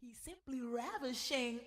He's simply ravishing.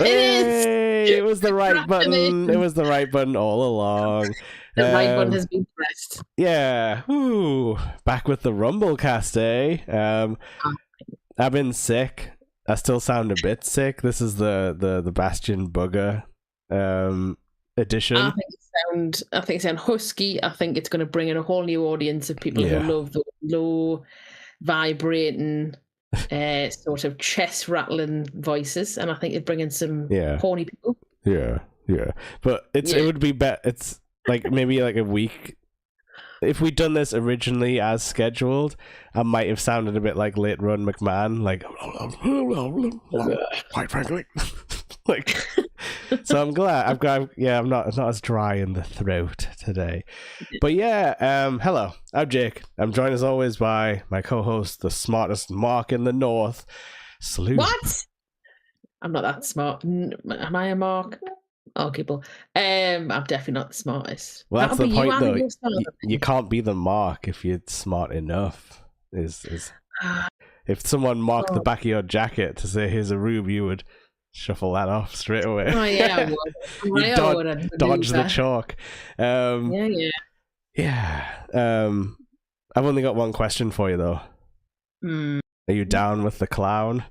Hey, it was the right button. It was the right button all along. The right one has been pressed. Yeah. Ooh, back with the Rumblecast, eh? I've been sick. I still sound a bit sick. This is the Bastion Bugger edition. I think it sound husky. I think it's going to bring in a whole new audience of people who love the low, vibrating, sort of chest rattling voices, and I think it'd bring in some horny people. Yeah. But it would be better. It's like maybe like a week. If we'd done this originally as scheduled, I might have sounded a bit like late Run McMahon, like quite frankly. Like, so I'm glad. I'm not as dry in the throat today. But hello, I'm Jake. I'm joined as always by my co-host, the smartest Mark in the North, Sloop. What? I'm not that smart. Am I a Mark? Arguable. I'm definitely not the smartest. Well, that's the point, though. You can't be the Mark if you're smart enough. If someone marked the back of your jacket to say here's a rube, you would shuffle that off straight away. Oh yeah, I would. You dodge the chalk. I've only got one question for you though. Are you down with the clown?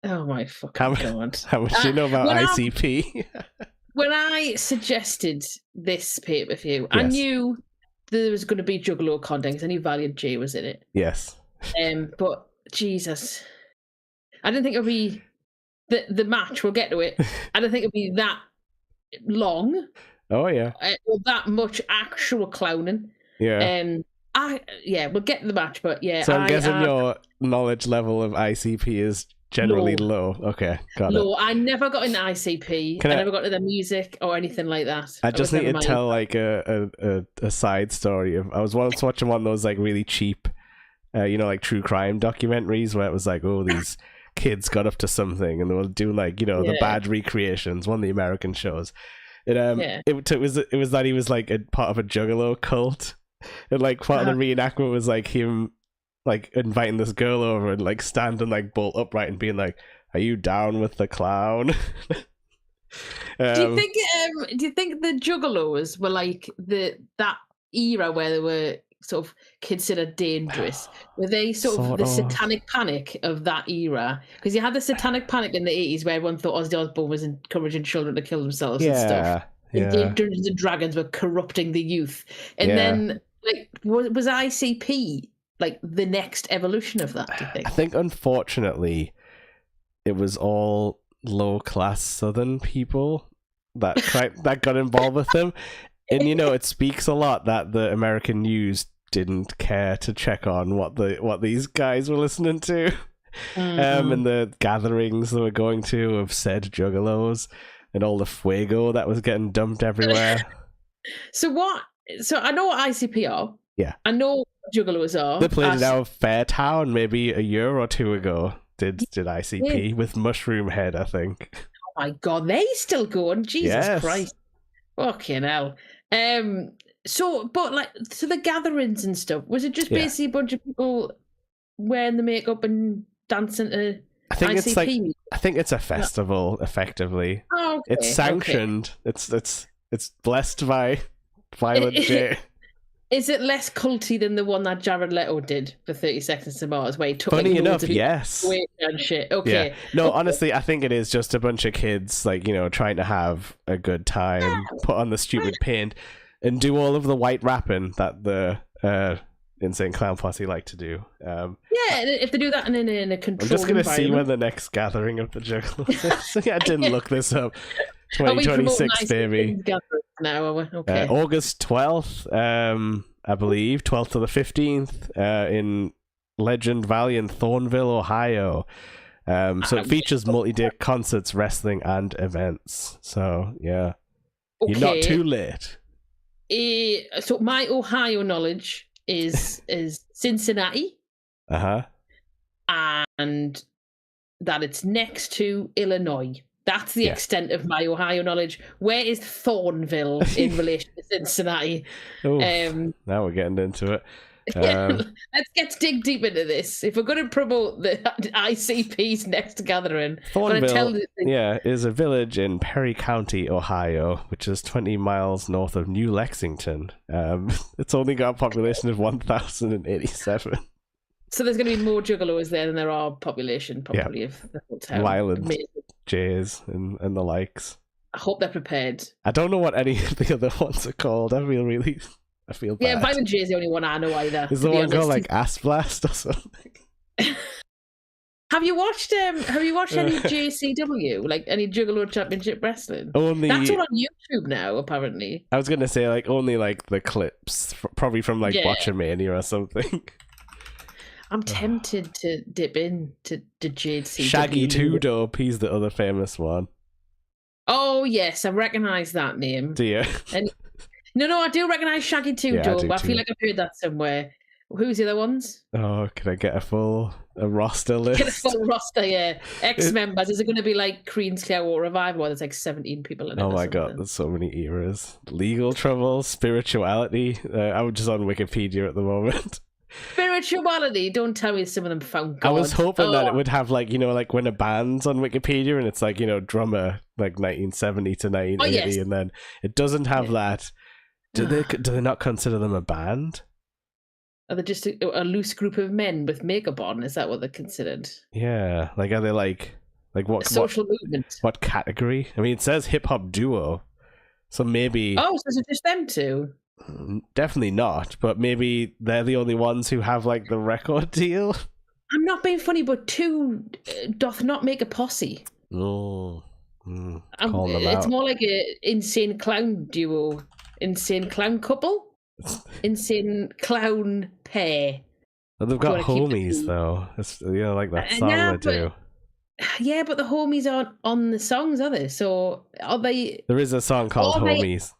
Oh my fucking god! How much do you know about ICP? When I suggested this pay-per-view, I knew there was going to be Juggalo content because I knew Valiant J was in it. Yes. But Jesus, I didn't think it would be the match. We'll get to it. I didn't think it'd be that long. Oh yeah. Or that much actual clowning. Yeah. We'll get to the match, but yeah. So I'm guessing your knowledge level of ICP is generally low. Okay, got it. I never got into ICP. I never got into the music or anything like that. I just need to tell like a side story. I was once watching one of those like really cheap, like true crime documentaries where it was like, oh, these kids got up to something and they were doing like, the bad recreations. One of the American shows. It was that he was like a part of a Juggalo cult, and like part of the reenactment was like him like inviting this girl over and like standing like bolt upright and being like, "Are you down with the clown?" Do you think the Juggalos were like that era where they were sort of considered dangerous? Were they sort of the satanic panic of that era? Because you had the satanic panic in the 80s where everyone thought Ozzy Osbourne was encouraging children to kill themselves and stuff. And Dungeons and Dragons were corrupting the youth. And then like was ICP like the next evolution of that, do you think? I think unfortunately it was all low class Southern people that got involved with them. And it speaks a lot that the American news didn't care to check on what these guys were listening to. And the gatherings they were going to of said juggalos and all the fuego that was getting dumped everywhere. So I know what ICP are. Yeah. I know what juggalos are. They played it out of Fairtown maybe a year or two ago. did ICP with Mushroom Head, I think. Oh my God, they still going? Jesus Christ. Fucking hell. So the gatherings and stuff, was it just basically a bunch of people wearing the makeup and dancing to ICP? I think it's a festival, effectively. Oh, okay. It's sanctioned. Okay. It's blessed by Violent J. Is it less culty than the one that Jared Leto did for 30 Seconds to Mars, where he took funny enough, yes, and shit? Okay. Yeah. No, honestly, I think it is just a bunch of kids, like, you know, trying to have a good time, put on the stupid paint, and do all of the white rapping that the Insane Clown Posse like to do. Yeah, if they do that in a controlled I'm just going to see when the next gathering of the Juggalos is. I didn't look this up. 2026, baby. Now, okay. August 12th, I believe, 12th to the 15th, in Legend Valley in Thornville, Ohio. So it features multi-day concerts, wrestling, and events. So, yeah. Okay. You're not too late. So my Ohio knowledge is Cincinnati. And that it's next to Illinois. That's the extent of my Ohio knowledge. Where is Thornville in relation to Cincinnati? Now we're getting into it. Let's dig deep into this. If we're going to promote the ICP's next gathering, Thornville, is a village in Perry County, Ohio, which is 20 miles north of New Lexington. It's only got a population of 1,087. So there's going to be more juggalos there than there are population, probably, of the whole town. Violent Jays and the likes. I hope they're prepared. I don't know what any of the other ones are called. I feel bad. Yeah, Violent J is the only one I know either. Is the one called like Ass Blast or something? Have you watched any JCW, like any Juggalo Championship Wrestling? Only that's all on YouTube now, apparently. I was gonna say like only like the clips, probably from like Botchamania or something. I'm tempted to dip into the JCW. Shaggy Two Dope, he's the other famous one. Oh yes, I recognise that name. Do you? No, I do recognise Shaggy Two Dope. I feel like I've heard that somewhere. Who's the other ones? Oh, can I get a roster list? Get a full roster, yeah. Ex-members. Is it going to be like Queen's Clearwater Revival where there's like 17 people in it? Oh my god, there's so many eras. Legal trouble, spirituality. I'm just on Wikipedia at the moment. Spirituality? Don't tell me some of them found God. I was hoping that it would have like, you know, like when a band's on Wikipedia and it's like, you know, drummer like 1970 to 1980 and then it doesn't have that. Do they not consider them a band? Are they just a loose group of men with makeup on? Is that what they're considered? Yeah, like are they like what social movement? What category? I mean, it says hip hop duo, so maybe. Oh, so is it just them two? Definitely not, but maybe they're the only ones who have like the record deal. I'm not being funny, but two doth not make a posse. Oh, it's more like a insane clown duo, insane clown couple. Insane clown pair. Well, they've got homies though. It's, you know, like that song they do. Yeah, but the homies aren't on the songs, are they? So are they? There is a song called Homies.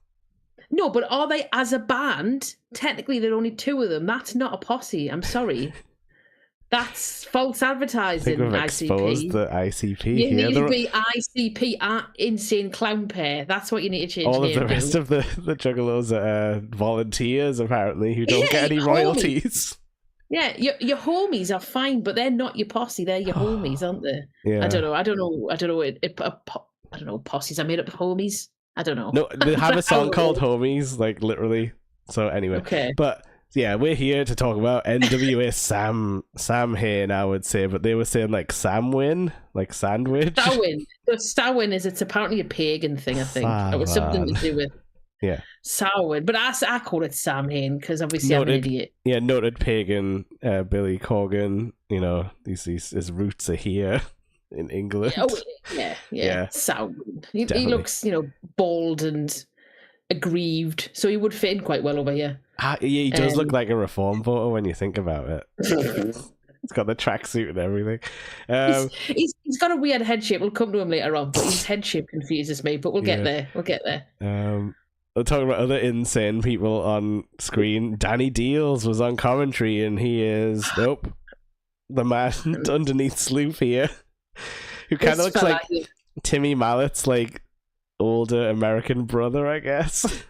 No, but are they as a band? Technically, there are only two of them. That's not a posse. I'm sorry. That's false advertising. I think we've exposed the ICP. You need to be ICP at Insane Clown Pair. That's what you need to change. All of the rest of the Juggalos are volunteers, apparently, who don't get any royalties. Yeah, your homies are fine, but they're not your posse. They're your homies, aren't they? Yeah. I don't know. Posses are made up of homies. I don't know. No, they have a song called Homies, like literally. So anyway, but. Yeah, we're here to talk about NWA Samhain, I would say, but they were saying like Samhain, like sandwich. Samhain. So Samhain it's apparently a pagan thing, I think. It was something to do with Samhain, but I call it Samhain because obviously I'm an idiot. Yeah, noted pagan Billy Corgan. You know, his roots are here in England. Yeah. Samhain. He looks, bald and aggrieved, so he would fit in quite well over here. Yeah, he does look like a reform voter when you think about it. He's got the tracksuit and everything. He's got a weird head shape. We'll come to him later on, but his head shape confuses me. But we'll get there. We're talking about other insane people on screen. Danny Deals was on commentary, and he is the man underneath Sloop here, who kind of looks like Timmy Mallett's like older American brother, I guess.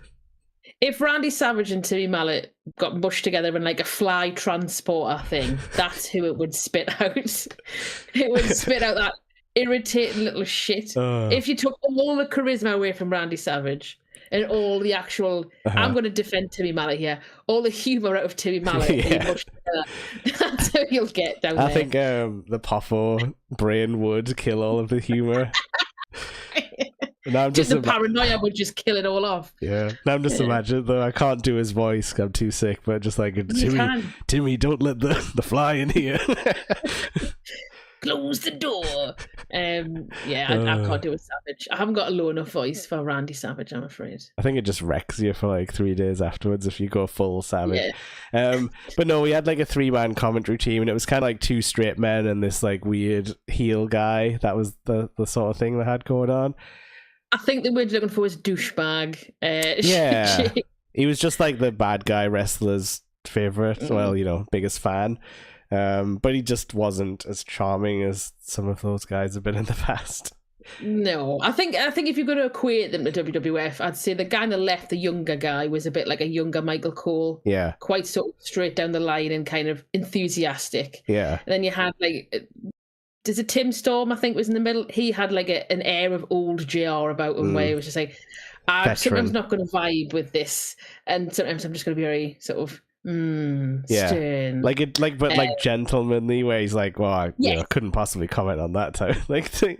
If Randy Savage and Timmy Mallett got mushed together in like a fly transporter thing, that's who it would spit out. It would spit out that irritating little shit. If you took all the charisma away from Randy Savage and all the actual, I'm going to defend Timmy Mallett here, all the humour out of Timmy Mallett, that's how you'll get down there. I think the Poffo brain would kill all of the humour. Now I'm just the paranoia would just kill it all off. Yeah. Now I'm just imagining, though I can't do his voice, I'm too sick, but just like, Timmy, don't let the fly in here. Close the door. I can't do a Savage. I haven't got a low enough voice for Randy Savage, I'm afraid. I think it just wrecks you for like 3 days afterwards if you go full Savage. Yeah. But no, we had like a 3-man commentary team, and it was kind of like 2 straight men and this like weird heel guy. That was the sort of thing they had going on. I think the word looking for was douchebag. Yeah. He was just like the bad guy wrestler's favourite, biggest fan. But he just wasn't as charming as some of those guys have been in the past. No, I think if you're going to equate them to WWF, I'd say the guy on the left, the younger guy, was a bit like a younger Michael Cole. Yeah. Quite sort of straight down the line and kind of enthusiastic. Yeah. And then you had like... There's a Tim Storm, I think, was in the middle. He had like an air of old JR about him where he was just like, I'm sometimes not going to vibe with this. And sometimes I'm just going to be very sort of, stern. Like gentlemanly, where he's like, well, I couldn't possibly comment on that type. So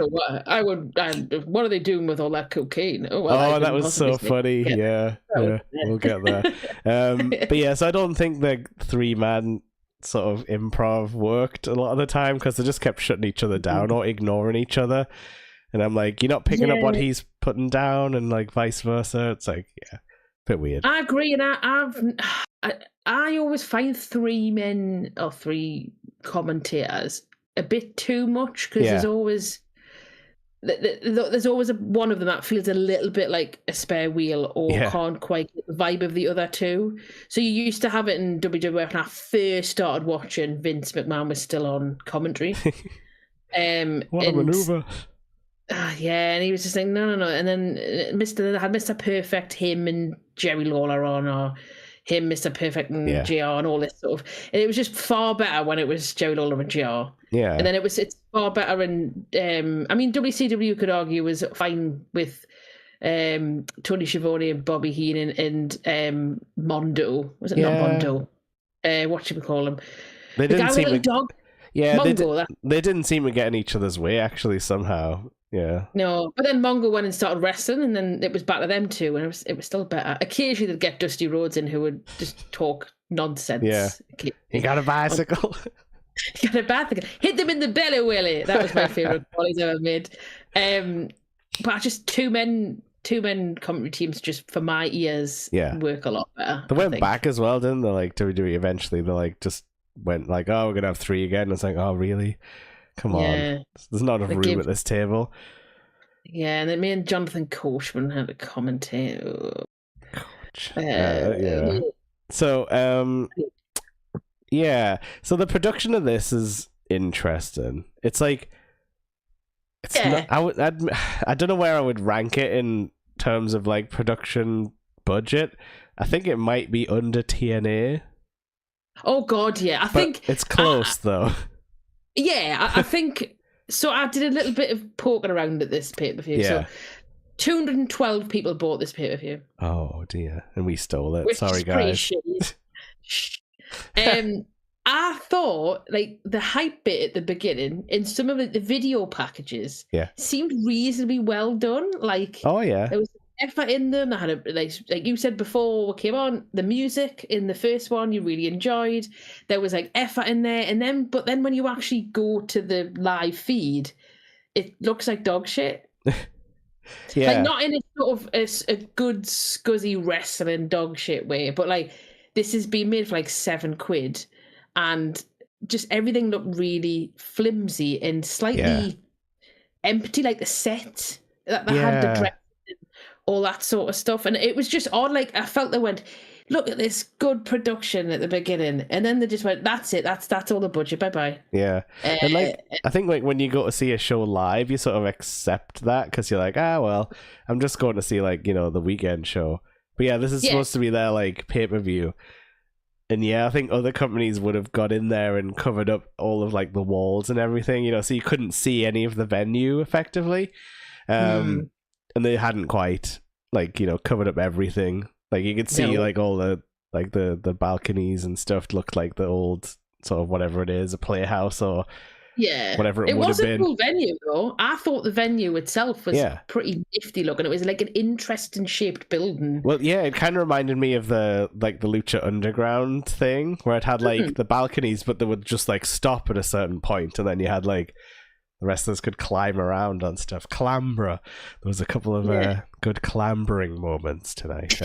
what are they doing with all that cocaine? That was so funny. Yeah, we'll get there. But yeah, so I don't think the 3-man sort of improv worked a lot of the time because they just kept shutting each other down or ignoring each other, and I'm like, you're not picking up what he's putting down, and like vice versa. It's like, a bit weird. I agree, and I always find 3 men or 3 commentators a bit too much because there's always one of them that feels a little bit like a spare wheel or can't quite get the vibe of the other 2. So you used to have it in WWF when I first started watching. Vince McMahon was still on commentary. What a maneuver. And he was just saying, no. And then Mr. Perfect, him and Jerry Lawler on, or him, Mr. Perfect and JR and all this sort of... And it was just far better when it was Jerry Lawler and JR. Yeah. And then it's far better, and WCW could argue was fine with Tony Schiavone and Bobby Heenan and Mondo. Was it not Mondo? What should we call him? They didn't seem to... dog. Yeah, Mongo, they didn't seem to get in each other's way, actually, somehow. Yeah. No, but then Mongo went and started wrestling, and then it was back to them too, and it was still better. Occasionally they'd get Dusty Rhodes in, who would just talk nonsense. Yeah. He got a bicycle. He got a bicycle. Hit them in the belly, Willie. That was my favourite call he's ever made. But just two men commentary teams, just for my ears, work a lot better. They went back as well, didn't they? Like WWE eventually, they like just went like, oh, we're gonna have 3 again. And it's like, oh, really? Come on, there's not enough room at this table. Yeah, and then me and Jonathan Coachman had to commentate. So, so the production of this is interesting. It's like, not, I don't know where I would rank it in terms of like production budget. I think it might be under TNA. Oh God, yeah. I think it's close though. Yeah, I think so. I did a little bit of poking around at this pay-per-view. Yeah. So 212 people bought this pay-per-view. Oh dear, and we stole it. Which Sorry, is guys. I thought like the hype bit at the beginning in some of the video packages seemed reasonably well done. Like, oh yeah, there was effort in them. I had like you said before we came on, the music in the first one you really enjoyed. There was like effort in there, and but then when you actually go to the live feed, it looks like dog shit. Like not in a sort of a good scuzzy wrestling dog shit way, but like this has been made for like £7, and just everything looked really flimsy and slightly empty, like the set that they had the dress. All that sort of stuff, and it was just odd. Like I felt they went, look at this good production at the beginning, and then they just went, that's it, that's all the budget, bye-bye. Yeah. And like, I think like when you go to see a show live, you sort of accept that because you're like, well, I'm just going to see like, the weekend show. But yeah, this is supposed to be their like pay-per-view. And yeah, I think other companies would have got in there and covered up all of like the walls and everything, so you couldn't see any of the venue effectively. And they hadn't quite like, covered up everything. Like you could see like all the like the balconies and stuff looked like the old sort of whatever it is, a playhouse or whatever it would have been. It was a cool venue though. I thought the venue itself was pretty nifty looking. It was like an interesting shaped building. Well, yeah, it kind of reminded me of the Lucha Underground thing where it had like the balconies, but they would just like stop at a certain point, and then you had like the wrestlers could climb around on stuff. Clambra. There was a couple of good clambering moments tonight.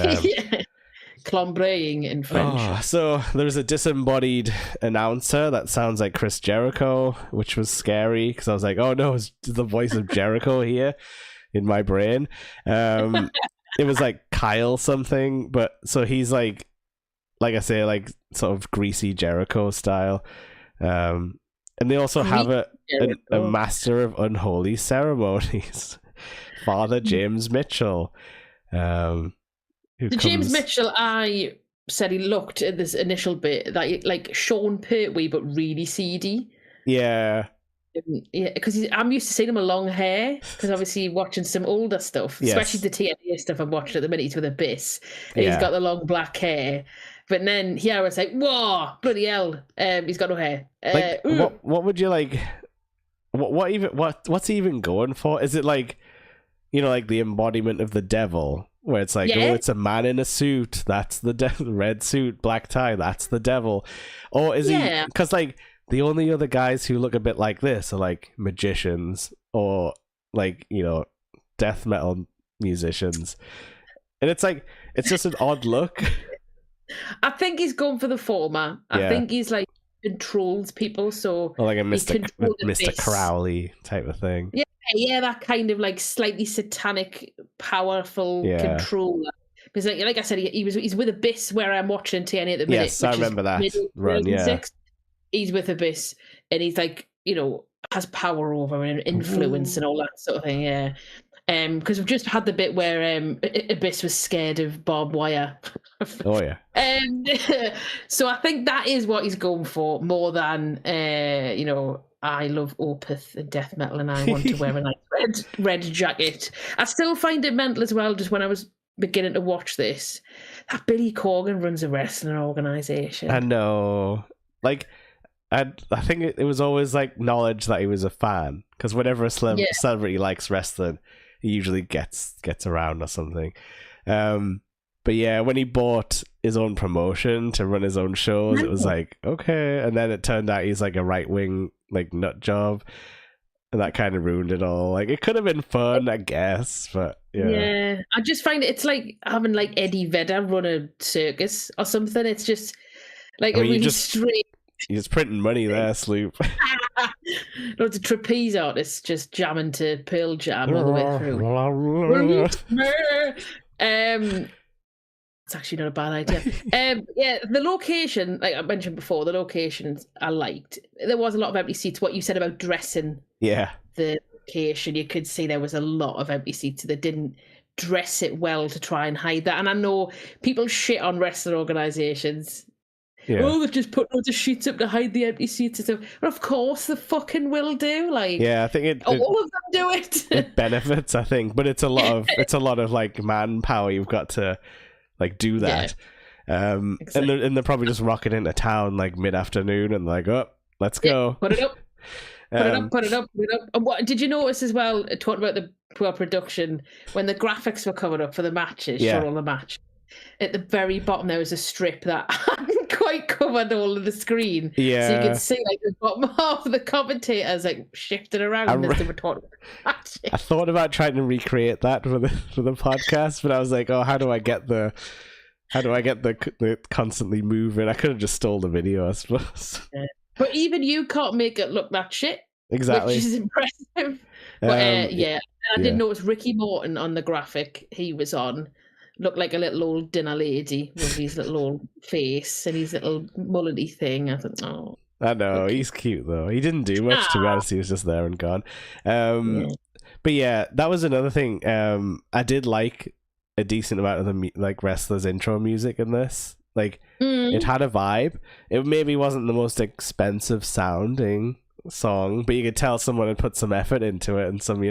Clambraying in French. So there's a disembodied announcer that sounds like Chris Jericho, which was scary because I was like, oh no, it's the voice of Jericho here in my brain. It was like Kyle something, but so he's like I say, like sort of greasy Jericho style. And they also have a master of unholy ceremonies, Father James Mitchell. James Mitchell, I said he looked at this initial bit like Sean Pertwee, but really seedy. Yeah. Yeah, because I'm used to seeing him with long hair, because obviously watching some older stuff, especially the TNA stuff I'm watching at the minute, he's with Abyss. And he's got the long black hair. But then here I was like, whoa, bloody hell, he's got no hair. Like, what would you like? What's he even going for? Is it like, like the embodiment of the devil? Where it's like, oh, it's a man in a suit. That's the devil. Red suit, black tie. That's the devil. Or is he? Because like the only other guys who look a bit like this are like magicians or like death metal musicians, and it's like it's just an odd look. I think he's going for the former. I think he's like controls people, so or like a Mr. Crowley type of thing. Yeah, that kind of like slightly satanic, powerful controller. Because like I said, he's with Abyss where I'm watching TNA at the minute. Yes, I remember that run. Yeah, he's with Abyss, and he's like has power over and influence and all that sort of thing. Yeah, because we've just had the bit where Abyss was scared of barbed wire. Oh yeah. So I think that is what he's going for more than I love Opeth and death metal, and I want to wear a nice red jacket. I still find it mental as well, just when I was beginning to watch this, that Billy Corgan runs a wrestling organisation. I know. Like, I think it was always like knowledge that he was a fan, because whenever a celebrity likes wrestling, he usually gets around or something. But yeah, when he bought his own promotion to run his own shows, it was like, okay. And then it turned out he's like a right-wing like nut job, and that kind of ruined it all. Like, it could have been fun, I guess, but yeah, I just find it's like having like Eddie Vedder run a circus or something. It's just like a really strange. He's printing money there, Sloop. No, it's a trapeze artist just jamming to Pearl Jam all the way through. It's actually not a bad idea. The location, like I mentioned before, the locations I liked. There was a lot of empty seats. What you said about dressing the location, you could see there was a lot of empty seats. They didn't dress it well to try and hide that. And I know people shit on wrestling organisations. Yeah. Oh, they've just put loads of sheets up to hide the empty seats and stuff. But of course, they fucking will do. Like, yeah, I think all of them do it. It benefits, I think, but it's a lot of like manpower you've got to like do that. Exactly. And they're probably just rocking into town like mid-afternoon and like, oh, let's go. Put it up. Put it up. And what did you notice as well, talking about the poor production, when the graphics were covered up for the matches, showing all the match, at the very bottom there was a strip that hadn't quite covered all of the screen. Yeah. So you could see like the bottom half of the commentators like shifting around as they were talking about matches. I thought about trying to recreate that for the podcast, but I was like, oh, how do I get the constantly moving? I could have just stole the video, I suppose. Yeah. But even you can't make it look that shit. Exactly. Which is impressive. But I did notice Ricky Morton on the graphic he was on looked like a little old dinner lady with his little old face and his little mullety thing. I thought, oh. I know, okay. he's cute though. He didn't do much, to be honest. He was just there and gone. But yeah, that was another thing. I did like a decent amount of the like wrestlers' intro music in this. Like, it had a vibe. It maybe wasn't the most expensive sounding song, but you could tell someone had put some effort into it and some,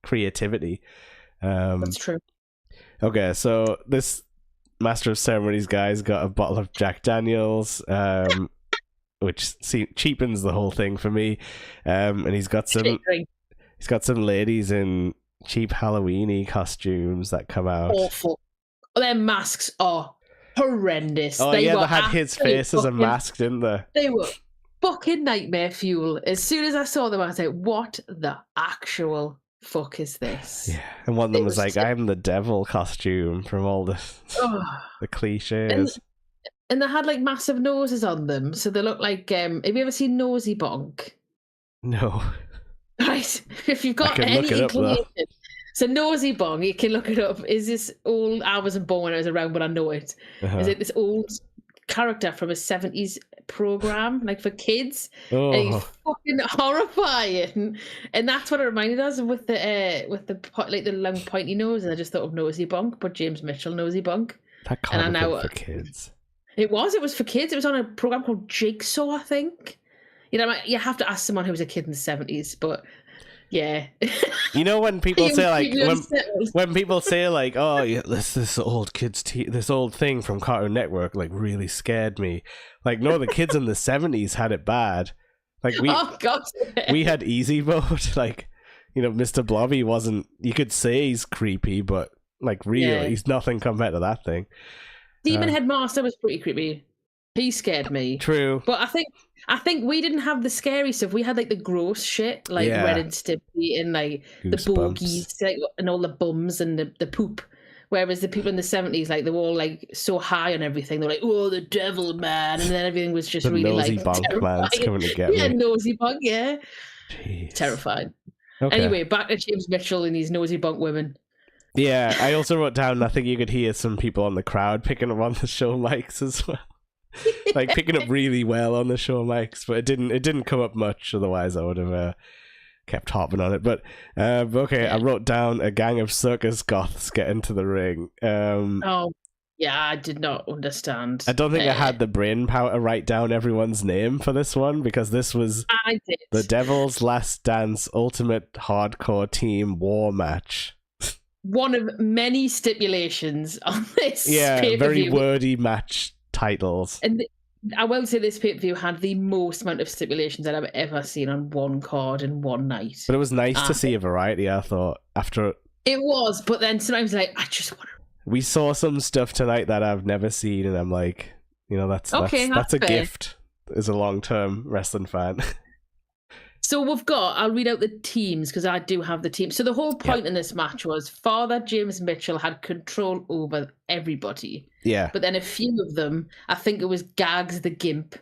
creativity. That's true. Okay, so this Master of Ceremonies guy's got a bottle of Jack Daniels, which cheapens the whole thing for me. And he's got some ladies in cheap Halloween-y costumes that come out. Awful. Their masks are horrendous. Oh, they had his face as a mask, didn't they? They were fucking nightmare fuel. As soon as I saw them, I was like, what the actual fuck is this? Yeah, and one of them was like, I'm the devil costume from all the cliches. And they had like massive noses on them, so they look like, have you ever seen Nosy Bonk? No. Right, if you've got any inclination. So Nosy Bonk, you can look it up, is this old, I wasn't born when I was around, but I know it. Is it this old character from a 70s program, like for kids? Oh. And he's fucking horrifying. And that's what it reminded us of with the long pointy nose, and I just thought of Nosy Bonk, but James Mitchell Nosy Bonk. That can't have been for kids. It was for kids. It was on a program called Jigsaw, I think. You have to ask someone who was a kid in the 70s, but yeah. When people say like when people say like, oh yeah, this old this old thing from Cartoon Network like really scared me. Like, no, the kids in the 70s had it bad. Like we had Easy Mode. Like, Mr. Blobby wasn't. You could say he's creepy, but like really, he's nothing compared to that thing. Demon Headmaster was pretty creepy. He scared me. True. But I think we didn't have the scary stuff. We had like the gross shit, like Red and Stimpy and like the bogies, like, and all the bums and the poop. Whereas the people in the 70s, like, they were all like so high on everything. They're like, oh, the devil man, and then everything was just the really nosy like bonk man's coming to get me. Nosy bonk, yeah. Jeez. Terrifying. Okay. Anyway, back to James Mitchell and these nosy bonk women. Yeah, I also wrote down, I think you could hear some people in the crowd picking up on the show mics as well. Like, picking up really well on the show mics, but it didn't come up much, otherwise I would have kept hopping on it. But okay, I wrote down a gang of circus goths get into the ring. I did not understand. I don't think I had the brain power to write down everyone's name for this one, because this was the Devil's Last Dance Ultimate Hardcore Team War Match. One of many stipulations on this pay-per-view. Very wordy match titles. And I will say this pay-per-view had the most amount of stipulations that I've ever seen on one card in one night. But it was nice to see a variety, I thought, after... It was, but then sometimes I just want to... We saw some stuff tonight that I've never seen, and I'm like, that's a gift as a long-term wrestling fan. So I'll read out the teams, because I do have the team. So the whole point in this match was Father James Mitchell had control over everybody. Yeah. But then a few of them, I think it was Gags the Gimp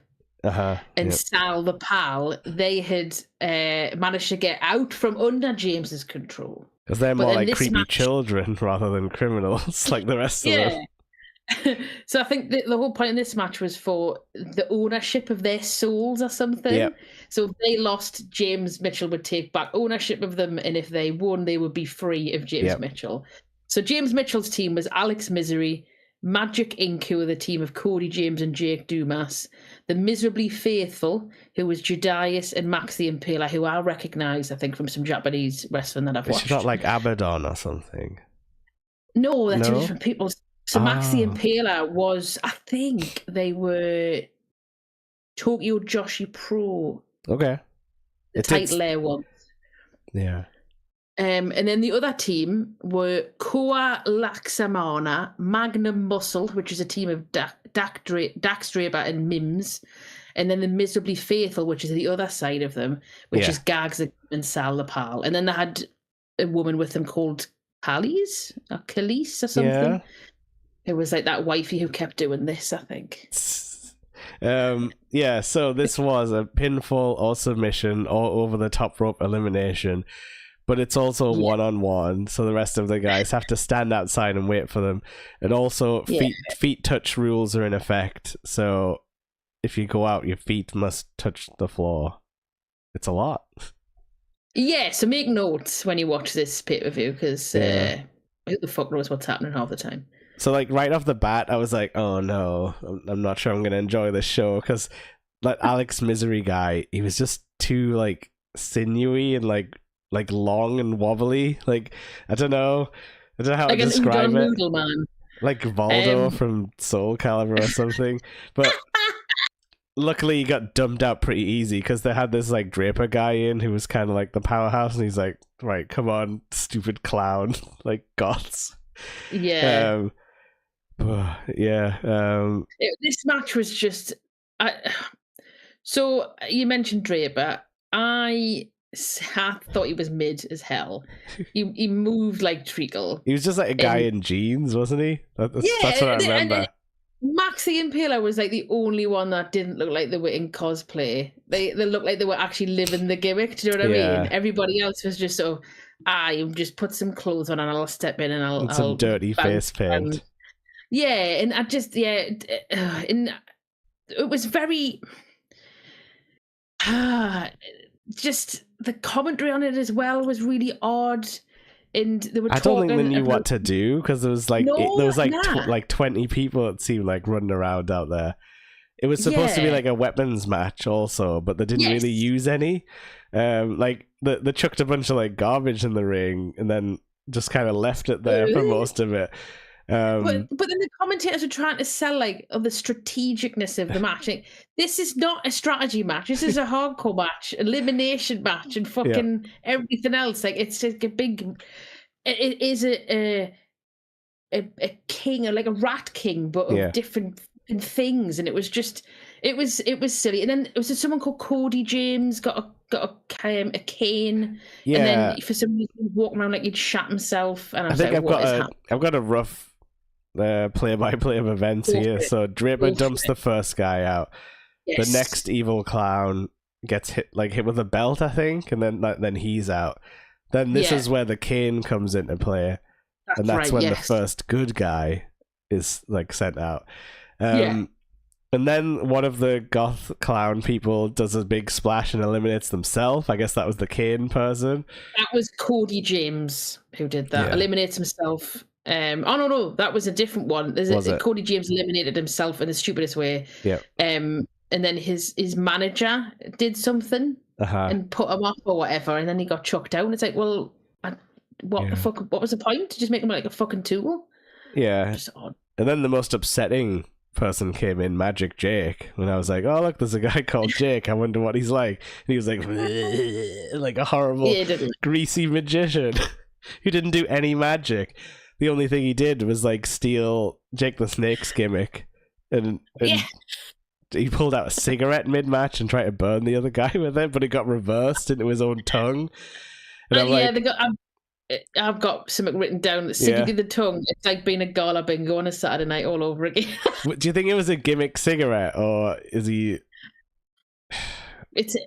and Sal the Pal, they had managed to get out from under James's control. Because they're more like creepy children rather than criminals like the rest of them. So I think the whole point in this match was for the ownership of their souls or something. Yep. So if they lost, James Mitchell would take back ownership of them, and if they won, they would be free of James Mitchell. So James Mitchell's team was Alex Misery, Magic Inc., who were the team of Cody James and Jake Dumas, the Miserably Faithful, who was Judias and Max the Impaler, who I recognise, I think, from some Japanese wrestling that I've watched. It's not like Abaddon or something. No, they're two different people. So Max the Impaler was, I think they were Tokyo Joshi Pro. Okay. The title there was. Yeah. And then the other team were Koa Laksamana, Magnum Muscle, which is a team of Dax Draper and Mims. And then the Miserably Faithful, which is the other side of them, which is Gags and Sal the Pal. And then they had a woman with them called Khalees or something. Yeah. It was like that wifey who kept doing this, I think. So this was a pinfall or submission or over the top rope elimination but it's also one-on-one, so the rest of the guys have to stand outside and wait for them. And also feet touch rules are in effect, so if you go out, your feet must touch the floor. It's a lot. Yeah, so make notes when you watch this pay-per-view, because who the fuck knows what's happening half the time. So, like, right off the bat, I was like, oh no, I'm not sure I'm going to enjoy this show, because that Alex Misery guy, he was just too, like, sinewy and, like long and wobbly. Like, I don't know how to describe it. Noodle man. Like Voldo from Soul Calibur or something. But luckily he got dumped out pretty easy, because they had this, like, Draper guy in who was kind of like the powerhouse, and he's like, right, come on, stupid clown. Like, goths. Yeah. This match was just... So, you mentioned Draper. I thought he was mid as hell. He moved like treacle. He was just like a guy in jeans, wasn't he? That's what I remember. And Max the Impaler was like the only one that didn't look like they were in cosplay. They looked like they were actually living the gimmick. Do you know what I mean? Everybody else was just so, you just put some clothes on and I'll step in and I'll some dirty face paint. And I just and it was very just the commentary on it as well was really odd. And they were I don't think they knew what to do, because there was like there was like 20 people, it seemed like, running around out there. It was supposed to be like a weapons match also, but they didn't really use any. Like they chucked a bunch of like garbage in the ring and then just kind of left it there for most of it. But then the commentators were trying to sell like the strategicness of the match. Like, this is not a strategy match. This is a hardcore match, elimination match, and fucking everything else. Like, it's like a big. It is a king, like a rat king, but of different things. And it was just, it was silly. And then it was someone called Cody James got a cane. Yeah. And then for some reason walking around like he'd shat himself. And I think I've got a rough play-by-play of events here. So Draper dumps the first guy out. Yes. The next evil clown gets hit with a belt, I think, and then he's out. Then this is where the cane comes into play, and that's when the first good guy is like sent out. And then one of the goth clown people does a big splash and eliminates themselves. I guess that was the cane person. That was Cody James who did that. Eliminates himself. No, that was a different one. Cody James eliminated himself in the stupidest way. Yeah. And then his manager did something and put him off or whatever, and then he got chucked out. And it's like, well, what the fuck? What was the point? To just make him like a fucking tool? Yeah. Just odd. And then the most upsetting person came in, Magic Jake, and I was like, oh look, there's a guy called Jake. I wonder what he's like. And he was like, like a horrible, greasy magician who didn't do any magic. The only thing he did was like steal Jake the Snake's gimmick, and he pulled out a cigarette mid-match and tried to burn the other guy with it, but it got reversed into his own tongue. And I've got something written down that sticking to the tongue. It's like being a gala bingo on a Saturday night all over again. Do you think it was a gimmick cigarette, or is he?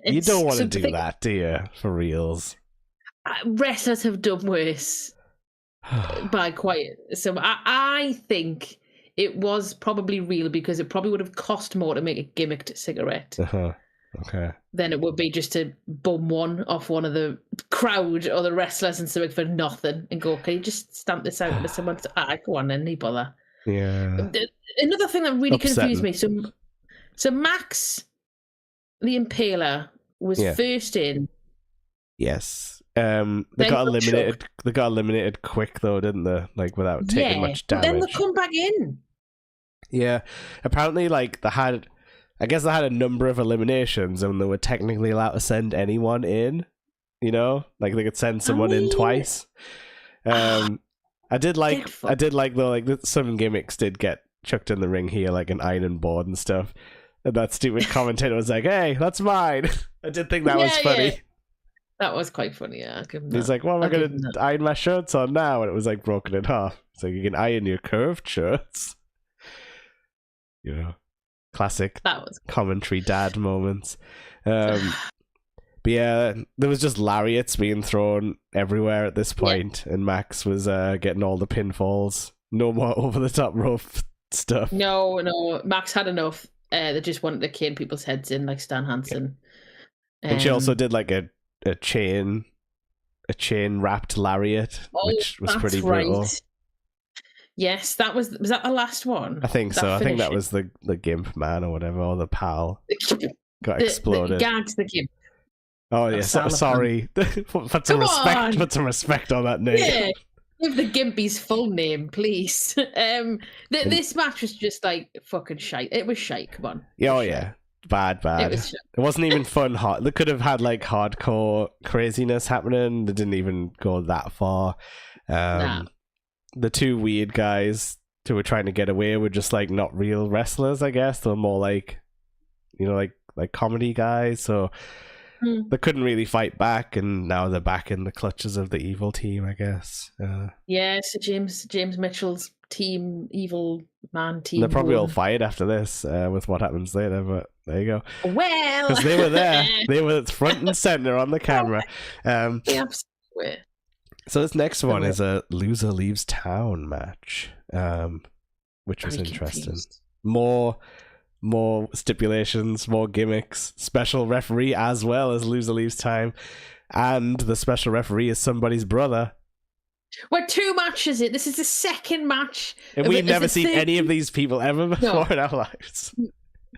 You don't want to do that, do you? For reals. Wrestlers have done worse. By quite some. I think it was probably real, because it probably would have cost more to make a gimmicked cigarette. Okay. Than it would be just to bum one off one of the crowd or the wrestlers and something for nothing and go, can you just stamp this out into someone? Go on then, no bother. Yeah. Another thing that really confused me. So Max the Impaler was first in. Yes. They got eliminated. Chucked. They got eliminated quick though, didn't they? Like without taking much damage. Then they come back in. Yeah, apparently, like they had a number of eliminations, and they were technically allowed to send anyone in. You know, like they could send someone in twice. I did like though, like some gimmicks did get chucked in the ring here, like an iron board and stuff. And that stupid commentator was like, "Hey, that's mine." I did think that was funny. Yeah. That was quite funny, yeah. He's like, well, am I going to iron my shirts on now? And it was like broken in half. So you can iron your curved shirts. You know, classic commentary dad moments. But But yeah, there was just lariats being thrown everywhere at this point, and Max was getting all the pinfalls. No more over the top rope stuff. No, Max had enough. They just wanted to cane people's heads in, like Stan Hansen. Yeah. And she also did like a chain wrapped lariat, which was pretty brutal. Right. Yes, was that the last one? I think so. I think that was the Gimp man or whatever, or the pal got exploded. Gags the Gimp. Oh yeah, sorry. Put some respect on that name. Yeah. Give the Gimp his full name, please. This match was just like fucking shite. It was shite. Come on. Oh yeah, bad. It wasn't even fun. Hot. They could have had like hardcore craziness happening. They didn't even go that far. The two weird guys who were trying to get away were just like not real wrestlers. I guess they were more like, like comedy guys. So. They couldn't really fight back, and now they're back in the clutches of the evil team, I guess. So James Mitchell's team, evil man team. They're probably all fired after this with what happens later, but there you go. Well, because they were there, they were front and center on the camera. So this next one is a loser leaves town match, which was interesting. Confused. More stipulations, more gimmicks, special referee as well as loser leaves time, and the special referee is somebody's brother. We're 2 matches in. This is the second match. And we've never seen any of these people ever before in our lives.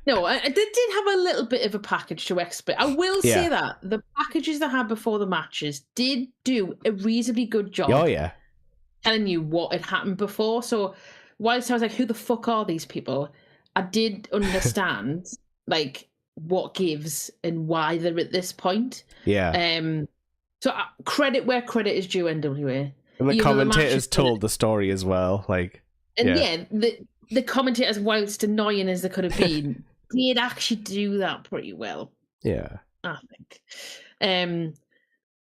No, they did have a little bit of a package to explain. I will say that the packages they had before the matches did do a reasonably good job. Oh, yeah. Telling you what had happened before. So whilst I was like, who the fuck are these people? I did understand like what gives and why they're at this point. Yeah. So credit where credit is due, NWA. And the commentators told the story as well. Like, the commentators, whilst annoying as they could have been, did actually do that pretty well. Yeah, I think.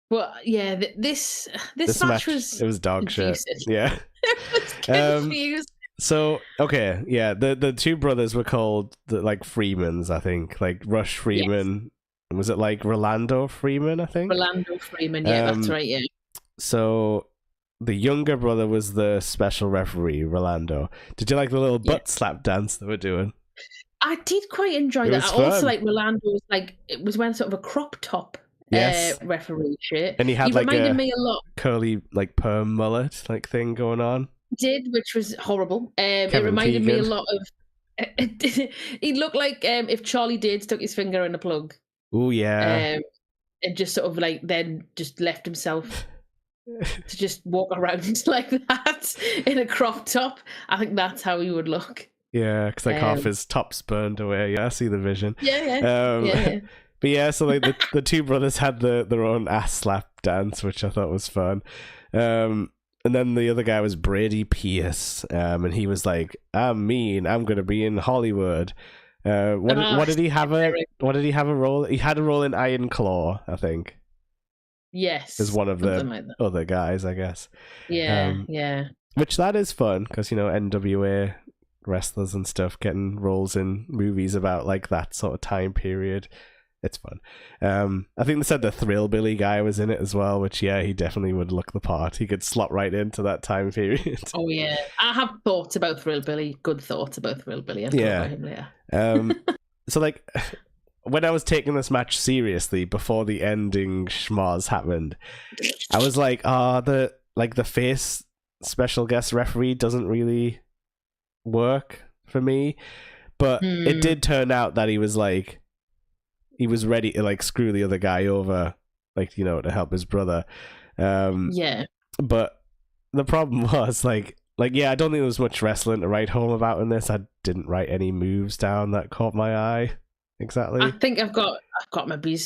But yeah, this match was dog confused. Shit. Yeah, it was confused. So okay, yeah, the two brothers were called Freemans, I think, like Rush Freeman. Yes. Was it like Rolando Freeman? I think Rolando Freeman. Yeah, that's right. Yeah. So the younger brother was the special referee, Rolando. Did you like the little butt slap dance they were doing? I did quite enjoy that. I also like Rolando was it was wearing sort of a crop top. Yes. Referee shit. And he reminded me a lot curly perm mullet thing going on. Did, which was horrible. It reminded me a lot of. He looked like if Charlie Dade stuck his finger in a plug. Oh yeah. And just sort of then just left himself to just walk around like that in a crop top. I think that's how he would look. Yeah, because half his top's burned away. Yeah, I see the vision. Yeah. But yeah, so the two brothers had their own ass slap dance, which I thought was fun. And then the other guy was Brady Pierce, and he was like, "I'm mean. I'm gonna be in Hollywood." What did he have a role? He had a role in Iron Claw, I think. Yes, as one of the other guys, I guess. Yeah. Which that is fun because NWA wrestlers and stuff getting roles in movies about that sort of time period. It's fun. I think they said the Thrillbilly guy was in it as well, which he definitely would look the part. He could slot right into that time period. Oh yeah, I have thoughts about Thrillbilly. Good thoughts about Thrillbilly. I've about him later. So when I was taking this match seriously before the ending schmoz happened, I was like, the face special guest referee doesn't really work for me. But it did turn out that he was he was ready to screw the other guy over, to help his brother. But the problem was I don't think there was much wrestling to write home about in this. I didn't write any moves down that caught my eye. Exactly. I think I've got maybe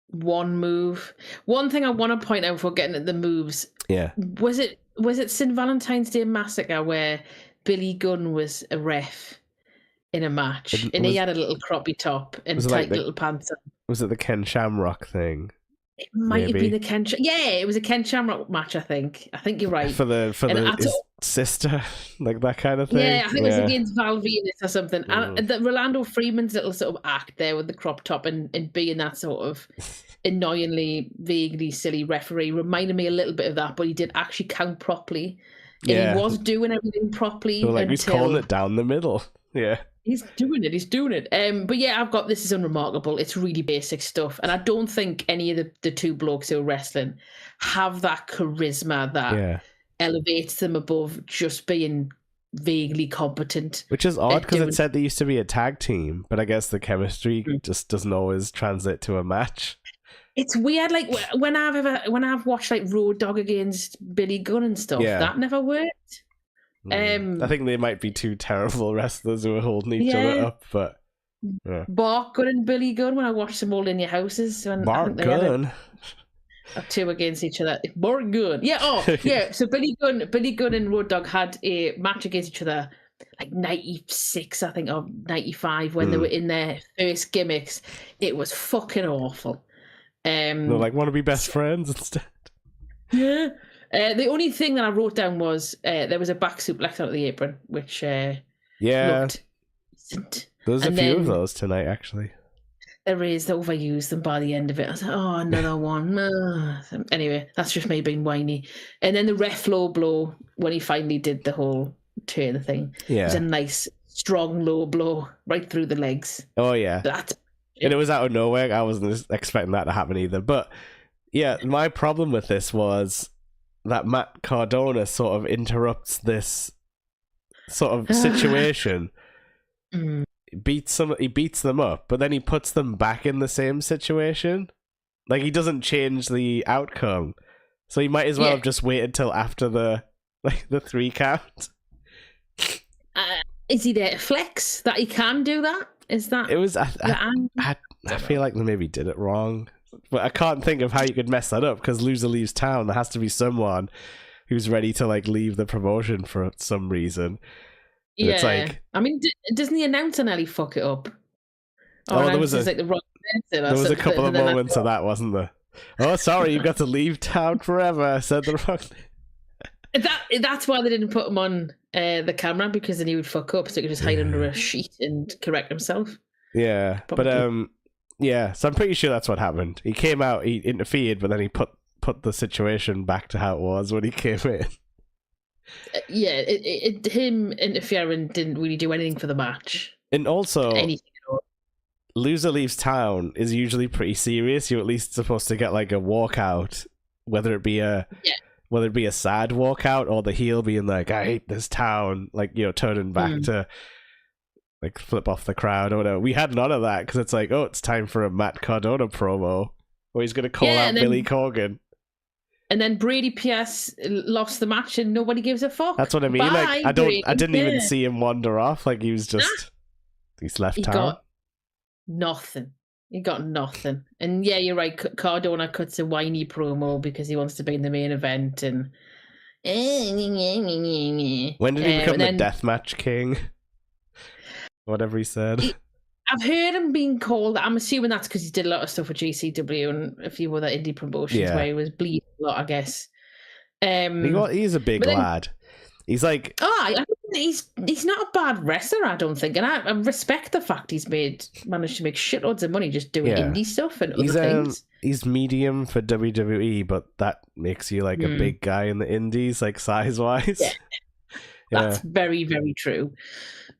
one move. One thing I want to point out before getting at the moves. Yeah. Was it St. Valentine's Day Massacre where Billy Gunn was a ref in a match, and he had a little croppy top and tight little pants on? Was it the Ken Shamrock thing? It might have been the Ken. It was a Ken Shamrock match. I think you're right. For his sister, that kind of thing. Yeah, I think it was against Val Venus or something. And the Rolando Freeman's little sort of act there with the crop top and being that sort of annoyingly, vaguely silly referee. Reminded me a little bit of that, but he did actually count properly. And Yeah. he was doing everything properly. So, like, he's calling it down the middle. Yeah. He's doing it. But yeah, I've got This Is Unremarkable. It's really basic stuff. And I don't think any of the two blokes who are wrestling have that charisma that elevates them above just being vaguely competent. Which is odd because it said they used to be a tag team, but I guess the chemistry just doesn't always translate to a match. It's weird, like when I've watched like Road Dogg against Billy Gunn and stuff, that never worked. I think they might be two terrible wrestlers who are holding each other up, but Bart Gunn and Billy Gunn, when I watched them all in your houses, when Bart Gunn. Two against each other. Bart Gunn. Yeah. So Billy Gunn and Road Dogg had a match against each other like 96, I think, or 95 when they were in their first gimmicks. It was fucking awful. They're like, want to be best friends instead. Yeah. The only thing that I wrote down was there was a back suplex out of the apron, which looked decent. There's a few of those tonight, actually. There is. They overused them by the end of it. I was like, oh, another one. Anyway, that's just me being whiny. And then the ref low blow, when he finally did the whole turn thing, it was a nice, strong low blow right through the legs. Oh, yeah. And it was out of nowhere. I wasn't expecting that to happen either. But, yeah, my problem with this was that Matt Cardona sort of interrupts this sort of situation. He beats them up, but then he puts them back in the same situation. Like, he doesn't change the outcome. So he might as well have just waited till after the 3 count. Is he there to flex that he can do that? Is that it was? I feel like they maybe did it wrong, but I can't think of how you could mess that up because loser leaves town. There has to be someone who's ready to like leave the promotion for some reason. And it's like, I mean, doesn't the announcer nearly fuck it up? Or there was like the wrong there was a couple of moments of that, wasn't there? Oh, sorry, you've got to leave town forever. I said the wrong thing. That's why they didn't put him on the camera, because then he would fuck up, so he could just hide under a sheet and correct himself. Yeah, probably. But so I'm pretty sure that's what happened. He came out, he interfered, but then he put the situation back to how it was when he came in. Him interfering didn't really do anything for the match. And also, anything at all. Loser leaves town is usually pretty serious. You're at least supposed to get like a walkout, whether it be a sad walkout or the heel being like, I hate this town, like, you know, turning back to like flip off the crowd or whatever. We had none of that because it's like, oh, it's time for a Matt Cardona promo where he's going to call out Billy Corgan. And then Brady Pierce lost the match and nobody gives a fuck. That's what I mean. Bye, like, I didn't even see him wander off. Like, he was just, he's left town. Got nothing. He got nothing. And yeah, you're right. Cardona cuts a whiny promo because he wants to be in the main event. And when did he become the Deathmatch King? Whatever he said. I've heard him being called. I'm assuming that's because he did a lot of stuff with GCW and a few other indie promotions where he was bleeding a lot, I guess. He's a big lad. He's like, he's not a bad wrestler, I don't think, and I respect the fact he's managed to make shitloads of money just doing indie stuff and other things. He's medium for WWE, but that makes you like a big guy in the indies, like size wise. Yeah. That's very, very true.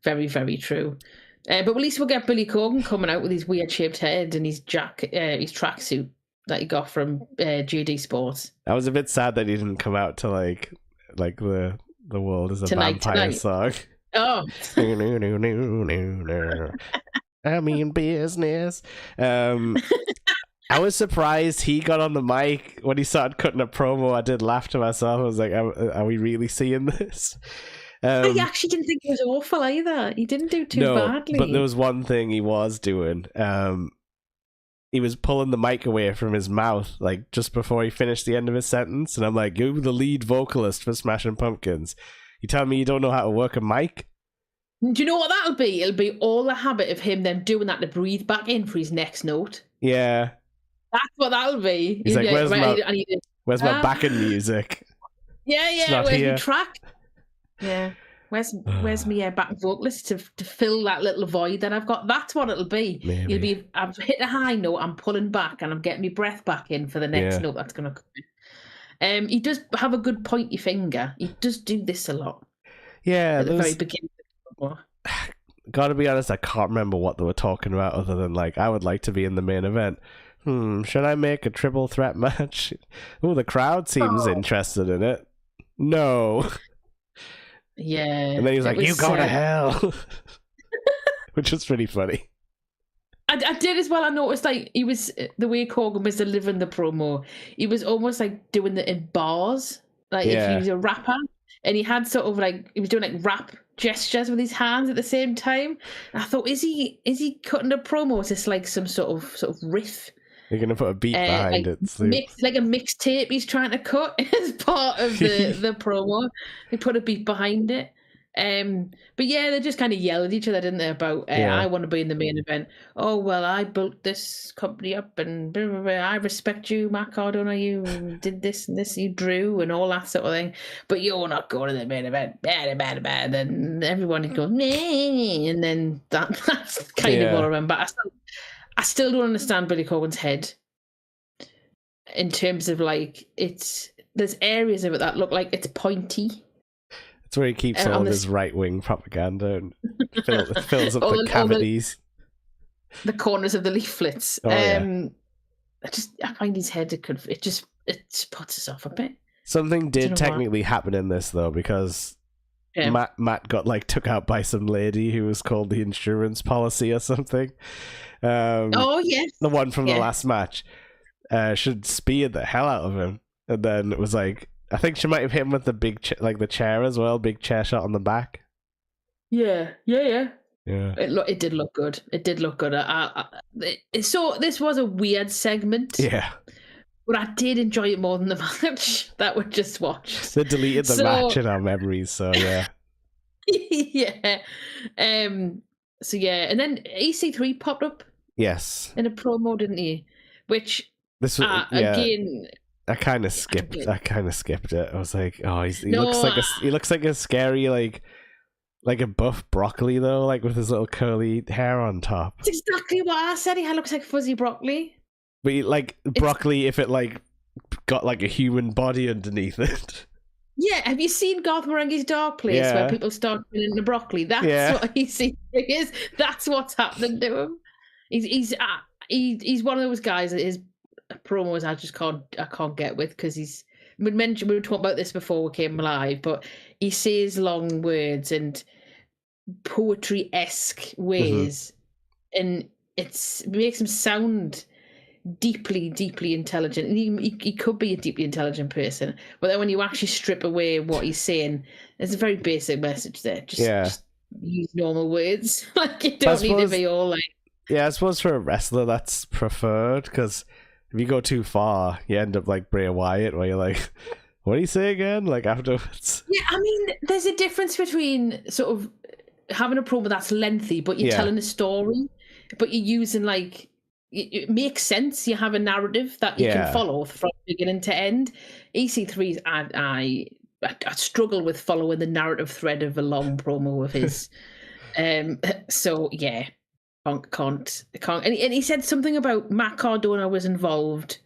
Very, very true. But at least we'll get Billy Corgan coming out with his weird shaped head and his tracksuit that he got from JD Sports. I was a bit sad that he didn't come out to like the world is a vampire song. Oh. I'm in business. I was surprised he got on the mic when he started cutting a promo. I did laugh to myself. I was like, are we really seeing this? I actually didn't think it was awful either. He didn't do too badly. But there was one thing he was doing. He was pulling the mic away from his mouth, like just before he finished the end of his sentence. And I'm like, you're the lead vocalist for Smashing Pumpkins. You tell me you don't know how to work a mic? Do you know what that'll be? It'll be all the habit of him then doing that to breathe back in for his next note. Yeah. That's what that'll be. He's like, where's my backing music? Yeah, where's my track? Yeah. Where's my back vocalist to fill that little void that I've got? That's what it'll be. Maybe. I've hit a high note, I'm pulling back, and I'm getting my breath back in for the next note that's going to come in. He does have a good pointy finger. He does do this a lot. Yeah, at the very beginning. Gotta be honest, I can't remember what they were talking about other than like, I would like to be in the main event. Should I make a triple threat match? Oh, the crowd seems interested in it. No. Yeah. And then he's like, you go to hell. Which was pretty funny. I did as well. I noticed like the way Corgan was delivering the promo, he was almost like doing it in bars. Like if he was a rapper and he had sort of like, he was doing like rap gestures with his hands at the same time. And I thought, is he cutting a promo? Is this like some sort of riff? You're gonna put a beat behind it. Like a mixtape he's trying to cut as part of the promo. They put a beat behind it. But yeah, they just kind of yelled at each other, didn't they? About I want to be in the main event. Oh well, I built this company up, and blah, blah, blah. I respect you, Matt Cardona. You did this and this. You drew and all that sort of thing. But you're not going to the main event. Bad. Then everyone goes, nah, and then that's kind of what I remember. I still don't understand Billy Corgan's head in terms of like there's areas of it that look like it's pointy. It's where he keeps all of his right-wing propaganda and fills up the cavities. The corners of the leaflets. I find his head, it just puts us off a bit. Something did technically happen in this though, because Matt got like took out by some lady who was called the insurance policy or something. The one from the last match. Should speared the hell out of him, and then it was like, I think she might have hit him with the big the chair as well, big chair shot on the back. Yeah. It did look good. It did look good. So this was a weird segment. Yeah. But I did enjoy it more than the match that we just watched. They deleted the match in our memories, so yeah. Yeah. So yeah, and then EC3 popped up. Yes. In a promo, didn't he? Which this was again. I kind of skipped it. I was like, oh, he looks like a scary like a buff broccoli though, like with his little curly hair on top. That's exactly what I said. He looks like fuzzy broccoli. But broccoli, if it like got like a human body underneath it. Yeah, have you seen Garth Marenghi's Dark Place where people start turning into broccoli? That's what he is. That's what's happening to him. He's one of those guys that his promos I can't get with, because we were talking about this before we came live, but he says long words and poetry-esque ways, and it makes him sound deeply intelligent. And he could be a deeply intelligent person, but then when you actually strip away what he's saying, there's a very basic message there. Just use normal words. Like, you don't need to be all like. Yeah, I suppose for a wrestler that's preferred, because if you go too far, you end up like Bray Wyatt, where you're like, what do you say again? Like afterwards. Yeah, I mean, there's a difference between sort of having a promo that's lengthy, but you're telling a story, but you're using like, it makes sense. You have a narrative that you can follow from beginning to end. EC3's, I struggle with following the narrative thread of a long promo of his. So yeah. Can't. And he said something about Matt Cardona was involved,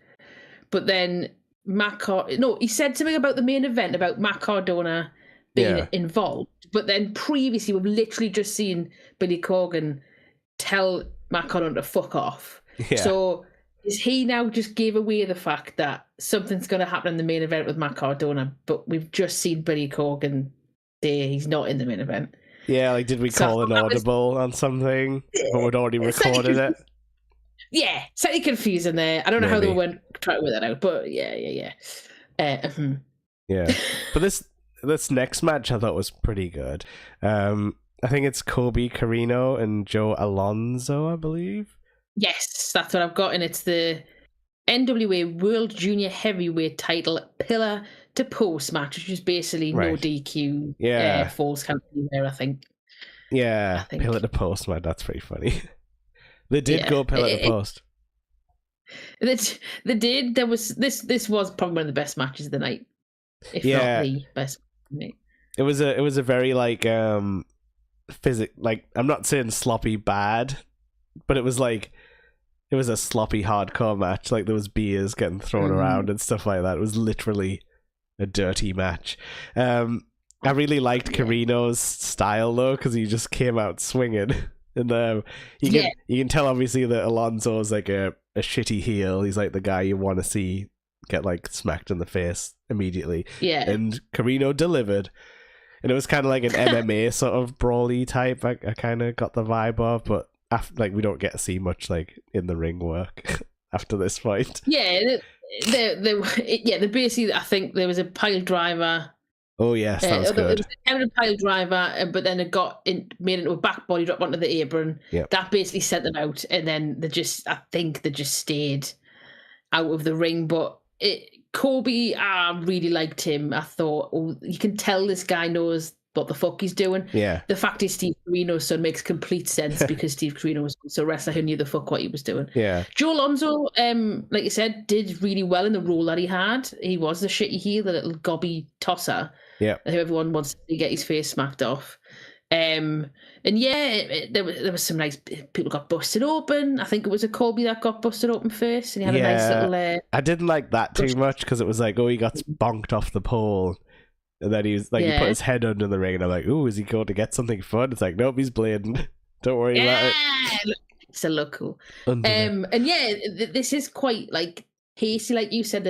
but then he said something about the main event about Matt Cardona being involved, but then previously we've literally just seen Billy Corgan tell Matt Cardona to fuck off. Yeah. So is he now just gave away the fact that something's going to happen in the main event with Matt Cardona, but we've just seen Billy Corgan say he's not in the main event? Yeah, like, did we call an audible on something, but we'd already recorded it? Yeah, slightly confusing there. I don't know how they went trying to work that out, but yeah. Yeah, but this next match I thought was pretty good. I think it's Kobe Carino and Joe Alonzo, I believe. Yes, that's what I've got, and it's the NWA World Junior Heavyweight title pillar to post match, which is basically no DQ, falls count there, I think. Yeah, pillar to post, man, that's pretty funny. They did go pillar to post. They did. There was this was probably one of the best matches of the night, if not the best. It was a very like I'm not saying sloppy bad, but it was a sloppy hardcore match. Like there was beers getting thrown around and stuff like that. It was literally a dirty match. I really liked Carino's style though, because he just came out swinging, and you can tell obviously that Alonso's like a shitty heel. He's like the guy you want to see get like smacked in the face immediately. Yeah, and Carino delivered, and it was kind of like an MMA sort of brawly type. I kind of got the vibe of, but after, like, we don't get to see much like in the ring work after this fight. Yeah, they basically, I think there was a pile driver. Oh yes, that was good. It was kind of a pile driver, but then it made into a back body drop onto the apron. Yep. That basically sent them out, and then I think they just stayed out of the ring. But Kobe, I really liked him. I thought, you can tell this guy knows what the fuck he's doing. Yeah. The fact he's Steve Carino's son makes complete sense because Steve Carino was also a wrestler who knew the fuck what he was doing. Yeah. Joe Alonso, like you said, did really well in the role that he had. He was the shitty heel, the little gobby tosser. Yeah. Who everyone wants to get his face smacked off. And yeah, there was some nice people got busted open. I think it was a Colby that got busted open first, and he had a nice little. I didn't like that too much because it was like, he got bonked off the pole. And then he was like, he put his head under the ring, and I'm like, is he going to get something fun? It's like, nope, he's bleeding. Don't worry about it. Still look cool. And yeah, this is quite like hasty, like you said.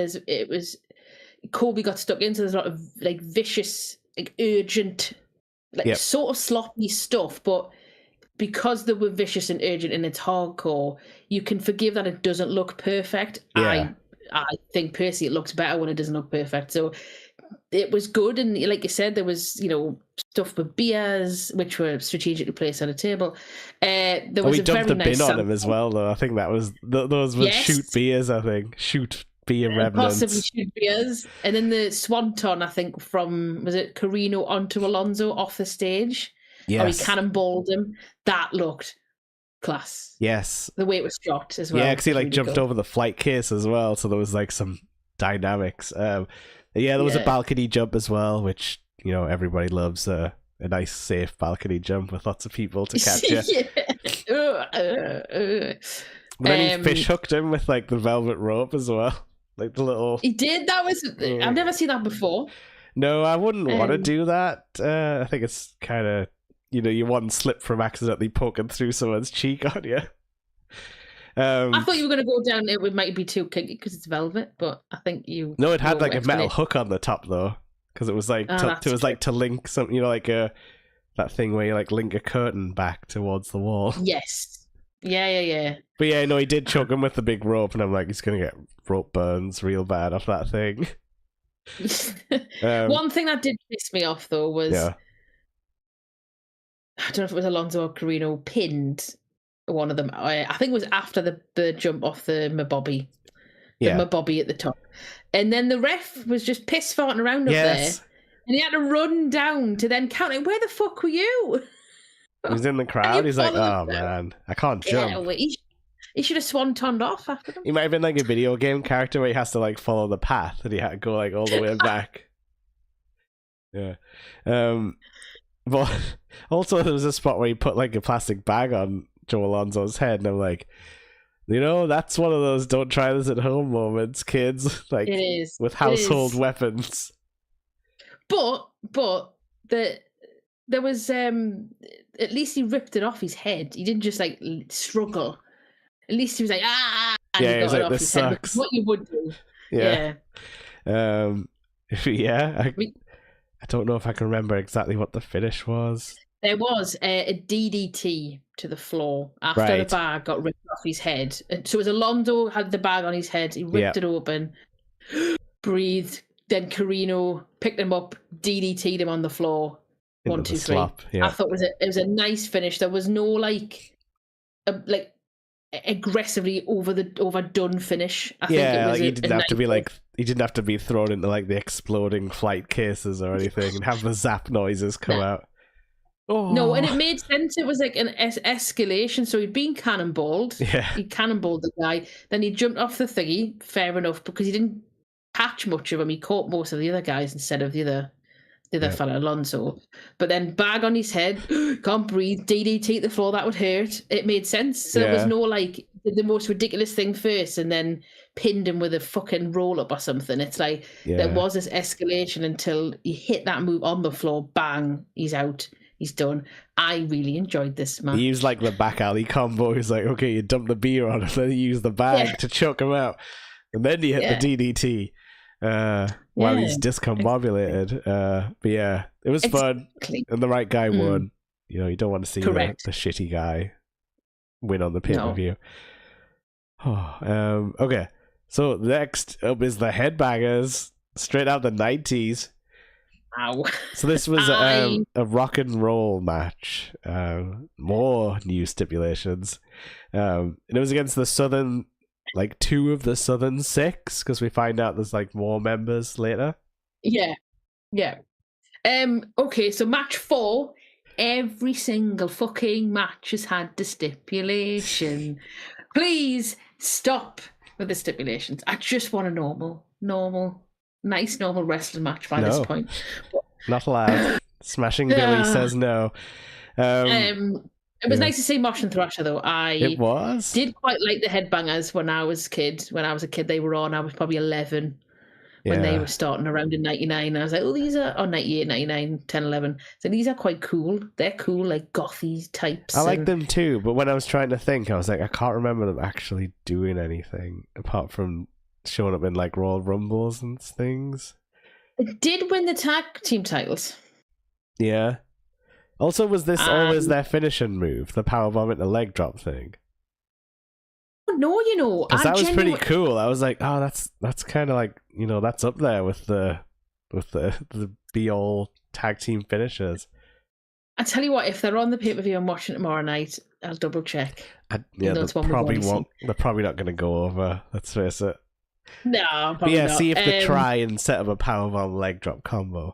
Kobe got stuck into. There's a lot of like vicious, like urgent, like sort of sloppy stuff, but because they were vicious and urgent and it's hardcore, you can forgive that it doesn't look perfect. I think personally it looks better when it doesn't look perfect. So it was good, and like you said, there was stuff with beers which were strategically placed on a table. We jumped a bin on him as well, though. I think that was those were shoot beers. I think shoot beer remnants, possibly shoot beers, and then the swanton. I think was it Carino onto Alonso off the stage. Yes, or he cannonballed him. That looked class. Yes, the way it was shot as well. Yeah, because he like jumped over the flight case as well, so there was like some dynamics. There was a balcony jump as well, which everybody loves. A nice safe balcony jump with lots of people to catch you. But then he fish hooked him with like the velvet rope as well, like the little. He did. That was. I've never seen that before. No, I wouldn't want to do that. I think it's kind of you one slip from accidentally poking through someone's cheek on you. I thought you were going to go down. It might be too kinky because it's velvet, but I think you. No, it had like a metal hook on the top though, because it was like to link something. Like that thing where you like link a curtain back towards the wall. Yes. Yeah. But yeah, no, he did choke him with the big rope, and I'm like, he's gonna get rope burns real bad off that thing. One thing that did piss me off though was I don't know if it was Alonso or Carino pinned one of them. I think it was after the jump off the Mabobby. Mabobby at the top. And then the ref was just piss farting around up there. And he had to run down to then count. Like, where the fuck were you? He was in the crowd. He's like, oh man, I can't jump. He should have swantoned off after them. He might have been like a video game character where he has to like follow the path and he had to go like all the way back. Yeah. But also there was a spot where he put like a plastic bag on Joe Alonso's head, and I'm like, that's one of those don't try this at home moments, kids. Like, it is with household weapons. But there was at least he ripped it off his head. He didn't just like struggle. At least he was like, and he got was it like, off this his sucks. Head, what you would do. Yeah. I don't know if I can remember exactly what the finish was. There was a DDT to the floor after the bag got ripped off his head. So it was Alonso had the bag on his head. He ripped it open, breathed. Then Carino picked him up, DDT'd him on the floor. Into 1, 2, 3. Slop, yeah. I thought it was a nice finish. There was no like aggressively overdone finish. I think it was he didn't have to be like he didn't have to be thrown into like the exploding flight cases or anything and have the zap noises come out. Oh. No, and it made sense. It was like an escalation. So he'd been cannonballed. Yeah. He cannonballed the guy. Then he jumped off the thingy. Fair enough, because he didn't catch much of him. He caught most of the other guys instead of the the other fella, Alonso. But then bag on his head, can't breathe, DDT at the floor, that would hurt. It made sense. So there was no like the most ridiculous thing first and then pinned him with a fucking roll up or something. It's like there was this escalation until he hit that move on the floor, bang, he's out. He's done. I really enjoyed this match. He used like the back alley combo. He's like, okay, you dump the beer on him, then you use the bag to choke him out. And then you hit the DDT while he's discombobulated. But yeah, it was fun. And the right guy won. You know, you don't want to see the shitty guy win on the pay-per-view. No. Okay, so next up is the Headbangers, straight out the 90s. Ow. So this was a rock and roll match. More new stipulations. And it was against the Southern, like 2 of the Southern 6, because we find out there's like more members later. Yeah. Okay, so match 4. Every single fucking match has had the stipulation. Please stop with the stipulations. I just want a normal, nice normal wrestling match by this point. Not allowed. Smashing Billy says no. It was nice to see Mosh and Thrasher though. It was. Did quite like the Headbangers when I was a kid. When I was a kid, they were on. I was probably 11 when they were starting around in 99. I was like, oh, these are 98, 99, 10, 11. So these are quite cool. They're cool, like gothy types. I like them too, but when I was trying to think, I was like, I can't remember them actually doing anything apart from showing up in like Royal Rumbles and things. They did win the tag team titles. Yeah. Also, was this always their finishing move, the powerbomb into leg drop thing? No, you know, because that was pretty cool. I was like, oh, that's kind of like, you know, that's up there with the be all tag team finishers. I tell you what, if they're on the pay-per-view I'm watching tomorrow night, I'll double check. They're probably not going to go over. Let's face it. No, probably not. See if they try and set up a powerbomb leg drop combo,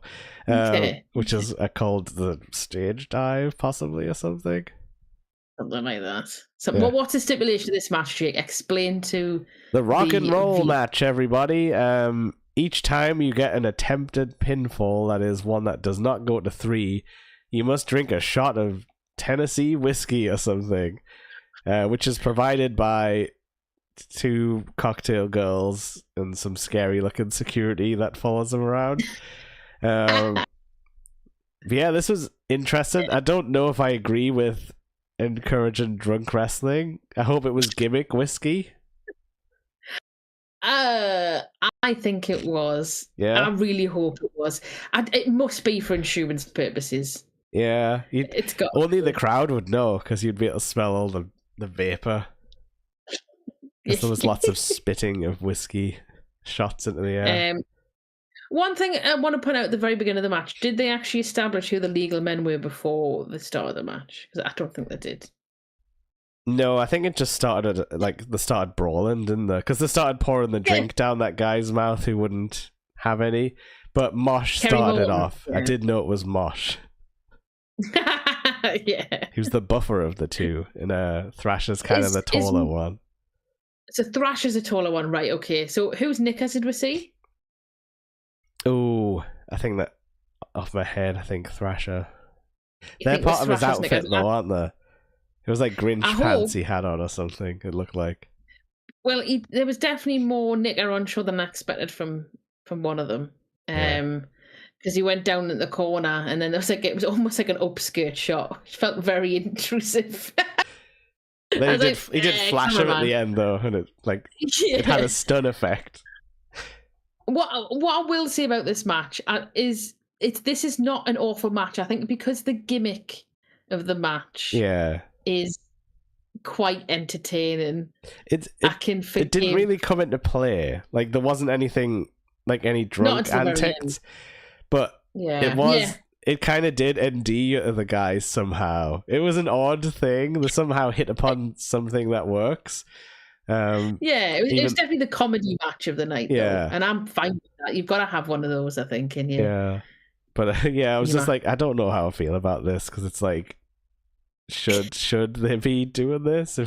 which is called the stage dive, possibly, or something. Something like that. So, what's the stipulation of this match, Jake? Explain to the rock and roll match, everybody. Each time you get an attempted pinfall, that is one that does not go to 3, you must drink a shot of Tennessee whiskey or something, which is provided by 2 cocktail girls and some scary looking security that follows them around. Yeah, this was interesting. I don't know if I agree with encouraging drunk wrestling. I hope it was gimmick whiskey. I think it was. Yeah, I really hope it was. It must be for insurance purposes. Yeah, it's got only the crowd would know because you'd be able to smell all the vapor. Because there was lots of spitting of whiskey shots into the air. One thing I want to point out at the very beginning of the match, did they actually establish who the legal men were before the start of the match? Because I don't think they did. No, I think it just started they started brawling, didn't they? Because they started pouring the drink down that guy's mouth who wouldn't have any. But Mosh started it off. Yeah. I did know it was Mosh. Yeah. He was the buffer of the two, and Thrasher's kind of the taller one. So Thrasher's a taller one, right? Okay. So whose knickers did we see? Oh, I think that off my head. I think Thrasher. They're part of his outfit, though, aren't they? It was like Grinch pants he had on or something. It looked like. Well, there was definitely more knicker on show than I expected from one of them. Because he went down in the corner, and then it was almost like an upskirt shot. It felt very intrusive. He did flash him at the end though, and it had a stun effect. What I will say about this match is this is not an awful match. I think because the gimmick of the match is quite entertaining. It didn't really come into play. Like there wasn't anything like any drunk antics, but it was. Yeah. It kind of did endear the guys somehow. It was an odd thing. They somehow hit upon something that works. It was definitely the comedy match of the night, though. And I'm fine with that. You've got to have one of those, I think, in you. Yeah. But I was just like, I don't know how I feel about this, because it's like, should they be doing this?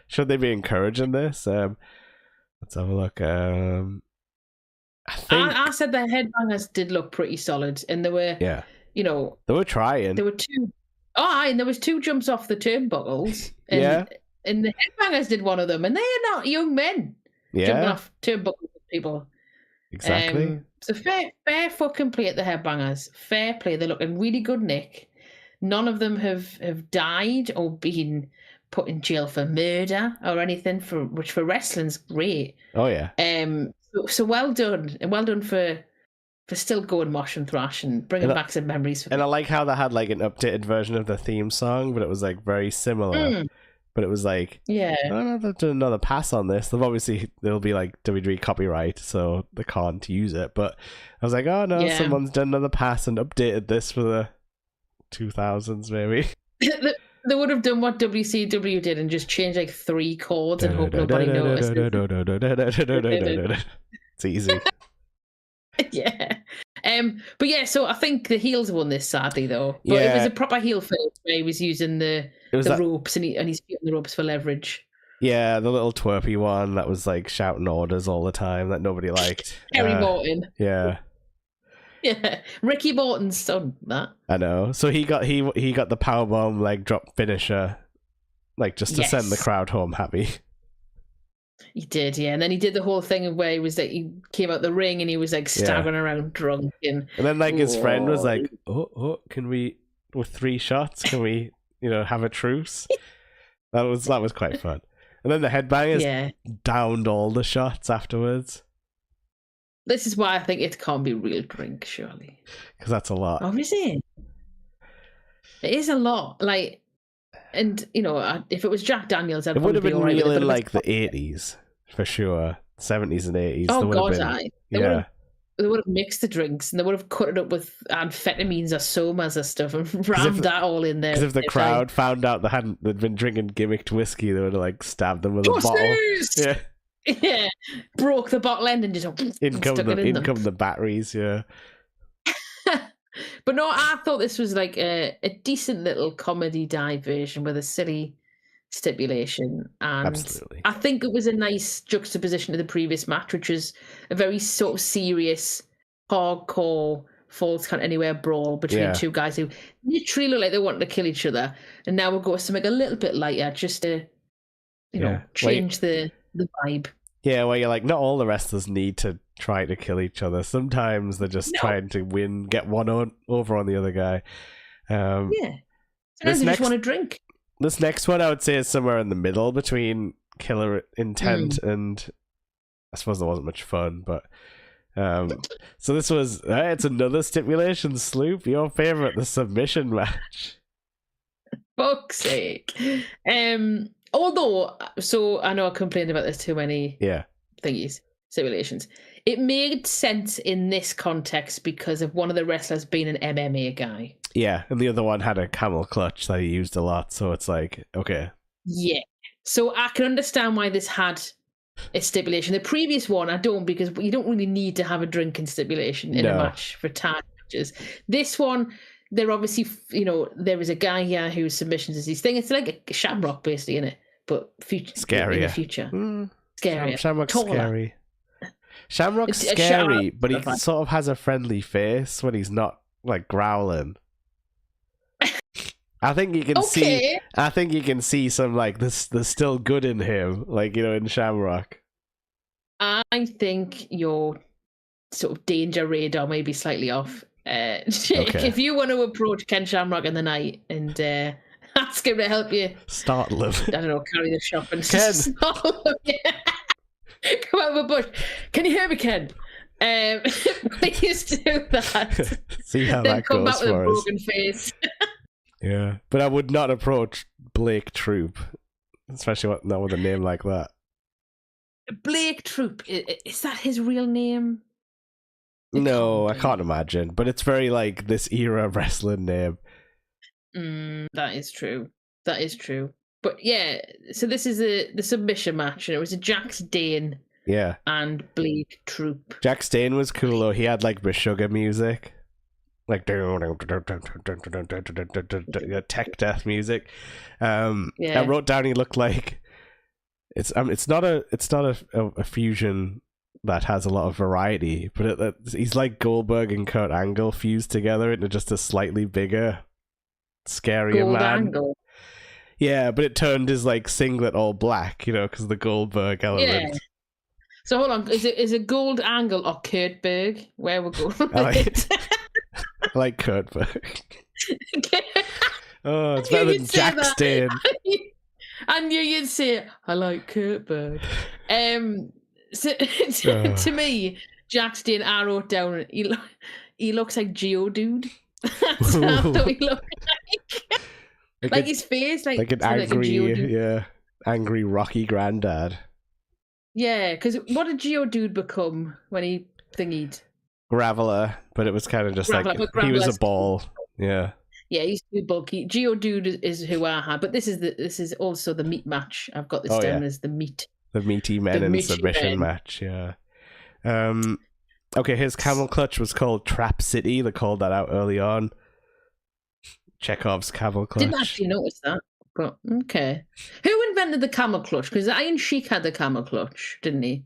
Should they be encouraging this? Let's have a look. I said the headbangers did look pretty solid, and they were, you know, they were trying. There were two. And there was 2 jumps off the turnbuckles. And, and the headbangers did one of them, and they are not young men jumping off turnbuckles with people. Exactly. So fair fucking play at the headbangers. Fair play. They're looking really good, Nick. None of them have died or been put in jail for murder or anything, which for wrestling's great. Oh yeah. So well done, and well done for still going mosh and thrash and bringing back some memories. For and I like how they had like an updated version of the theme song, but it was like very similar. But it was like, oh, they've done another pass on this. There'll be like WWE copyright, so they can't use it. But I was like, oh no, someone's done another pass and updated this for the 2000s, maybe. They would have done what WCW did and just changed like 3 chords and hope nobody noticed. It's easy. Yeah. But yeah, so I think the heels won this, sadly, though. But it was a proper heel face where he was using the ropes and he's using the ropes for leverage. Yeah, the little twerpy one that was like shouting orders all the time that nobody liked. Terry Morton. Yeah. Yeah, Ricky Morton's son. That I know. So he got the powerbomb leg drop finisher, like just to send the crowd home happy. He did, yeah, and then he did the whole thing where he was like, he came out the ring and he was like staggering around drunk, and then like his friend was like, "Oh, can we with 3 shots? Can we, have a truce?" that was quite fun. And then the headbangers downed all the shots afterwards. This is why I think it can't be real drink, surely. Because that's a lot. Oh, is it? It is a lot. Like, and, if it was Jack Daniels, it would have been real in like the 80s, for sure. 70s and 80s. Oh, God, They would have mixed the drinks and they would have cut it up with amphetamines or somas or stuff and rammed that all in there. Because if the crowd found out they'd been drinking gimmicked whiskey, they would have like stabbed them with a bottle. Yeah. Yeah, broke the bottle end and just stuck it in them. The batteries, yeah. But no, I thought this was like a decent little comedy diversion with a silly stipulation, and absolutely. I think it was a nice juxtaposition to the previous match, which was a very sort of serious, hardcore Falls Count Anywhere brawl between 2 guys who literally look like they wanted to kill each other, and now we'll go with something a little bit lighter, just to change the vibe. Yeah, well, you're like, not all the wrestlers need to try to kill each other. Sometimes they're just trying to win, get one over on the other guy. Sometimes they just want to drink. This next one, I would say, is somewhere in the middle between Killer Intent and I suppose there wasn't much fun, but so this was it's another stipulation, Sloop, your favorite, the submission match. Fuck's sake. Although, so I know I complained about this too many thingies, stipulations. It made sense in this context because of one of the wrestlers being an MMA guy. Yeah, and the other one had a camel clutch that he used a lot, so it's like, okay. Yeah. So I can understand why this had a stipulation. The previous one, I don't, because you don't really need to have a drinking stipulation in a match for tag matches. This one, they're obviously, there is a guy here whose submissions is his thing. It's like a Shamrock, basically, innit? But scarier. In the future. Scarier. Shamrock's scary. Shamrock's scary, but he sort of has a friendly face when he's not like growling. I think you can see. I think you can see some like this. There's still good in him, like in Shamrock. I think your sort of danger radar may be slightly off. If you want to approach Ken Shamrock in the night and ask him to help you, startle him. I don't know, carry the shop and Ken. Come out of a bush. Can you hear me, Ken? Please do that. See how then that come goes back with for a us. broken face. Yeah, but I would not approach Blake Troop, especially not with a name like that. Blake Troop, is that his real name? No, I can't imagine. But it's very like this era wrestling name. That is true. That is true. But yeah, so this is the submission match, and it was a Jax Dane and Blake Troop. Jax Dane was cool though. He had like Meshuggah music. Like tech death music. I wrote down he looked like it's not a fusion that has a lot of variety, but he's like Goldberg and Kurt Angle fused together into just a slightly bigger, scarier man. Angle. Yeah, but it turned his like singlet all black, you know, because of the Goldberg element. Yeah. So hold on, is it Gold Angle or Kurt Berg? Where we're going? I like Kurt Berg. Oh, it's better than Jack Stain. I knew you'd say I like Kurt Berg. To me, Jack Stain, I wrote down he looks like Geodude. That's what I thought he looked like his face, like an angry, angry Rocky granddad. Yeah, because what did Geodude become when he thingied? Graveler, but it was kind of just like he was a ball. Yeah. Yeah, he's too bulky. Geodude is who I had, but this is also the meat match. I've got this down as the meat. The meaty men in submission match, yeah. Okay, his camel clutch was called Trap City. They called that out early on. Chekhov's camel clutch. Didn't actually notice that, but okay. Who invented the camel clutch? Because Iron Sheik had the camel clutch, didn't he?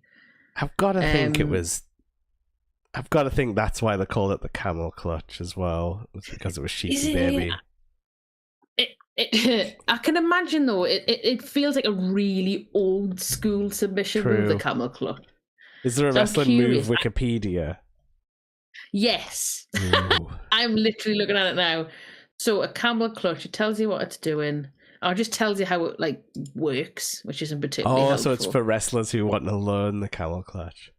I've got to think it was... I've got to think that's why they called it the camel clutch as well. It was because it was Sheik's baby. I can imagine though. It feels like a really old school submission move, the camel clutch. Is there a wrestling move Wikipedia? Yes, I'm literally looking at it now. So a camel clutch, it tells you what it's doing. Or it just tells you how it like works, which isn't particularly helpful. So it's for wrestlers who want to learn the camel clutch.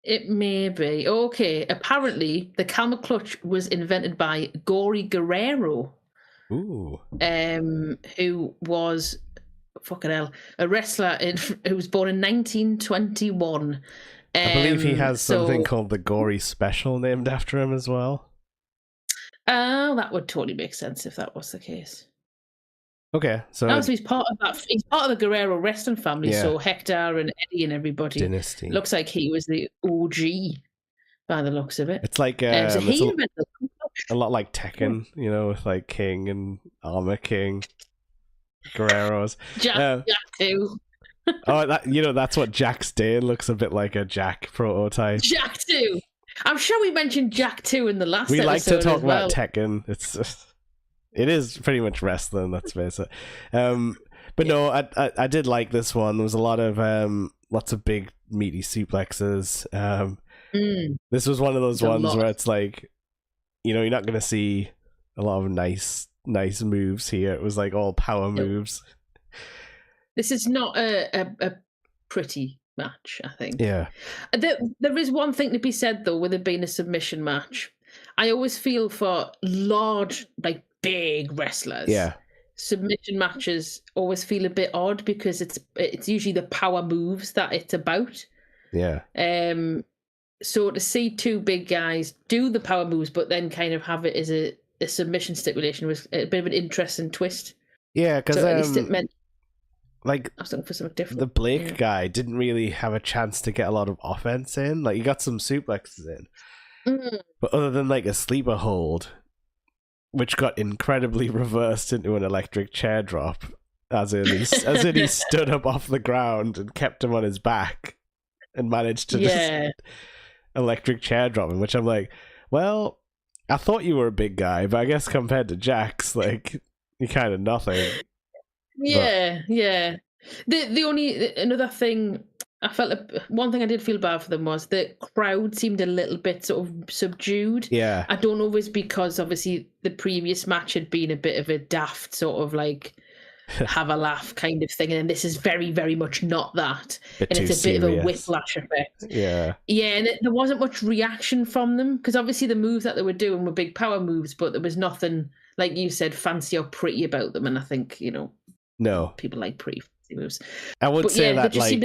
It may be. Okay, apparently the camel clutch was invented by Gory Guerrero. Ooh. Who was a wrestler who was born in 1921. I believe he has something called the Gory Special named after him as well. That would totally make sense if that was the case. Okay, so he's part of that. He's part of the Guerrero wrestling family. Yeah. So Hector and Eddie and everybody. Dynasty. Looks like he was the OG by the looks of it. It's like so he invented a lot like Tekken, you know, with like King and Armor King, Guerreros. Jack too. That's what Jack Stain looks a bit like, a Jack prototype. Jack too. I'm sure we mentioned Jack too in the last episode. We like to talk about Tekken. It is pretty much wrestling, let's face it. But no, I did like this one. There was a lot of lots of big meaty suplexes. This was one of those ones where it's like, you know, you're not going to see a lot of nice moves here. It was like all power moves. This is not a pretty match, I think. Yeah. There is one thing to be said, though, with it being a submission match. I always feel for large, like, big wrestlers. Yeah. Submission matches always feel a bit odd because it's usually the power moves that it's about. Yeah. So to see two big guys do the power moves, but then kind of have it as a submission stipulation was a bit of an interesting twist. Yeah, because at least it meant like I was looking for something different. The Blake guy didn't really have a chance to get a lot of offense in. Like he got some suplexes in, but other than like a sleeper hold, which got incredibly reversed into an electric chair drop, as in he stood up off the ground and kept him on his back and managed to just electric chair drop him, which I'm like, well, I thought you were a big guy, but I guess compared to Jax, like, you're kind of nothing. Yeah. The only another thing I felt, one thing I did feel bad for them was the crowd seemed a little bit sort of subdued. Yeah. I don't know if it's because obviously the previous match had been a bit of a daft sort of like have a laugh kind of thing, and then this is very, very much not that. And it's a bit of a whiplash effect. Yeah. Yeah, and there wasn't much reaction from them because obviously the moves that they were doing were big power moves, but there was nothing, like you said, fancy or pretty about them. And I think, you know, no, people like pretty fancy moves. I would say that like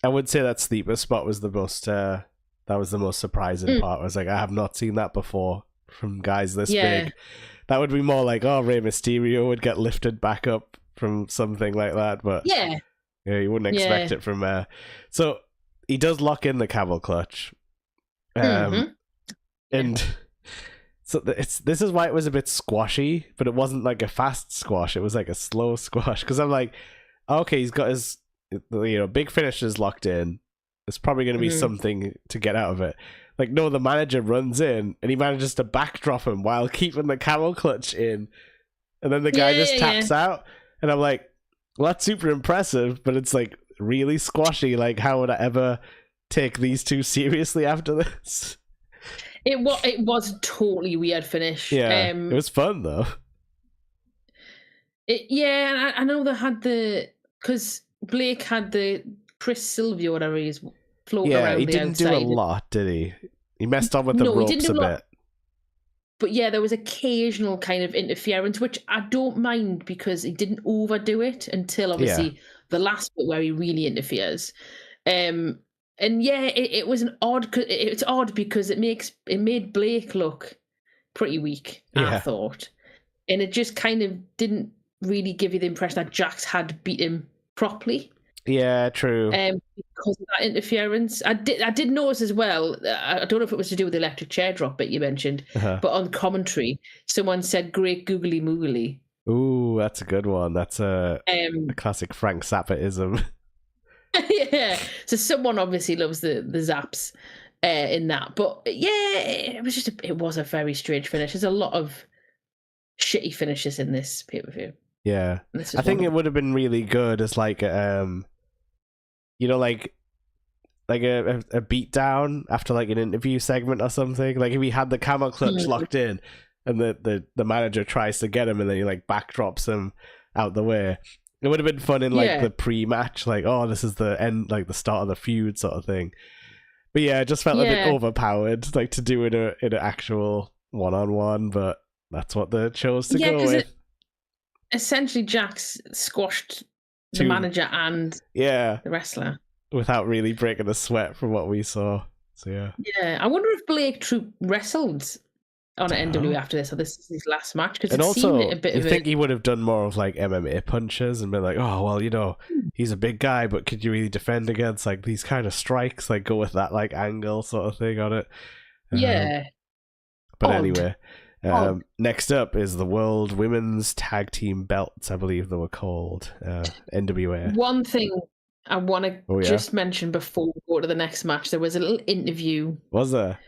I would say that sleeper spot was the most surprising part. I was like, I have not seen that before from guys this big. That would be more like, oh, Rey Mysterio would get lifted back up from something like that, but yeah, you wouldn't expect it from. So he does lock in the camel clutch, and so this is why it was a bit squashy, but it wasn't like a fast squash. It was like a slow squash because I'm like, okay, he's got his big finishes locked in. there's probably going to be something to get out of it. Like, no, the manager runs in and he manages to backdrop him while keeping the camel clutch in. And then the guy just taps out. And I'm like, well, that's super impressive, but it's like really squashy. Like, how would I ever take these two seriously after this? It was a totally weird finish. Yeah, it was fun though. And I know they had because Blake had the Chris Sylvia, whatever he is, floating around the outside. Yeah, he didn't do a lot, did he? He messed up with the ropes a bit. But yeah, there was occasional kind of interference, which I don't mind because he didn't overdo it until obviously the last bit where he really interferes. And yeah, it was it's odd because it made Blake look pretty weak, I thought. And it just kind of didn't really give you the impression that Jax had beat him properly. Yeah, true. Because of that interference. I did notice as well, I don't know if it was to do with the electric chair drop bit you mentioned, but on commentary, someone said great googly moogly. Ooh, that's a good one. That's a classic Frank Zappa-ism. Yeah. So someone obviously loves the zaps in that. But yeah, it was a very strange finish. There's a lot of shitty finishes in this pay-per-view. Yeah. I think it would have been really good as like you know, like a beatdown after like an interview segment or something. Like if he had the camel clutch locked in and the manager tries to get him and then he like backdrops him out the way. It would have been fun in like the pre-match, like, oh, this is the end, like the start of the feud sort of thing. But yeah, it just felt a bit overpowered, like to do in an actual one-on-one, but that's what they chose to go with. Essentially, Jax squashed the manager and the wrestler without really breaking a sweat from what we saw. So yeah. I wonder if Blake Troop wrestled on an NWA after this, or this is his last match, because it seemed a bit you think he would have done more of like MMA punches and been like, oh well, you know, he's a big guy, but could you really defend against like these kind of strikes? Like go with that like angle sort of thing on it. But anyway. Next up is the World Women's Tag Team Belts, I believe they were called, NWA. One thing I want to just mention before we go to the next match, there was a little interview. Was there?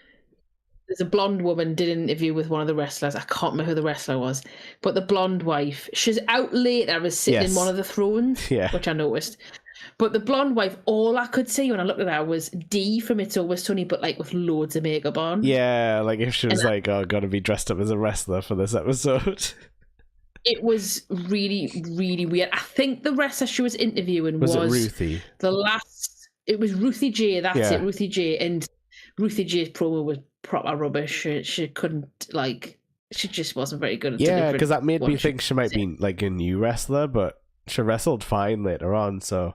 There's a blonde woman did an interview with one of the wrestlers. I can't remember who the wrestler was, but the blonde wife, she's out later, was sitting in one of the thrones, which I noticed. But the blonde wife, all I could see when I looked at her was D from It's Always Sunny, but like with loads of makeup on. Yeah, like if she was like, oh, gotta be dressed up as a wrestler for this episode. It was really, really weird. I think the wrestler she was interviewing was it Ruthie? It was Ruthie J, that's it, Ruthie J. And Ruthie J's promo was proper rubbish. She couldn't, like, she just wasn't very good at delivering. Yeah, because that made me think she might be like a new wrestler, but she wrestled fine later on, so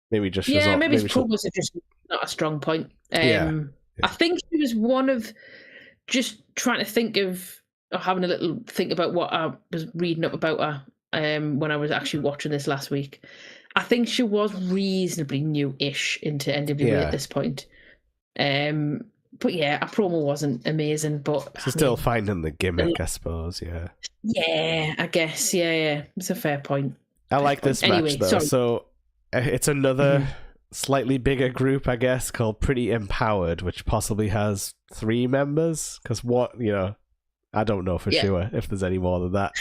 maybe just maybe his promos are just not a strong point. I think she was one of just trying to think of, or having a little think about what I was reading up about her when I was actually watching this last week. I think she was reasonably new-ish into NWA at this point. But yeah, a promo wasn't amazing, but she's still finding the gimmick, I suppose. Yeah, I guess. Yeah, it's a fair point. I like this match though. Sorry. So it's another slightly bigger group, I guess, called Pretty Empowered, which possibly has 3 members. Because I don't know for sure if there's any more than that.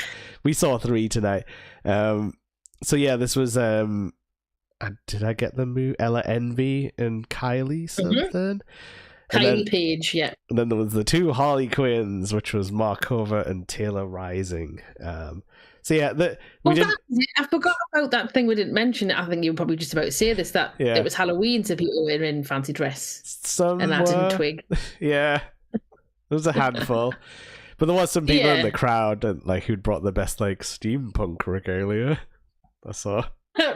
We saw 3 tonight. So yeah, this was did I get the move? Ella Envy and Kylie something. Kylie Page, yeah. And then there was the 2 Harley Quinns, which was Markova and Taylor Rising. So yeah, I forgot about that thing we didn't mention. I think you were probably just about to say this, that it was Halloween, so people were in fancy dress. And that didn't twig. Yeah, there was a handful. But there was some people in the crowd and like who'd brought the best like steampunk regalia. I saw.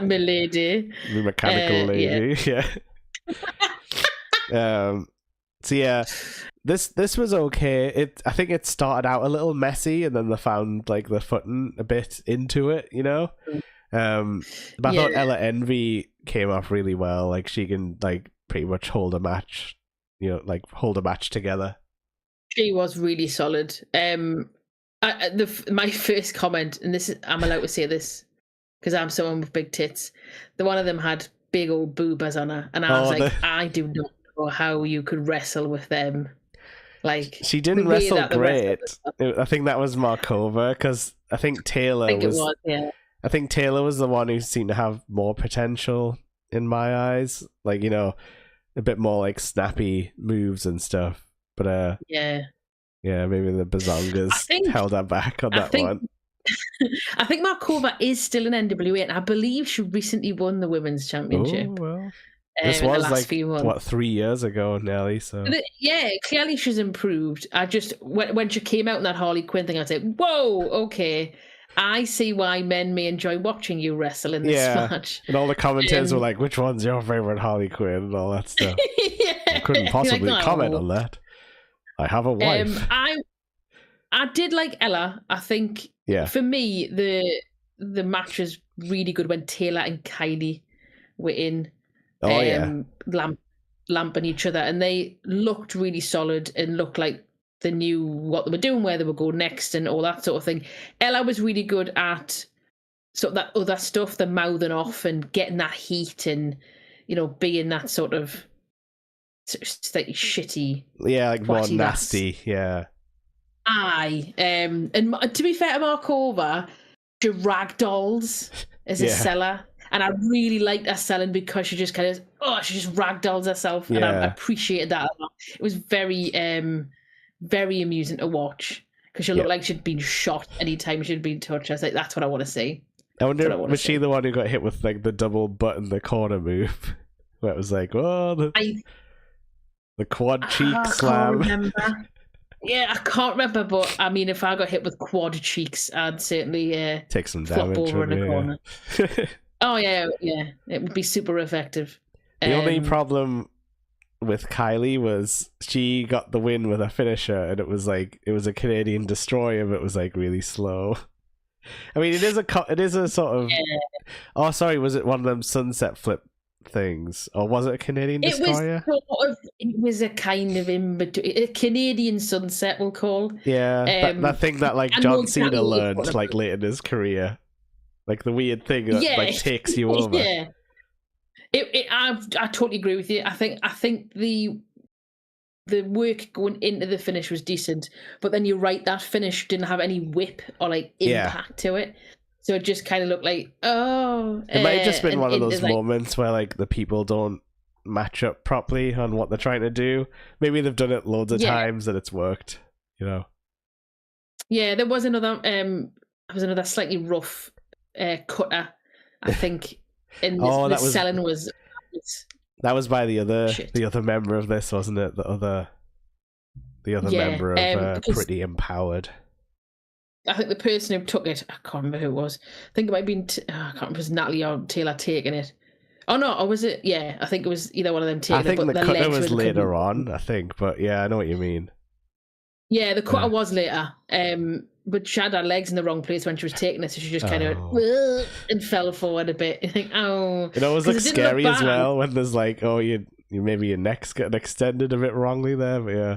Milady. The mechanical lady, So yeah, this was okay. I think it started out a little messy, and then they found like the footing a bit into it, But I thought Ella Envy came off really well. Like she can like pretty much hold a match, like hold a match together. She was really solid. My first comment, and I'm allowed to say this because I'm someone with big tits. The one of them had big old boobas on her, and I was like, I do not know how you could wrestle with them. Like, she didn't wrestle great. I think that was Markova, because I think Taylor I think Taylor was the one who seemed to have more potential in my eyes. Like, you know, a bit more like snappy moves and stuff. But yeah, maybe the Bazongas held her back on that one. I think Markova is still in NWA, and I believe she recently won the women's championship. Oh, well. This was like, 3 years ago, Nelly, so... Yeah, clearly she's improved. I just, when she came out in that Harley Quinn thing, I said, whoa, okay, I see why men may enjoy watching you wrestle in this match. And all the commentators were like, which one's your favourite Harley Quinn, and all that stuff. I couldn't possibly comment on that. I have a wife. I did like Ella. I think, for me, the match was really good when Taylor and Kylie were in. Lamping each other, and they looked really solid and looked like they knew what they were doing, where they would go next, and all that sort of thing. Ella was really good at sort of that other stuff, the mouthing off and getting that heat, and you know, being that sort of slightly shitty, like more nasty, Aye, and to be fair to Markova, she ragdolls as a seller. And I really liked her selling because she just kind of, she just ragdolls herself. And I appreciated that a lot. It was very, very amusing to watch because she looked like she'd been shot anytime she'd been touched. I was like, that's what I want to see. I wonder, was she the one who got hit with like the double butt in the corner move? Where it was like, the quad cheek slam. I can't remember. I can't remember, but I mean, if I got hit with quad cheeks, I'd certainly take some damage over in the corner. Oh, yeah, it would be super effective. The only problem with Kylie was she got the win with a finisher, and it was a Canadian destroyer, but it was like really slow. I mean, it is a sort of... Oh, sorry, was it one of them sunset flip things? Or was it a Canadian destroyer? It was a kind of in-between... A Canadian sunset, we'll call. Yeah, that thing that like John Cena learned like late in his career. Like the weird thing that like takes you over. Yeah, I totally agree with you. I think the work going into the finish was decent, but then you're right, that finish didn't have any whip or like impact to it, so it just kind of looked like it might have just been one of those moments where like the people don't match up properly on what they're trying to do. Maybe they've done it loads of times and it's worked, you know. Yeah, there was another slightly rough cutter, I think, in this selling was that was by the other member of this, wasn't it? The other member of Pretty Empowered. I think the person who took it, I can't remember who it was. I think it might have been I can't remember if it was Natalie or Taylor taking it. Oh no, or was it? Yeah, I think it was either one of them taking it. I think the cutter was later on, I think, but yeah, I know what you mean. Yeah, the cutter was later. But she had her legs in the wrong place when she was taking it, so she just kind of and fell forward a bit. You think, it always looks scary as well when there's like, you maybe your neck's getting extended a bit wrongly there, but yeah,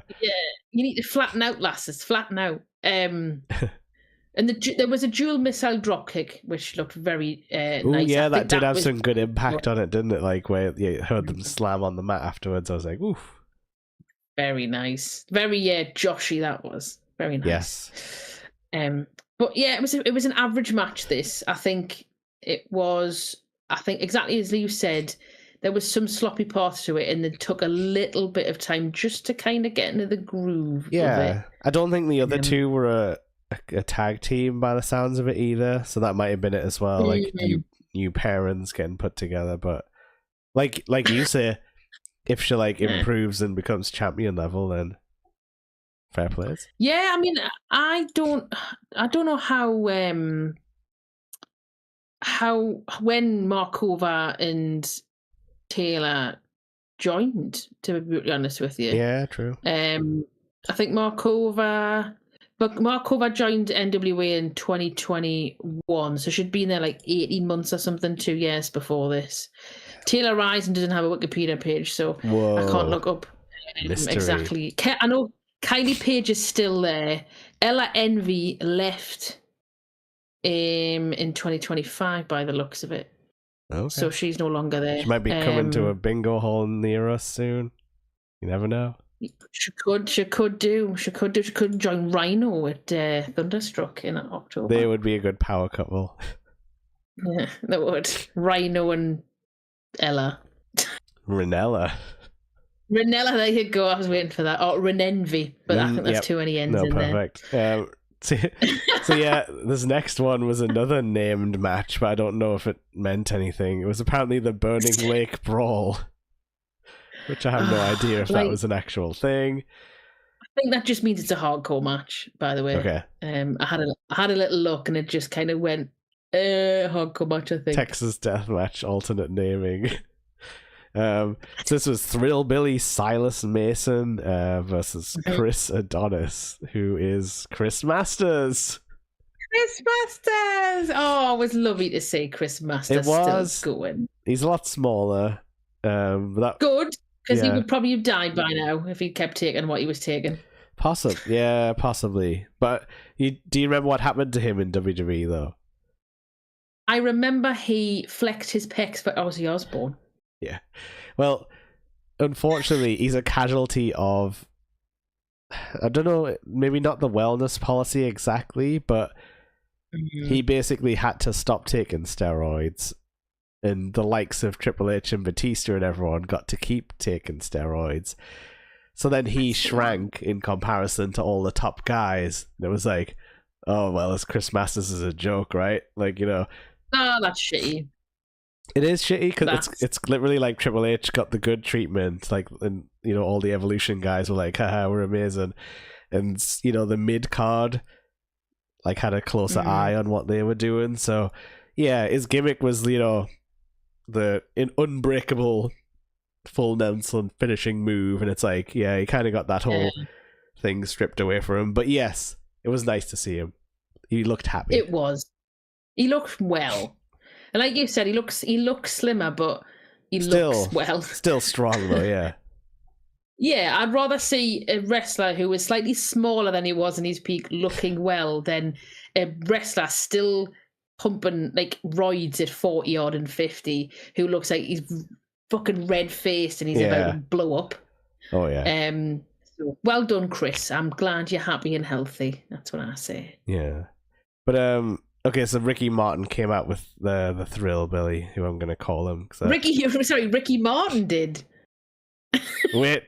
you need to flatten out, lasses, flatten out. And there was a dual missile drop kick, which looked very nice. Yeah, that did have some good impact on it, didn't it? Like where you heard them slam on the mat afterwards. I was like, oof. Very nice, very Joshy. That was very nice. Yes. But yeah, it was an average match. This, I think it was. I think exactly as you said, there was some sloppy parts to it, and it took a little bit of time just to kind of get into the groove. Yeah, of it. I don't think the other two were a tag team by the sounds of it either, so that might have been it as well. Like new parents getting put together, but like you say, if she like improves and becomes champion level, then. Fair plays. Yeah, I mean, I don't know how when Markova and Taylor joined, to be brutally honest with you. Yeah, true. I think Markova joined NWA in 2021, so she'd been there like 18 months or something, 2 years before this. Taylor Rising doesn't have a Wikipedia page, so I can't look up exactly. I know Kylie Page is still there. Ella Envy left in 2025 by the looks of it. Okay. So she's no longer there. She might be coming to a bingo hall near us soon. You never know. She could join Rhino at Thunderstruck in October. They would be a good power couple. Yeah, that would. Rhino and Ella. Renella, there you go. I was waiting for that. Or Renenvy, but I think that's too many ends in perfect. There. So yeah, this next one was another named match, but I don't know if it meant anything. It was apparently the Burning Lake Brawl, which I have no idea if that was an actual thing. I think that just means it's a hardcore match, by the way. Okay. I had a little look, and it just kind of went hardcore match, I think. Texas Deathmatch alternate naming. So this was Thrillbilly Silas Mason versus Chris Adonis, who is Chris Masters. Chris Masters! Oh, it was lovely to see Chris Masters still going. He's a lot smaller. But good, because he would probably have died by now if he kept taking what he was taking. Possibly. But do you remember what happened to him in WWE, though? I remember he flexed his pecs for Ozzy Osbourne. Yeah. Well, unfortunately, he's a casualty of, I don't know, maybe not the wellness policy exactly, but he basically had to stop taking steroids, and the likes of Triple H and Batista and everyone got to keep taking steroids. So then he shrank in comparison to all the top guys. And it was like, oh, well, this Chris Masters is a joke, right? Like, you know. Oh, that's shitty. It is shitty because it's literally like Triple H got the good treatment, like, and you know, all the Evolution guys were like, haha, we're amazing, and you know, the mid card like had a closer eye on what they were doing. So yeah, his gimmick was, you know, the unbreakable full Nelson finishing move, and it's like, yeah, he kind of got that whole thing stripped away from him. But yes, it was nice to see him. He looked happy. It was. He looked well. And like you said, he looks slimmer, but he looks well. Still strong though, yeah. Yeah, I'd rather see a wrestler who was slightly smaller than he was in his peak looking well than a wrestler still pumping like roids at 40 odd and 50 who looks like he's fucking red faced and he's about to blow up. Oh yeah. So well done, Chris. I'm glad you're happy and healthy. That's what I say. Yeah. But okay, so Ricky Martin came out with the Thrillbilly, who I'm going to call him. Ricky Martin did. Wait,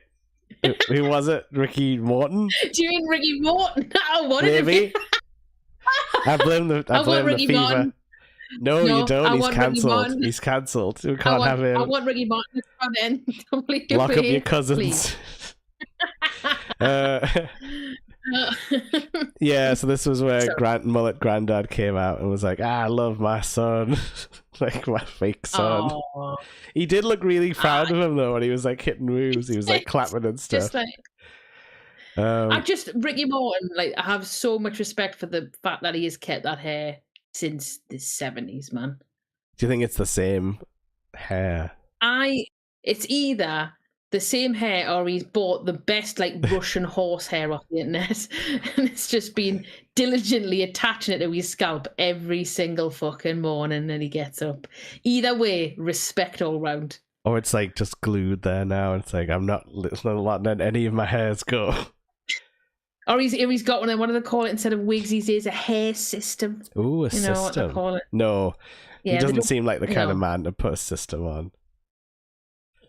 who was it? Ricky Morton? Do you mean Ricky Morton? Oh, what maybe. I blame the fever. Martin. No, you don't. He's cancelled. He's cancelled. We can't have him. I want Ricky Martin to come in. Lock up your cousins. Yeah, so this was where Mullet Grandad came out and was like, I love my son. Like my fake son. Aww. He did look really proud of him though when he was like hitting moves. He was like clapping and stuff. Ricky Morton, like, I have so much respect for the fact that he has kept that hair since the 70s, man. Do you think it's the same hair? It's either the same hair or he's bought the best like Russian horse hair off the internet and it's just been diligently attaching it to his scalp every single fucking morning and he gets up. Either way, respect all round. Or it's like just glued there now and it's like it's not letting any of my hairs go. Or he's got one do they call it instead of wigs these days? A hair system. Ooh, a system. Know what they call it? No. Yeah, he doesn't seem like the kind of man to put a system on.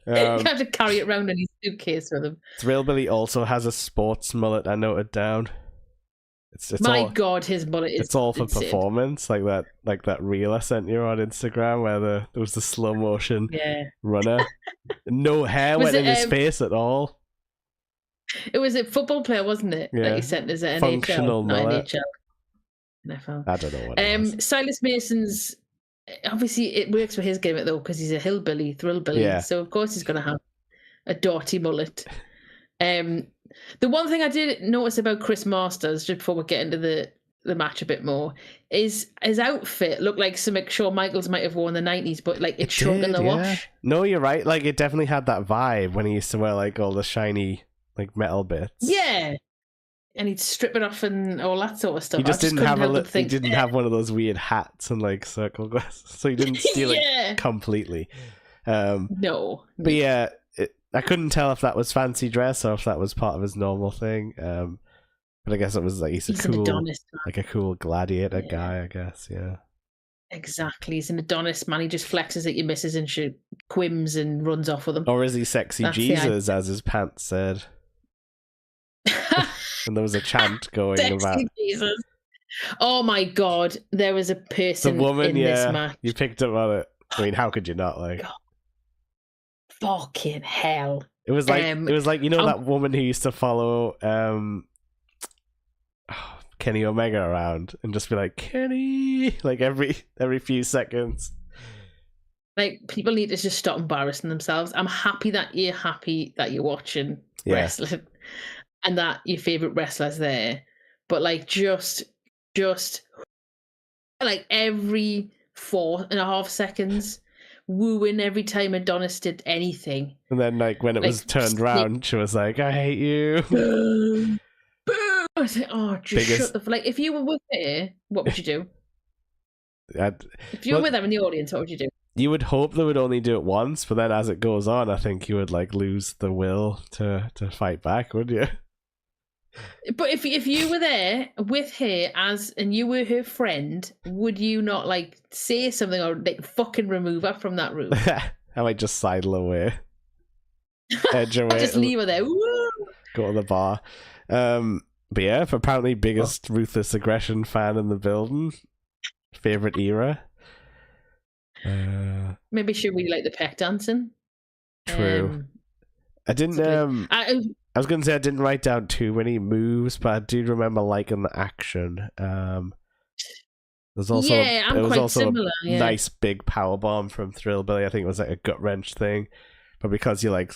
You have to carry it around in his suitcase with him. Thrillbilly also has a sports mullet, I noted down. It's God, his mullet is. It's all for insane. Performance, like that reel I sent you on Instagram where there was the slow motion runner. No hair went in his face at all. It was a football player, wasn't it? Yeah. That he sent as an functional NHL. NFL. I don't know what it was. Silas Mason's. Obviously, it works for his gimmick though because he's a thrillbilly. Yeah. So of course he's going to have a dirty mullet. The one thing I did notice about Chris Masters, just before we get into the match a bit more, is his outfit looked like something Shawn Michaels might have worn in the 90s, but like it shrunk in the wash. No, you're right. Like it definitely had that vibe when he used to wear like all the shiny like metal bits. Yeah. he'd strip it off and all that sort of stuff. He just didn't have he didn't have one of those weird hats and like circle glasses, so he didn't steal it completely. No, but yeah, I couldn't tell if that was fancy dress or if that was part of his normal thing. But I guess it was like he's cool, like a cool gladiator guy, I guess. Yeah. Exactly. He's an Adonis man. He just flexes at your missus and she quims and runs off with them. Or is he sexy Jesus, as his pants said? And there was a chant going sexy about Jesus. Oh my God. There was a person the woman, in this match. You picked up on it. I mean, how could you not, like? God. Fucking hell. It was like you know that woman who used to follow Kenny Omega around and just be like, Kenny, like every few seconds. Like, people need to just stop embarrassing themselves. I'm happy that you're watching wrestling and that your favorite wrestler's there. But like just like every 4.5 seconds, wooing every time Adonis did anything. And then like when it was turned round, she was like, I hate you. I was like, oh, shut the... Like, if you were with her, what would you do? If you were with her in the audience, what would you do? You would hope they would only do it once, but then as it goes on, I think you would like lose the will to fight back, would you? But if you were there with her and you were her friend, would you not like say something or like fucking remove her from that room? I might just sidle away, edge away, just leave her there. Woo! Go to the bar. But yeah, apparently biggest Ruthless Aggression fan in the building. Favorite era. Maybe she really like the peck dancing. True. I didn't. I was going to say I didn't write down too many moves, but I do remember liking the action. There's also similar, a nice big power bomb from Thrillbilly. I think it was like a gut wrench thing, but because you like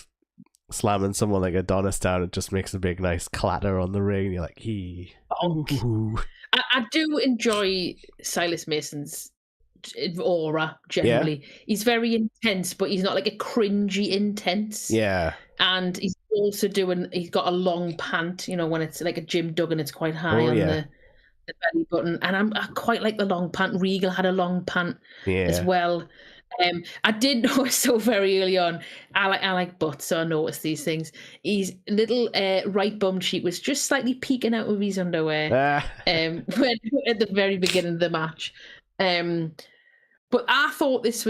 slamming someone like Adonis down, it just makes a big nice clatter on the ring. You're like, I do enjoy Silas Mason's aura generally. He's very intense, but he's not like a cringy intense. And he's also he's got a long pant, you know, when it's like a Jim Duggan, it's quite high on the belly button, and I quite like the long pant. Regal had a long pant as well. I did notice so very early on. I like butts, so I noticed these things. His little right bum cheek was just slightly peeking out of his underwear when, at the very beginning of the match. But I thought it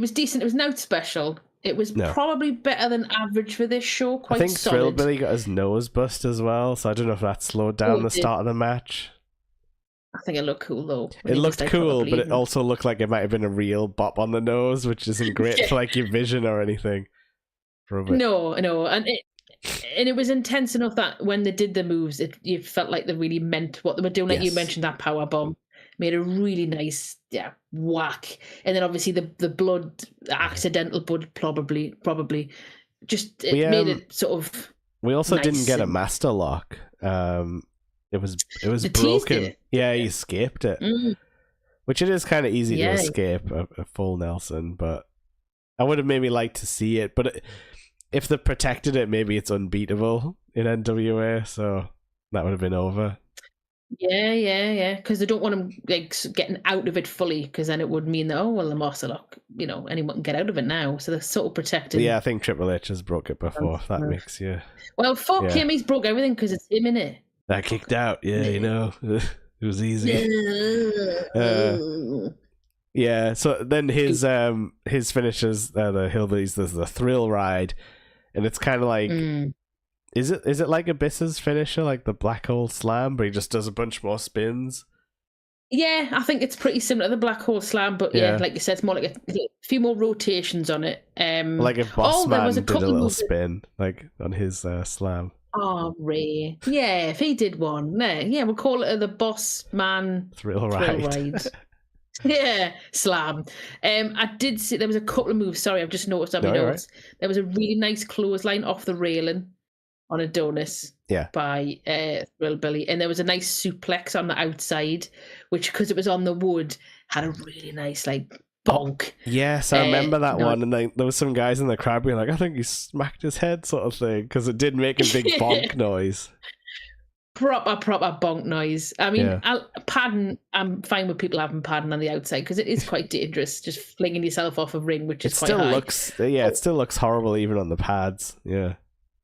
was decent. It was no special. It was probably better than average for this show. Quite solid. I think Thrillbilly got his nose bust as well, so I don't know if that slowed down the start of the match. I think it looked cool though. It looked cool, but it also looked like it might have been a real bop on the nose, which isn't great for like your vision or anything. No, and it was intense enough that when they did the moves, you felt like they really meant what they were doing. Like you mentioned, that power bomb made a really nice whack, and then obviously the blood, the accidental blood, probably just made it sort of. We also didn't get a master lock. It was broken. Yeah, he escaped it. Which it is kind of easy to escape a full Nelson, but I would have maybe liked to see it. But if they protected it, maybe it's unbeatable in NWA, so that would have been over. Yeah. Because they don't want him like getting out of it fully, because then it would mean that, the master lock, you know, anyone can get out of it now. So they're sort of protected. Yeah, I think Triple H has broke it before. If that makes you. Well, fuck him. He's broke everything because it's him, innit? That kicked out, you know, it was easy. So then his finishes, the Hillbillies, there's the thrill ride, and it's kind of like, is it like Abyss's finisher, like the black hole slam, but he just does a bunch more spins? Yeah, I think it's pretty similar to the black hole slam, but like you said, it's more like a few more rotations on it. Like if Boss Man did a little spin, like on his slam. Oh, Ray. Yeah, if he did one. We'll call it the Boss Man Thrill Ride. Slam. I did see there was a couple of moves. Sorry, I've just noticed on my notes. Right. There was a really nice clothesline off the railing on Adonis by Thrillbilly, and there was a nice suplex on the outside, which, because it was on the wood, had a really nice like bonk. Yes, I remember that one, and there was some guys in the crowd being like, I think he smacked his head sort of thing, because it did make a big bonk noise. proper bonk noise. I mean, padding, I'm fine with people having padding on the outside because it is quite dangerous, just flinging yourself off a ring, which is quite high. It still looks horrible even on the pads. Yeah.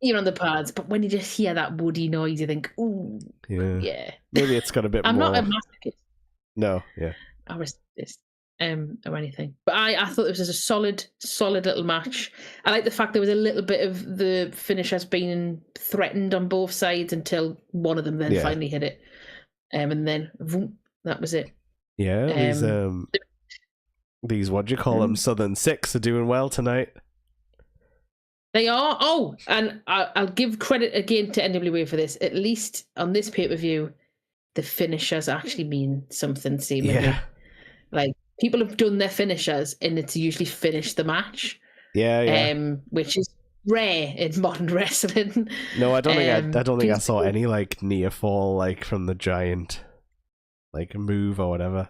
Even on the pads, but when you just hear that woody noise, you think, ooh, yeah. Maybe it's got a bit I'm more. not a masochist. No, yeah. I was this. Or anything. But I thought this was a solid little match. I like the fact there was a little bit of the finish has been threatened on both sides until one of them then finally hit it. And then boom, that was it. Yeah, these what do you call them? Southern Six are doing well tonight. They are. Oh, and I'll give credit again to NWA for this. At least on this pay-per-view, the finishers actually mean something seemingly. Yeah. Like, people have done their finishers and it's usually finished the match. Yeah. Which is rare in modern wrestling. No, I don't think I saw any like near fall like from the giant like move or whatever.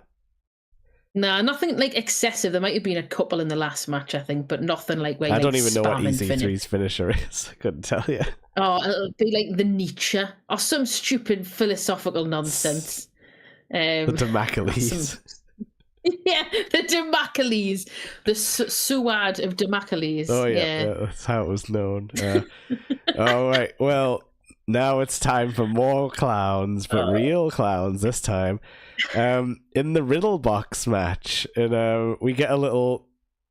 No, nothing like excessive. There might have been a couple in the last match, I think, but nothing like where I don't even know what EC3's finisher is. I couldn't tell you. Oh, it'll be like the Nietzsche or some stupid philosophical nonsense. The Demacles. Yeah, the Demacles, the Suad of Demacles. Oh yeah, that's how it was known. All right, well, now it's time for more clowns, but real clowns this time. In the Riddle Box match, and we get a little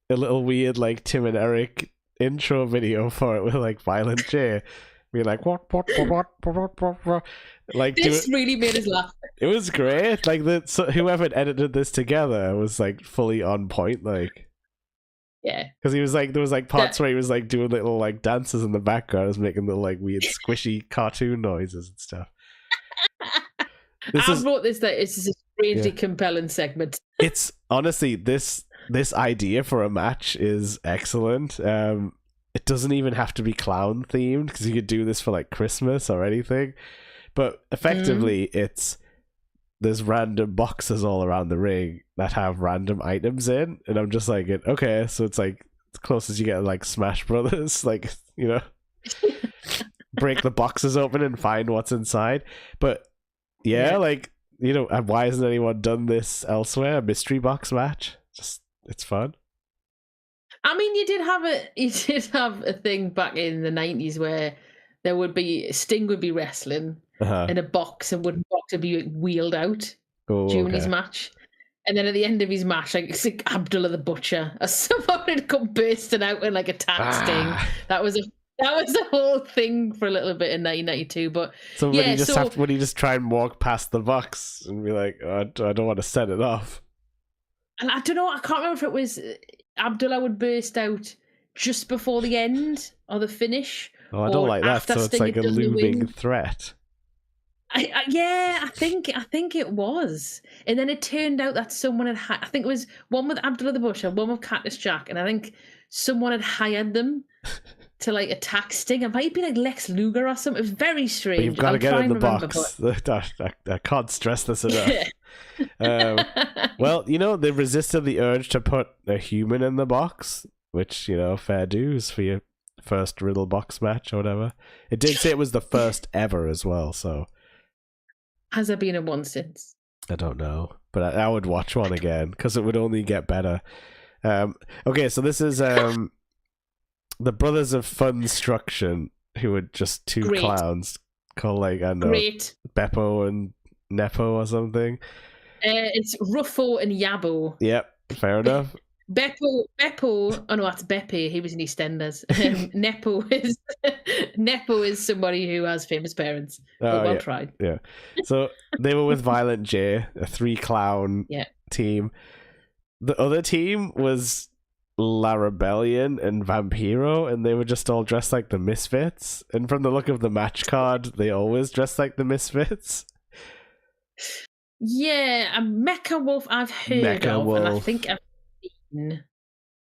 weird like Tim and Eric intro video for it with like Violent J. Being like what, like this really made us laugh. It was great. Like whoever edited this together was like fully on point. Like, yeah, because he was like there was like parts where he was like doing little like dances in the background, was making little like weird squishy cartoon noises and stuff. I wrote this that it's a strangely compelling segment. It's honestly this idea for a match is excellent. It doesn't even have to be clown themed because you could do this for like Christmas or anything. But effectively, there's random boxes all around the ring that have random items in, and I'm just like, okay, so it's like as close as you get to, like Smash Brothers, like, you know, break the boxes open and find what's inside. But yeah, like, you know, why hasn't anyone done this elsewhere? A mystery box match, just it's fun. I mean, you did have a thing back in the 90s where there would be Sting would be wrestling in a box, and wooden box would be wheeled out during his match. And then at the end of his match, like, it's like Abdullah the Butcher or someone would come bursting out with like a tag Sting. That was the whole thing for a little bit in 1992. But so would he just try and walk past the box and be like, oh, I don't want to set it off? And I don't know, I can't remember if it was Abdullah would burst out just before the end or the finish. Oh, I don't like that. So it's like a looming threat. I think it was. And then it turned out that someone had I think it was one with Abdullah the Butcher, one with Cactus Jack, and I think someone had hired them to like attack Sting. It might be like Lex Luger or something. It was very strange. But you've got to get in the box. I can't stress this enough. Well, you know, they resisted the urge to put a human in the box, which, you know, fair dues for your first Riddle Box match or whatever. It did say it was the first ever as well, so. Has there been a one since? I don't know, but I would watch one again because it would only get better. Okay, so this is the Brothers of Funstruction, who are just two clowns called, like, I don't know, Beppo and Nepo or something. It's Ruffo and Yabo. Yep, fair enough. Beppo. Oh no, that's Beppe. He was in EastEnders. Nepo is somebody who has famous parents. Well tried. Yeah. So they were with Violent J, a 3-clown team. The other team was La Rebellion and Vampiro, and they were just all dressed like the Misfits. And from the look of the match card, they always dress like the Misfits. Yeah, a Mecha Wolf I've heard of, and I think I've seen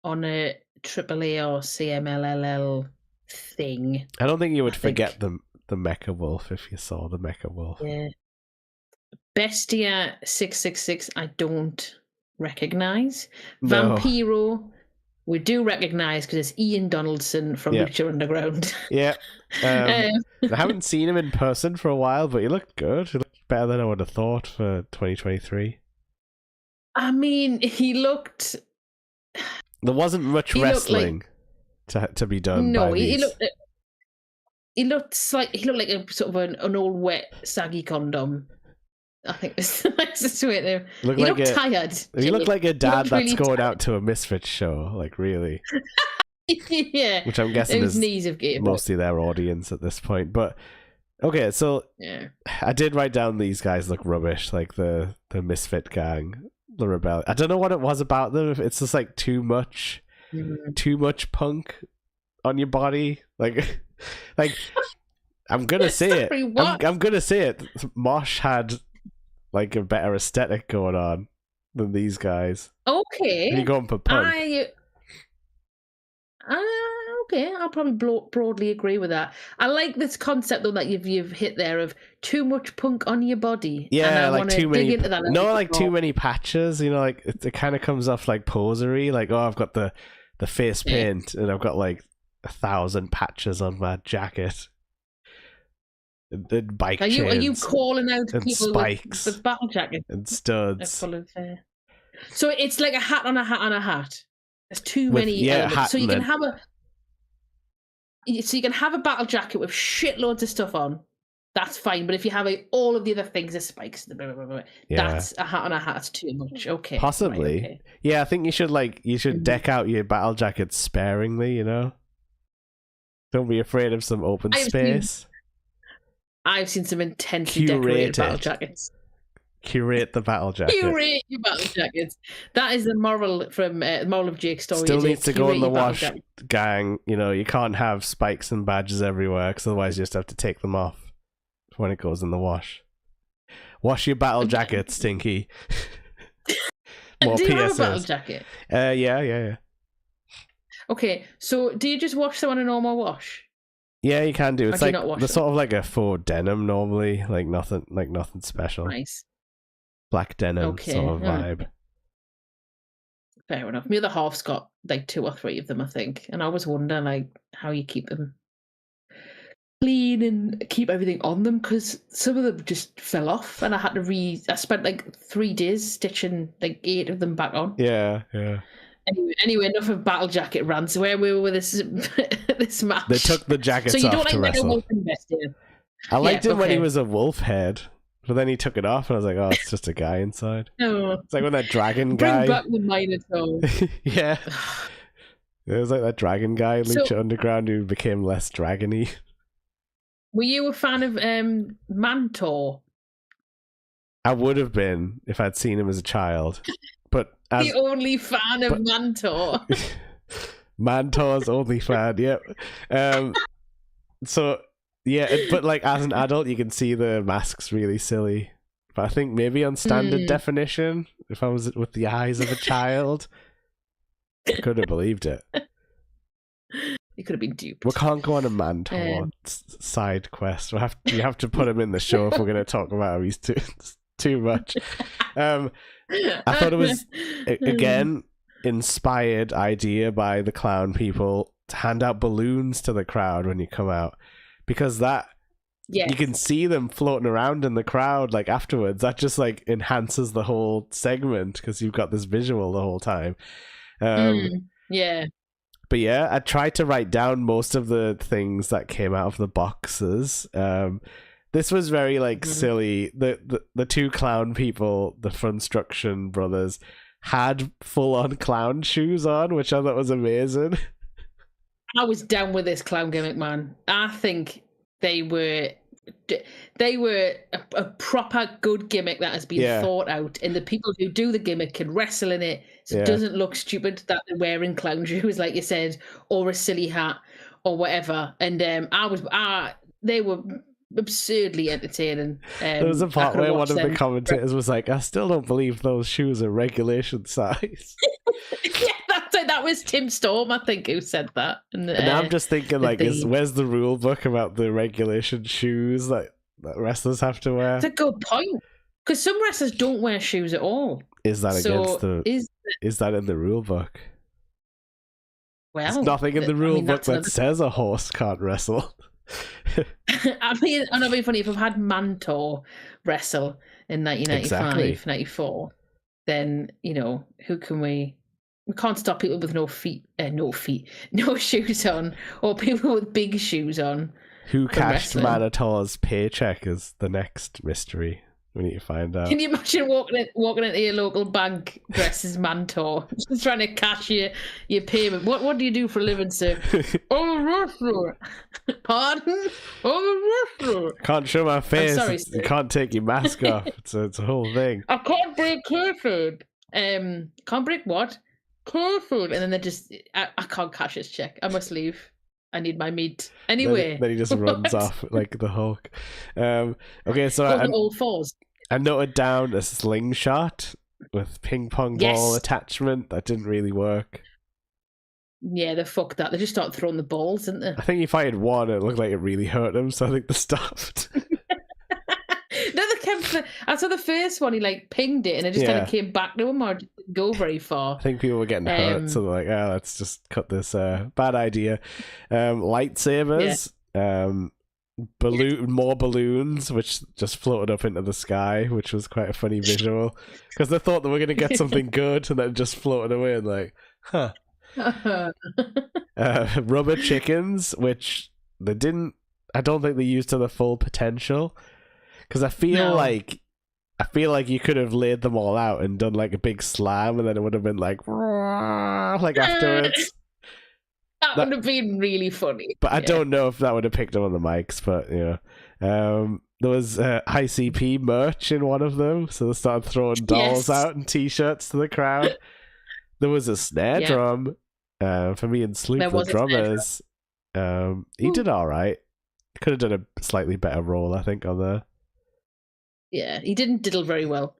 on a AAA or CMLL thing. I don't think you would forget the Mecha Wolf if you saw the Mecha Wolf. Yeah. Bestia 666, I don't recognize. No. Vampiro, we do recognise because it's Ian Donaldson from Lucha Underground. Yeah. I haven't seen him in person for a while, but he looked good. He looked better than I would have thought for 2023. I mean, he looked... There wasn't much wrestling to be done. No, by he these. looked like a sort of an old wet saggy condom. I think that's the nicest way to. He looked tired. He looked like a dad that's going out to a Misfits show, like really. Yeah, which I'm guessing is mostly their audience at this point. But okay, so I did write down these guys look rubbish, like the Misfit gang. The rebel. I don't know what it was about them. If it's just like too much punk on your body. Like I'm gonna say it. I'm gonna say it. Mosh had like a better aesthetic going on than these guys. Okay. You're going for punk. Okay, I'll probably broadly agree with that. I like this concept though that you've hit there of too much punk on your body. Yeah, like too many. No, like too many patches. You know, like it kind of comes off like posery. Like, oh, I've got the face paint and I've got like 1,000 patches on my jacket. And bike chains. Are you calling out and people spikes with battle jackets and studs? So it's like a hat on a hat on a hat. There's too many elements. So you can have a battle jacket with shitloads of stuff on. That's fine. But if you have all of the other things, the spikes, that's a hat on a hat. That's too much. Okay. Possibly. Right, okay. Yeah, I think you should deck out your battle jackets sparingly, you know? Don't be afraid of some open space. I've seen some intensely decorated battle jackets. Curate the battle jacket. Curate your battle jackets. That is the moral from moral of Jake's story. Still needs to go in the wash, gang. You know, you can't have spikes and badges everywhere because otherwise you just have to take them off when it goes in the wash. Wash your battle jacket, Stinky. More do you have a battle jacket? Yeah. Okay, so do you just wash them on a normal wash? Yeah, you can do. It's like they're sort of like a faux denim normally, like nothing special. Nice. Black denim sort of vibe. Fair enough. My other half's got like 2 or 3 of them, I think, and I always wonder like how you keep them clean and keep everything on them because some of them just fell off, and I had to I spent like 3 days stitching like 8 of them back on. Yeah. Anyway, enough of battle jacket rants. Where we were with this match. They took the jackets so you off don't to like wrestle. Wolf Invested. I liked him when he was a wolf head, but then he took it off, and I was like, "Oh, it's just a guy inside." Oh. It's like when that dragon guy. Bring back the Minotaur. Yeah, it was like that dragon guy, Lucha Underground, who became less dragony. Were you a fan of Mantor? I would have been if I'd seen him as a child. But the only fan of Mantor. Mantor's only fan, yep. So yeah, but like as an adult, you can see the mask's really silly. But I think maybe on standard definition, if I was with the eyes of a child, I could have believed it. You could have been duped. We can't go on a Mantor side quest. You have to put him in the show if we're going to talk about him. He's too much. I thought it was again inspired idea by the clown people to hand out balloons to the crowd when you come out, because you can see them floating around in the crowd like afterwards. That just like enhances the whole segment because you've got this visual the whole time. Yeah. But yeah, I tried to write down most of the things that came out of the boxes. This was very like silly. The 2 clown people, the Funstruction brothers, had full-on clown shoes on, which I thought was amazing. I was down with this clown gimmick, man. I think they were a proper good gimmick that has been thought out, and the people who do the gimmick can wrestle in it, so it doesn't look stupid that they're wearing clown shoes, like you said, or a silly hat or whatever. And they were absurdly entertaining. There was a part where one of the commentators was like, "I still don't believe those shoes are regulation size." That was Tim Storm, I think, who said that. And I'm just thinking, like, where's the rule book about the regulation shoes that wrestlers have to wear? That's a good point, because some wrestlers don't wear shoes at all. Is that against is that in the rule book? Well, there's nothing in the rule book that says a horse can't wrestle. I mean, it'd be funny if I've had Mantor wrestle in 1995, 94, then, who can we can't stop people with no shoes on, or people with big shoes on. Who cashed Manitor's paycheck is the next mystery we need to find out. Can you imagine walking into your local bank dressed as Mantor, just trying to cash your payment? What do you do for a living, sir? I'm a wrestler. Pardon? I'm a wrestler. Can't show my face. I'm sorry, you can't take your mask off. It's a whole thing. I can't break kayfabe. Can't break what? Kayfabe. And then they just, I can't cash his check. I must leave. I need my meat. Anyway. Then he just runs off like the Hulk. Okay, so I noted down a slingshot with ping pong ball attachment. That didn't really work. Yeah, they fucked that. They just started throwing the balls, didn't they? I think if I had won, it looked like it really hurt him, so I think they stopped. No, they kept. I saw the first one. He pinged it, and it just kind of came back to him, or didn't go very far. I think people were getting hurt, so they're like, let's just cut this. Bad idea. Lightsabers. More balloons, which just floated up into the sky, which was quite a funny visual, because they thought they were going to get something good, and then just floated away, and huh. Rubber chickens, which they didn't. I don't think they used to the full potential. Because I feel like you could have laid them all out and done a big slam, and then it would have been afterwards. That would have been really funny. But I don't know if that would have picked up on the mics. But there was ICP merch in one of them, so they started throwing dolls out and T-shirts to the crowd. There was a snare drum for me and Sloop, the drummers. He did all right. Could have done a slightly better role, I think, on there. Yeah, he didn't diddle very well.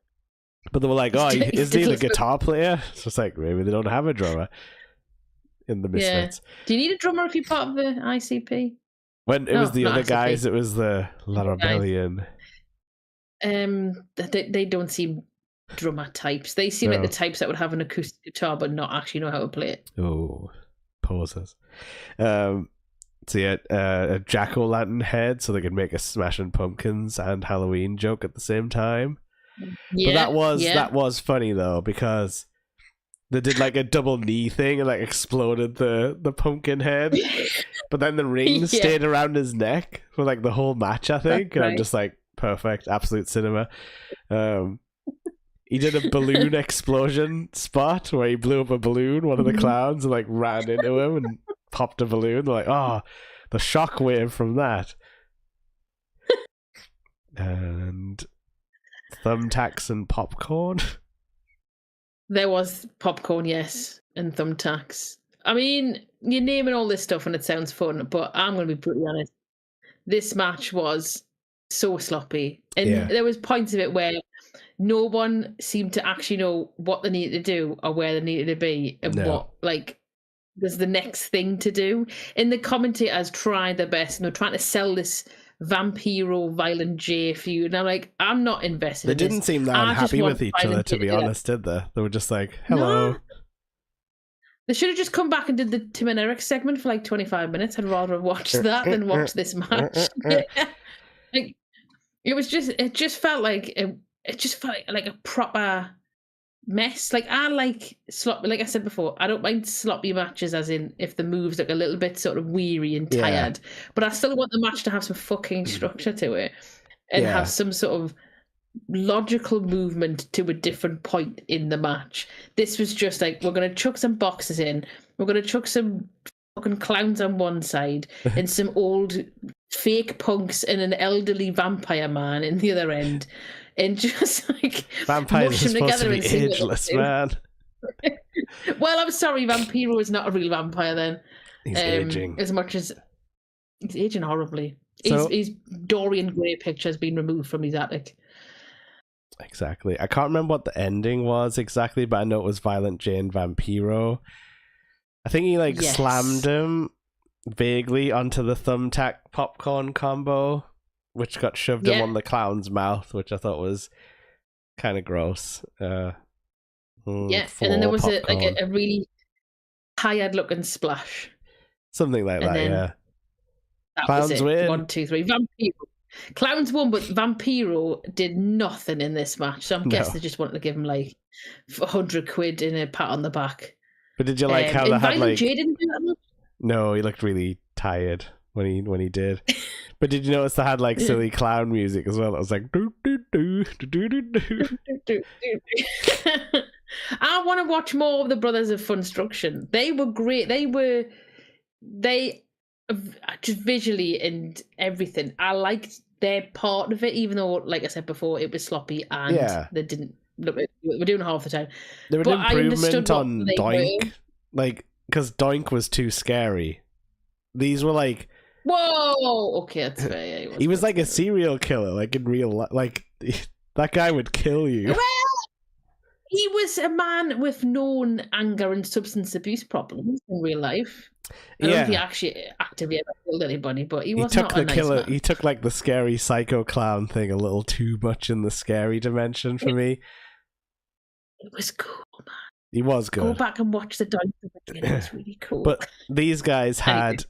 But they were like, isn't he the guitar player? So it's maybe they don't have a drummer in the Misfits. Yeah. Do you need a drummer if you're part of the ICP? When it was the other ICP. Guys, it was the La Rebellion. They don't seem drummer types. They seem like the types that would have an acoustic guitar but not actually know how to play it. Oh, pauses. So yeah, a jack-o'-lantern head, so they could make a Smashing Pumpkins and Halloween joke at the same time. Yeah, but that was funny though, because they did a double knee thing and exploded the pumpkin head, but then the ring stayed around his neck for the whole match, I think. That's and I'm just perfect, absolute cinema. He did a balloon explosion spot where he blew up a balloon, one of the clowns, and ran into him and popped a balloon. They're the shockwave from that. And thumbtacks and popcorn. There was popcorn, yes, and thumbtacks. I mean, you're naming all this stuff and it sounds fun, but I'm going to be pretty honest. This match was so sloppy. And there was points of it where no one seemed to actually know what they needed to do or where they needed to be and what was the next thing to do. And the commentators tried their best and they're trying to sell this Vampiro Violent J feud, and I'm I'm not invested in this. They didn't seem that unhappy with each other, to be honest, did they? They were just hello. No. They should have just come back and did the Tim and Eric segment for 25 minutes. I'd rather have watched that than watch this match. It just felt like a proper mess. I like sloppy. Like I said before, I don't mind sloppy matches, as in if the moves look a little bit sort of weary and tired. But I still want the match to have some fucking structure to it and have some sort of logical movement to a different point in the match. This was just we're going to chuck some boxes in. We're going to chuck some fucking clowns on one side and some old fake punks and an elderly vampire man in the other end. And just vampires are supposed to be ageless, man. Well, I'm sorry, Vampiro is not a real vampire then. He's aging. As much as he's aging horribly. His Dorian Gray picture has been removed from his attic. Exactly. I can't remember what the ending was exactly, but I know it was Violent J and Vampiro. I think he slammed him vaguely onto the thumbtack popcorn combo, which got shoved in on the clown's mouth, which I thought was kind of gross. And then there was a really tired-looking splash. Something like that, yeah. That Clowns was it. win. 1, 2, 3. Vampiro. Clowns won, but Vampiro did nothing in this match. So I'm guessing they just wanted to give him like £100 in a pat on the back. But did you like how they had like? J didn't do that much? No, he looked really tired when he did. But did you notice they had like silly clown music as well? It was like do do do do do do. I want to watch more of the Brothers of Funstruction. They were great. They just visually and everything. I liked their part of it, even though, like I said before, it was sloppy and they didn't. They were doing half the time. There was an improvement on Doink, like because Doink was too scary. These were like, whoa, okay, that's fair. Yeah, he was like a serial killer, like in real life. Like that guy would kill you. Well, he was a man with known anger and substance abuse problems in real life. I don't know if he actually actively ever killed anybody, but he was not a nice man. He took like the scary psycho clown thing a little too much in the scary dimension for me. It was cool, man. He was good. Go back and watch the Doink again. It was really cool. But these guys had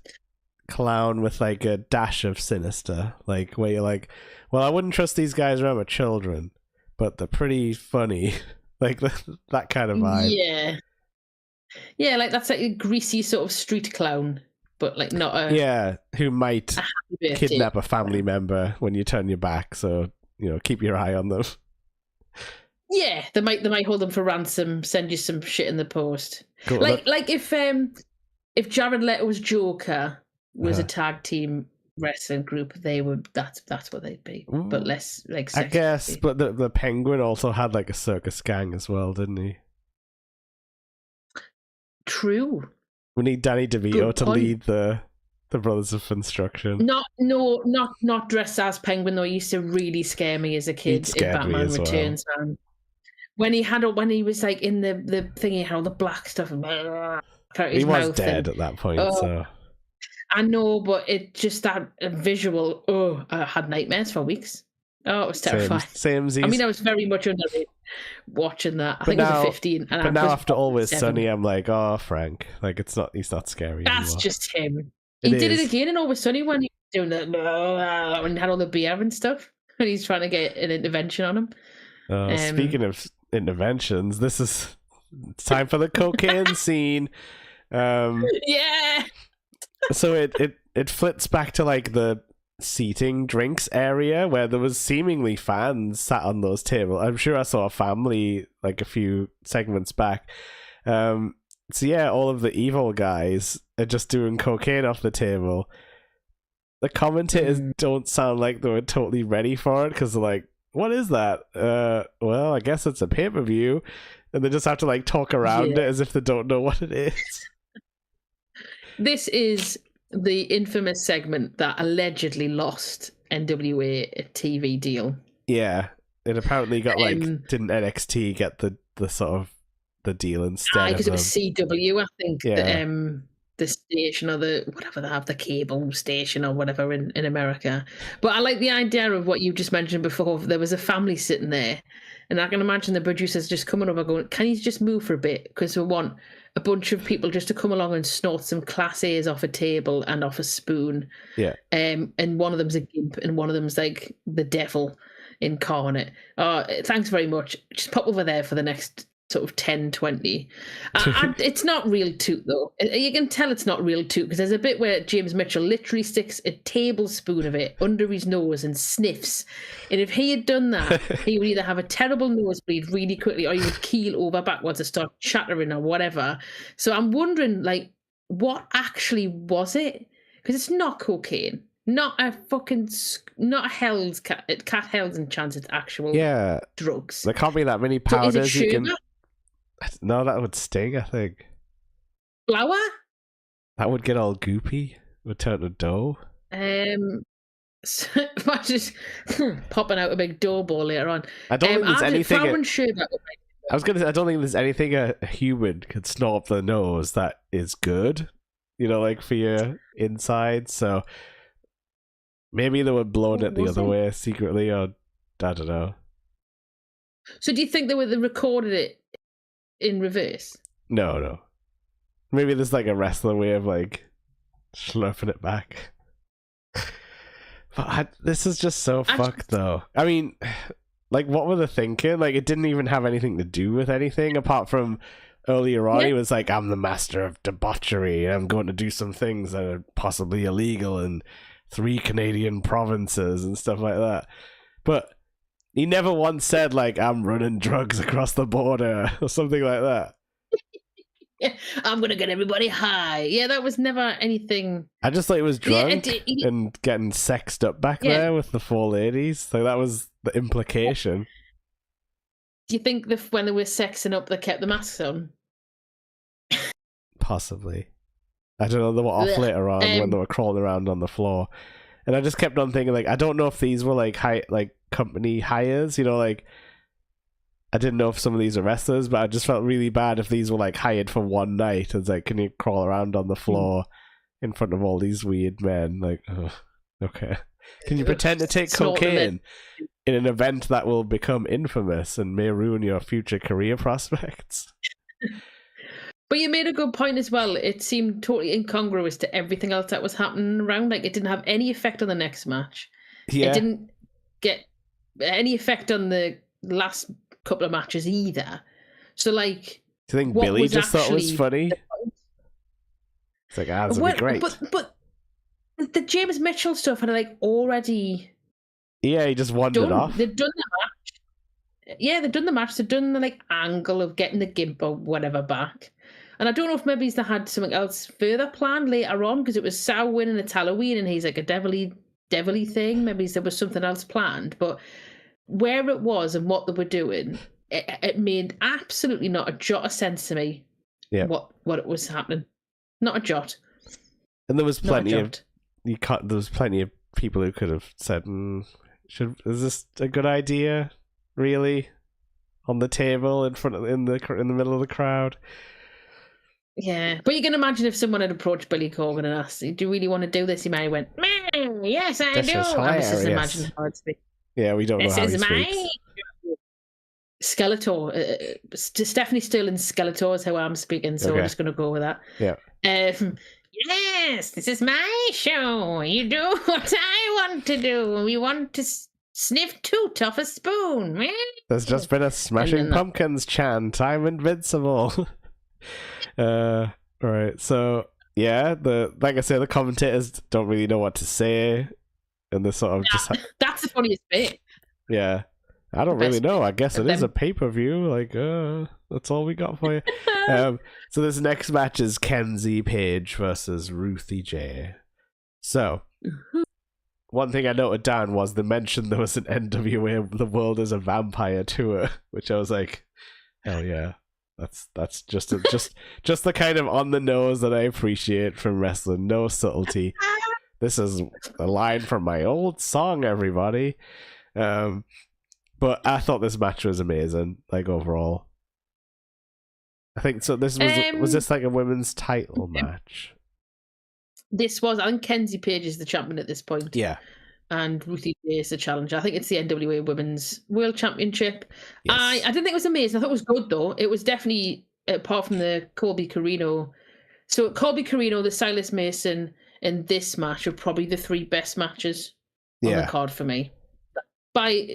clown with like a dash of sinister, like where you're like, well, I wouldn't trust these guys around with children, but they're pretty funny. Like that kind of vibe. Yeah, like that's like a greasy sort of street clown, but like not a who might kidnap a family member when you turn your back. So keep your eye on them. Yeah, they might hold them for ransom, send you some shit in the post. Cool. Like if Jared Leto's Joker was a tag team wrestling group, they would that's what they'd be. Ooh. But less like sexy. I guess, but the Penguin also had like a circus gang as well, didn't he? True. We need Danny DeVito to lead the Brothers of Funstruction. Not dressed as Penguin though. He used to really scare me as a kid in Batman Returns. Well. When he was like in the thing, he had all the black stuff and he was dead at that point. So I know, but it just that visual. Oh, I had nightmares for weeks. Oh, it was terrifying. Same. I mean, I was very much underrated watching that. I think I was 15. But now after Always Sunny, I'm like, oh, Frank, like he's not scary. That's anymore. Just him. He did it again in Always Sunny when he was doing that when he had all the beer and stuff, and he's trying to get an intervention on him. Speaking of interventions, it's time for the cocaine scene. Yeah. So it flits back to like the seating drinks area where there was seemingly fans sat on those tables. I'm sure I saw a family like a few segments back. So yeah, all of the evil guys are just doing cocaine off the table. The commentators don't sound like they were totally ready for it because they're like, what is that? Well, I guess it's a pay-per-view. And they just have to like talk around it as if they don't know what it is. This is the infamous segment that allegedly lost NWA a TV deal. Yeah, it apparently got like didn't NXT get the sort of the deal instead? Because it was CW, I think. Yeah. The station or whatever they have, the cable station or whatever in America. But I like the idea of what you just mentioned before. There was a family sitting there, and I can imagine the producers just coming over going, "Can you just move for a bit? Because we want a bunch of people just to come along and snort some Class A's off a table and off a spoon." Yeah. And one of them's a gimp and one of them's like the devil incarnate. Thanks very much. Just pop over there for the next sort of 10, 20. It's not real toot, though. You can tell it's not real toot because there's a bit where James Mitchell literally sticks a tablespoon of it under his nose and sniffs. And if he had done that, he would either have a terrible nosebleed really quickly or he would keel over backwards and start chattering or whatever. So I'm wondering, like, what actually was it? Because it's not cocaine. Not a Hell's Cat Hell's and chance it's actual drugs. There can't be that many powders you can. No, that would sting, I think. Flour? That would get all goopy. It would turn to dough. So, just popping out a big dough ball later on. I don't think there's anything. I was gonna say I don't think there's anything a human could snort up the nose that is good. Like for your inside. So maybe they were blowing it the other way secretly, or I don't know. So do you think they recorded it in reverse? No. Maybe there's like a wrestler way of like slurping it back. But this is just so fucked, though. I mean, like, what were they thinking? Like, it didn't even have anything to do with anything apart from earlier on. He was like, I'm the master of debauchery, and I'm going to do some things that are possibly illegal in 3 Canadian provinces and stuff like that. But he never once said, like, I'm running drugs across the border or something like that. I'm gonna get everybody high. Yeah, that was never anything. I just thought he was drunk and getting sexed up back there with the 4 ladies. Like, that was the implication. Do you think when they were sexing up, they kept the masks on? Possibly. I don't know. They were off later on when they were crawling around on the floor, and I just kept on thinking, like, I don't know if these were like company hires. You know, like, I didn't know if some of these are wrestlers, but I just felt really bad if these were like hired for one night. It's like, can you crawl around on the floor in front of all these weird men? Like, okay. Can you pretend to take cocaine in an event that will become infamous and may ruin your future career prospects? But you made a good point as well. It seemed totally incongruous to everything else that was happening around. Like, it didn't have any effect on the next match. Yeah. It didn't get any effect on the last couple of matches either. So, like, do you think Billy just thought it was funny? It's like, this would be great. But the James Mitchell stuff had like already. Yeah, he just wandered off. They'd done the match. Yeah, they'd done the match. They'd done the like angle of getting the gimp or whatever back. And I don't know if maybe they had something else further planned later on, because it was Samhain and it's Halloween and he's like a devilly thing. Maybe there was something else planned. But where it was and what they were doing, it made absolutely not a jot of sense to me. Yeah, what it was happening, not a jot. And there was plenty of there was plenty of people who could have said, "Is this a good idea? Really?" On the table in the middle of the crowd. Yeah, but you can imagine if someone had approached Billy Corgan and asked, "Do you really want to do this?" He might have went, "Yes, I do." I was just imagining how it speaks. Yeah, we don't know how he speaks. Skeletor. Stephanie Sterling's Skeletor is how I'm speaking, so we're just going to go with that. Yeah. Yes, this is my show. You do what I want to do. We want to sniff toot off a spoon. There's just been a Smashing Pumpkins chant. I'm invincible. Right. So yeah, like I say, the commentators don't really know what to say, and they sort of just. That's the funniest bit. Yeah, I don't really know. I guess it is a pay-per-view. Like, that's all we got for you. So this next match is Kenzie Page versus Ruthie J. So, one thing I noted down was they mentioned there was an NWA The World is a Vampire tour, which I was like, hell yeah. That's just the kind of on the nose that I appreciate from wrestling. No subtlety. This is a line from my old song, everybody. But I thought this match was amazing, like, overall. I think so. This was this like a women's title match? This was. I think Kenzie Page is the champion at this point. Yeah. And Ruthie J is the challenger. I think it's the NWA Women's World Championship. Yes. I didn't think it was amazing. I thought it was good, though. It was definitely, apart from the Colby Carino. So Colby Carino, the Silas Mason, and this match are probably the 3 best matches on the card for me. By,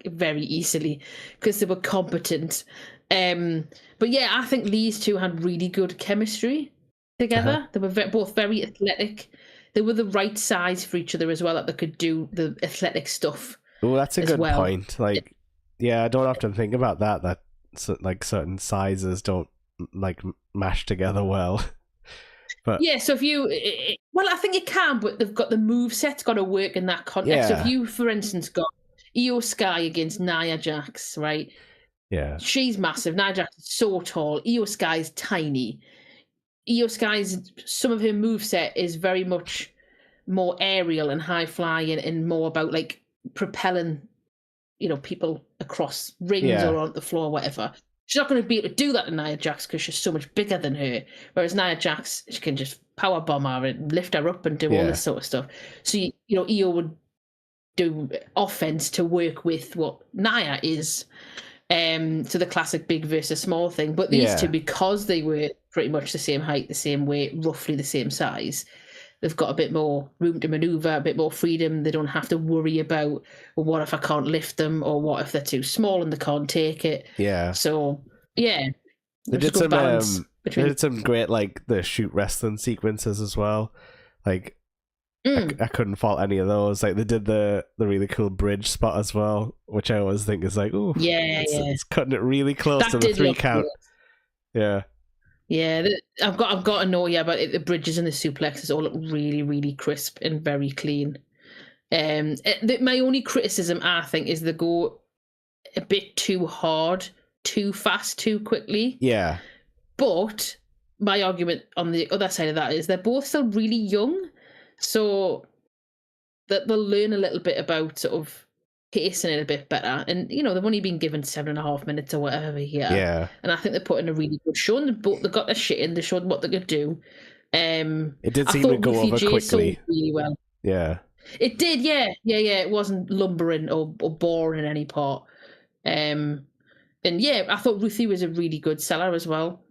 very easily, because they were competent. But yeah, I think these two had really good chemistry together. They were both very athletic. They were the right size for each other as well, that they could do the athletic stuff. Oh, that's a good point. Like, yeah, I don't often think about that. That like certain sizes don't like mash together well. But yeah, so if you, I think you can, but they've got the moveset's got to work in that context. Yeah. So if you, for instance, got Io Sky against Nia Jax, right? Yeah, she's massive. Nia Jax is so tall. Io Sky is tiny. Io Sky's, some of her moveset is very much more aerial and high flying and more about like propelling, people across rings or on the floor, or whatever. She's not going to be able to do that to Nia Jax because she's so much bigger than her. Whereas Nia Jax, she can just power bomb her and lift her up and do all this sort of stuff. So, Io would do offense to work with what Nia is. So the classic big versus small thing. But these two, because they were pretty much the same height, the same weight, roughly the same size. They've got a bit more room to maneuver, a bit more freedom. They don't have to worry about, well, what if I can't lift them, or what if they're too small and they can't take it. Yeah. So yeah, They did some great like the shoot wrestling sequences as well. Like I couldn't fault any of those. Like they did the really cool bridge spot as well, which I always think is like, oh it's cutting it really close to the 3 count. Good. Yeah, I've got to know about it. The bridges and the suplexes all look really, really crisp and very clean. My only criticism, I think, is they go a bit too hard, too fast, too quickly. Yeah. But my argument on the other side of that is they're both still really young, so that they'll learn a little bit about sort of pacing it a bit better. And they've only been given 7.5 minutes or whatever here. Yeah. And I think they're putting a really good show. And they got their shit in. They showed what they could do. It did seem to go over quickly. Really well. Yeah. It did. Yeah. It wasn't lumbering or boring in any part. And yeah, I thought Ruthie was a really good seller as well.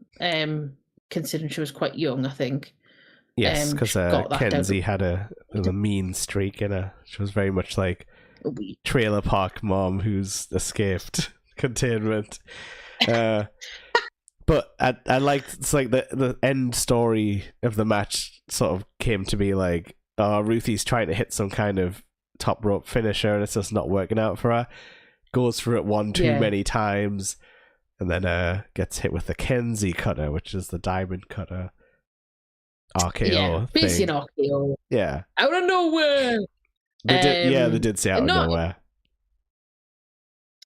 Considering she was quite young, I think. Yes, because Kenzie had a mean streak in her. She was very much like trailer park mom who's escaped containment. But I liked, it's like the end story of the match sort of came to be like, Ruthie's trying to hit some kind of top rope finisher and it's just not working out for her. Goes for it one too many times and then gets hit with the Kenzie cutter, which is the diamond cutter. RKO. Basically an RKO. Yeah. Out of nowhere. They did say out of nowhere.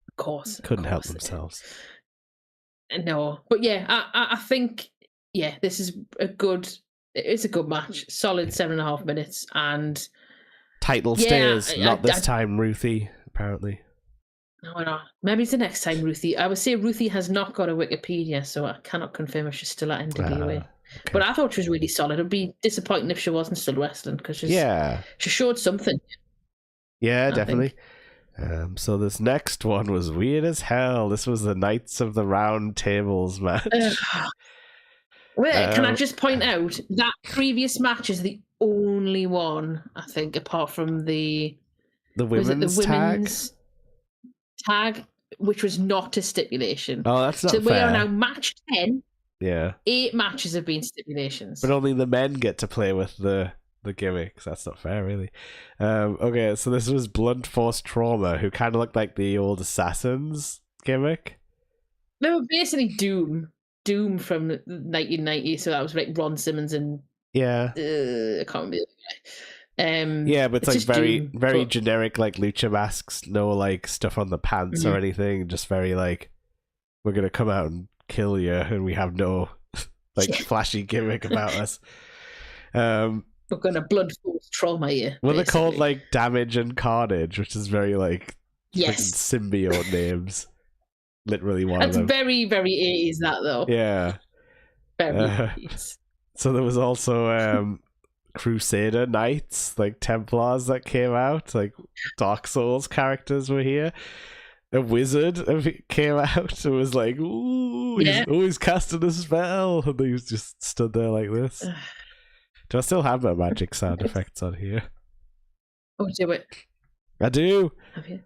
Of course. Couldn't help themselves. No. But yeah, I think this is it's a good match. Solid 7.5 minutes and title stays. Not this time, Ruthie, apparently. No. Maybe it's the next time, Ruthie. I would say Ruthie has not got a Wikipedia, so I cannot confirm if she's still at NWA. Okay. But I thought she was really solid. It'd be disappointing if she wasn't still wrestling because she showed something. Yeah, definitely. So this next one was weird as hell. This was the Knights of the Round Tables match. Can I just point out that previous match is the only one, I think, apart from the women's tag, which was not a stipulation. Oh, that's not fair. So we are now match 10. Yeah. 8 matches have been stipulations. But only the men get to play with the gimmicks. That's not fair, really. Okay, so this was Blunt Force Trauma, who kind of looked like the old Assassins gimmick. They were basically Doom from 1990, so that was like Ron Simmons and I can't remember the other guy. But it's like very generic, like lucha masks, no like stuff on the pants or anything, just very like, we're gonna come out and kill you and we have no like flashy gimmick about us. We're gonna blunt force trauma you. Well, they're called like Damage and Carnage, which is very like symbiote names. Literally one of them. That's very, very 80s, that though. Yeah. Very 80s. So there was also Crusader Knights, like Templars that came out, like Dark Souls characters were here. A wizard came out and was like, ooh, he's always casting a spell. And he was just stood there like this. Do I still have my magic sound effects on here? Oh, do it. I do. Have you?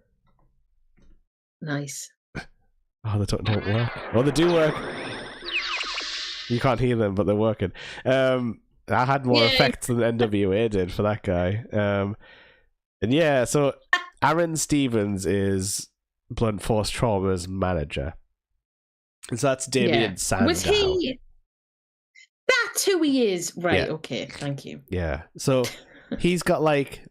Nice. Oh, they don't work. Oh, they do work. You can't hear them, but they're working. I had more effects than NWA did for that guy. And yeah, so Aaron Stevens is Blunt Force Trauma's manager. And so that's Damien Sandow. Was he... That's who he is. Right, okay, thank you. Yeah, so he's got like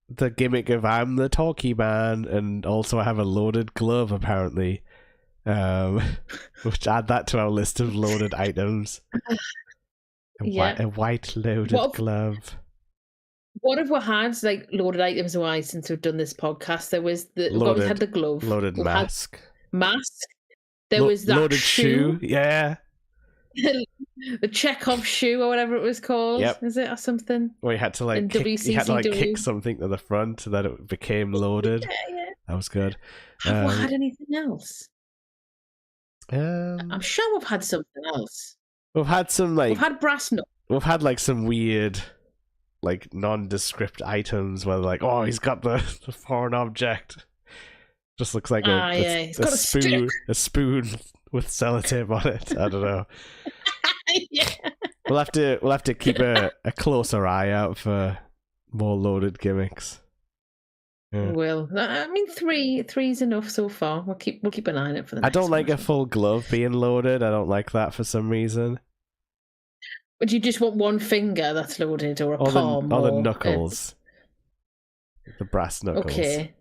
the gimmick of I'm the talkie man, and also I have a loaded glove apparently. Which add that to our list of loaded items. A white loaded glove. What have we had like loaded items wise since we've done this podcast? There was we had the glove, loaded mask. There was that loaded shoe. Yeah. The Chekhov shoe or whatever it was called. Yep. Is it or something? Where you had to like kick something to the front so that it became loaded. Yeah. That was good. Have we had anything else? I'm sure we've had something else. We've had some We've had brass knuckles. We've had like some weird, like nondescript items where like, oh, he's got the foreign object. Just looks like He's got a spoon with sellotape on it. I don't know. Yeah. We'll have to keep a closer eye out for more loaded gimmicks. Yeah. Well, I mean, three's enough so far. We'll keep an eye on it for the next I don't like one. a full glove being loaded. I don't like that for some reason. But you just want one finger that's loaded, or a palm, or the knuckles, the brass knuckles. Okay.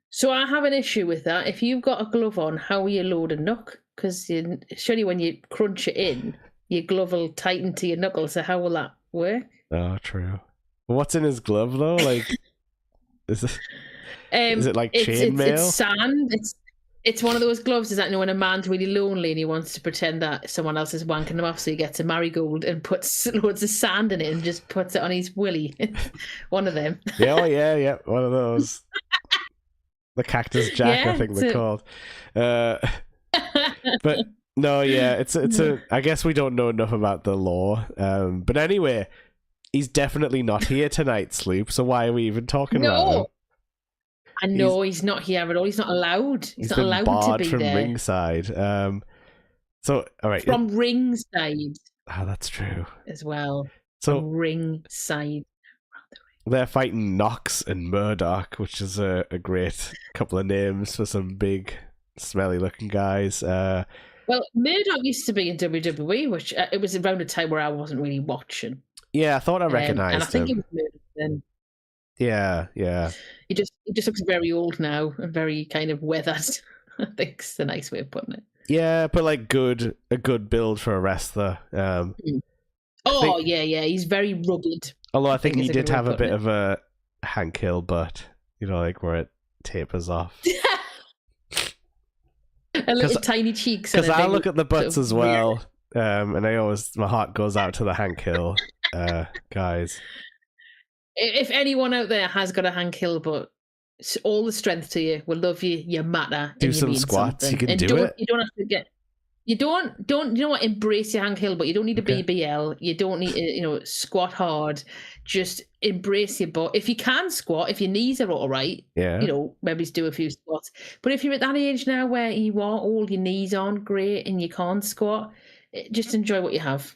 So I have an issue with that. If you've got a glove on, how will you load a knuck? Because surely when you crunch it in, your glove will tighten to your knuckle. So how will that work? Oh, true. What's in his glove though? Like, is it like chainmail? It's sand. It's one of those gloves, is that, when a man's really lonely and he wants to pretend that someone else is wanking him off, so he gets a marigold and puts loads of sand in it and just puts it on his willy. One of them. Yeah, one of those. The Cactus Jack, I think they're called. But no, yeah, it's a. I guess we don't know enough about the law. But anyway, he's definitely not here tonight, Sloop. So why are we even talking about him? I know he's not here at all. He's not allowed. He's not allowed to be from there. ringside. So all right, from ringside. Oh, that's true as well. So from ringside. They're fighting Nox and Murdoch, which is a great couple of names for some big, smelly-looking guys. Well, Murdoch used to be in WWE, which it was around a time where I wasn't really watching. Yeah, I thought I recognised him. And I think he was Murdoch then. Yeah. He just looks very old now and very kind of weathered. I think it's a nice way of putting it. Yeah, but like a good build for a wrestler. Yeah, he's very rugged. Although I think he did have a bit of a Hank Hill butt, like where it tapers off. A little tiny cheeks. Because I look at the butts as well, and my heart goes out to the Hank Hill guys. If anyone out there has got a Hank Hill butt, all the strength to you. We'll love you. You matter. Do some squats. Something. You can do it. You don't have to get. You don't. You know what? Embrace your Hank Hill, but you don't need a BBL. You don't need to, squat hard. Just embrace your butt. If you can squat, if your knees are all right, maybe do a few squats. But if you're at that age now where you want all your knees on, great, and you can't squat, just enjoy what you have.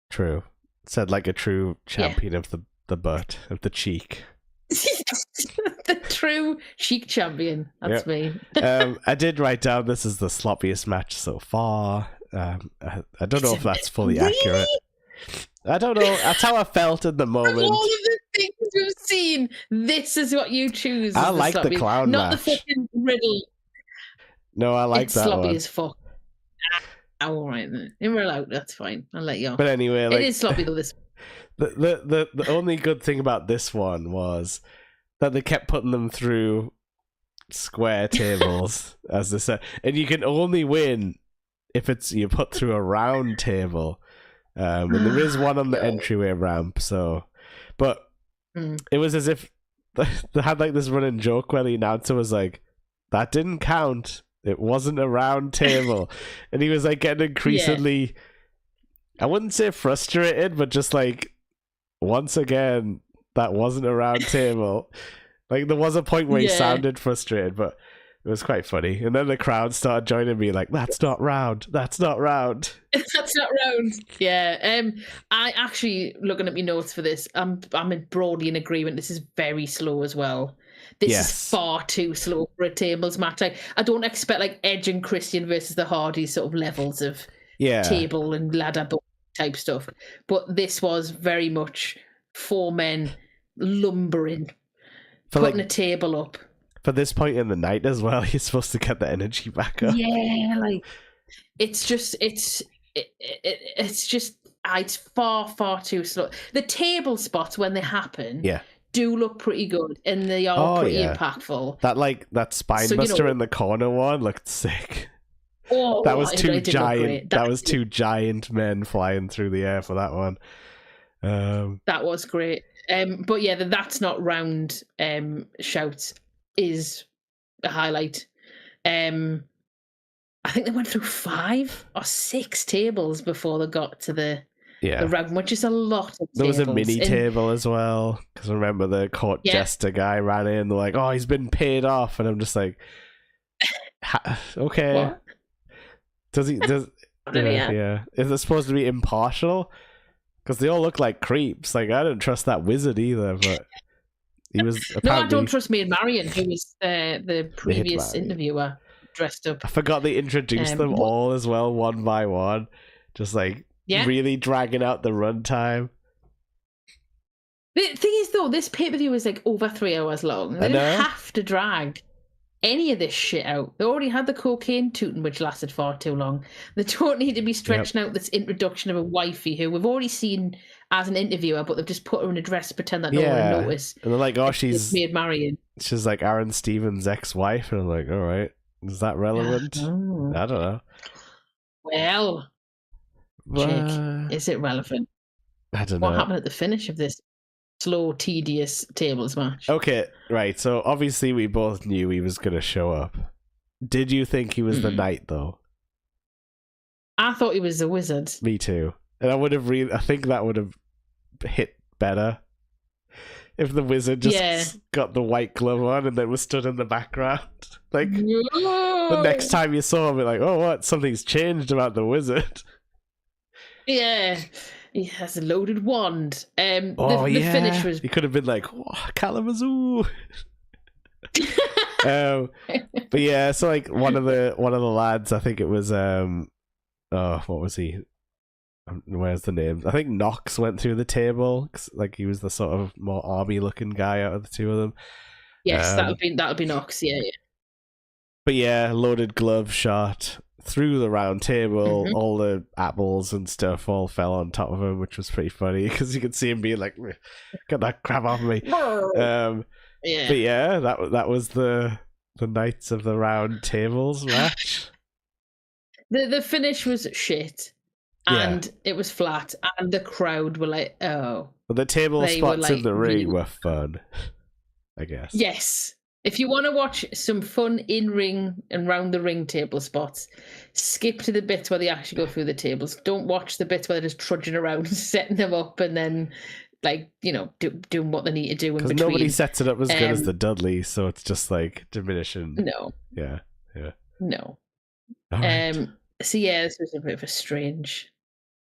True. Said like a true champion of the butt, of the cheek. The true cheek champion. That's me. I did write down this is the sloppiest match so far. I don't know if that's fully accurate. I don't know. That's how I felt in the moment. Of all of the things you've seen, this is what you choose. I like the clown not match. The fucking riddle. No, I like it's that sloppy one. as fuck. All right then. We're out. That's fine. I'll let you off. But anyway, it is sloppy though. This. The only good thing about this one was that they kept putting them through square tables, as they said, and you can only win if you put through a round table. And there is one on the entryway ramp. But it was as if they had like this running joke where the announcer was like, "That didn't count. It wasn't a round table," and he was like getting increasingly. I wouldn't say frustrated, but just like, once again, that wasn't a round table. Like, there was a point where he sounded frustrated, but it was quite funny. And then the crowd started joining me like, "That's not round. That's not round. That's not round." Yeah. I actually, looking at my notes for this, I'm broadly in agreement. This is very slow as well. This is far too slow for a tables match. Like, I don't expect like Edge and Christian versus the Hardys sort of levels of table and ladder type stuff, but this was very much 4 men lumbering, putting a table up. For this point in the night as well, you're supposed to get the energy back up. Yeah, like it's far too slow. The table spots when they happen, do look pretty good, and they are pretty impactful. That Spinebuster in the corner one looked sick. Oh, that was two giant. That was two giant men flying through the air for that one. That was great. But yeah, that's not round. Shouts is a highlight. I think they went through 5 or 6 tables before they got to the round, which is a lot of There tables. was a mini table as well, because I remember the court jester guy ran in, they're like, oh, he's been paid off, and I'm just like, okay. What? Does he? Yeah. Is it supposed to be impartial? Because they all look like creeps. Like, I didn't trust that wizard either, but he was apparently... No, I don't trust Maid Marian, who was the previous interviewer, dressed up. I forgot they introduced them all as well, one by one. Just like really dragging out the runtime. The thing is, though, this pay-per-view was like over 3 hours long. They didn't have to drag any of this shit out. They already had the cocaine tooting, which lasted far too long. They don't need to be stretching out this introduction of a wifey who we've already seen as an interviewer, but they've just put her in a dress to pretend that no one will notice. And they're like, oh, she's Maid Marian. She's like Aaron Stevens' ex-wife, and I'm like, all right, is that relevant? I don't know. Well, Jake, is it relevant? I don't know. What happened at the finish of this slow, tedious tables match? Okay, right. So obviously we both knew he was going to show up. Did you think he was the knight, though? I thought he was the wizard. Me too. And I think that would have hit better if the wizard just got the white glove on and then was stood in the background. Like, the next time you saw him, you're like, oh, what? Something's changed about the wizard. Yeah. He has a loaded wand. The finish was... He could have been like, oh, Kalamazoo. But yeah, so like one of the lads, I think it was what was he? Where's the name? I think Knox went through the table, 'cause, like, he was the sort of more army looking guy out of the two of them. Yes, that would be Knox. Yeah. But yeah, loaded glove shot through the round table. All the apples and stuff all fell on top of him, which was pretty funny because you could see him being like, "Get that crap off me!" But yeah, that was the Knights of the Round Tables match. The finish was shit, and it was flat, and the crowd were like, "Oh." But the table spots in the ring were fun, I guess. Yes. If you want to watch some fun in-ring and round-the-ring table spots, skip to the bits where they actually go through the tables. Don't watch the bits where they're just trudging around, setting them up, and then, like, you know, doing what they need to do in between. Because nobody sets it up as good as the Dudley, so it's just, like, diminishing. No. Yeah. No. Right. So, yeah, this was a bit of a strange,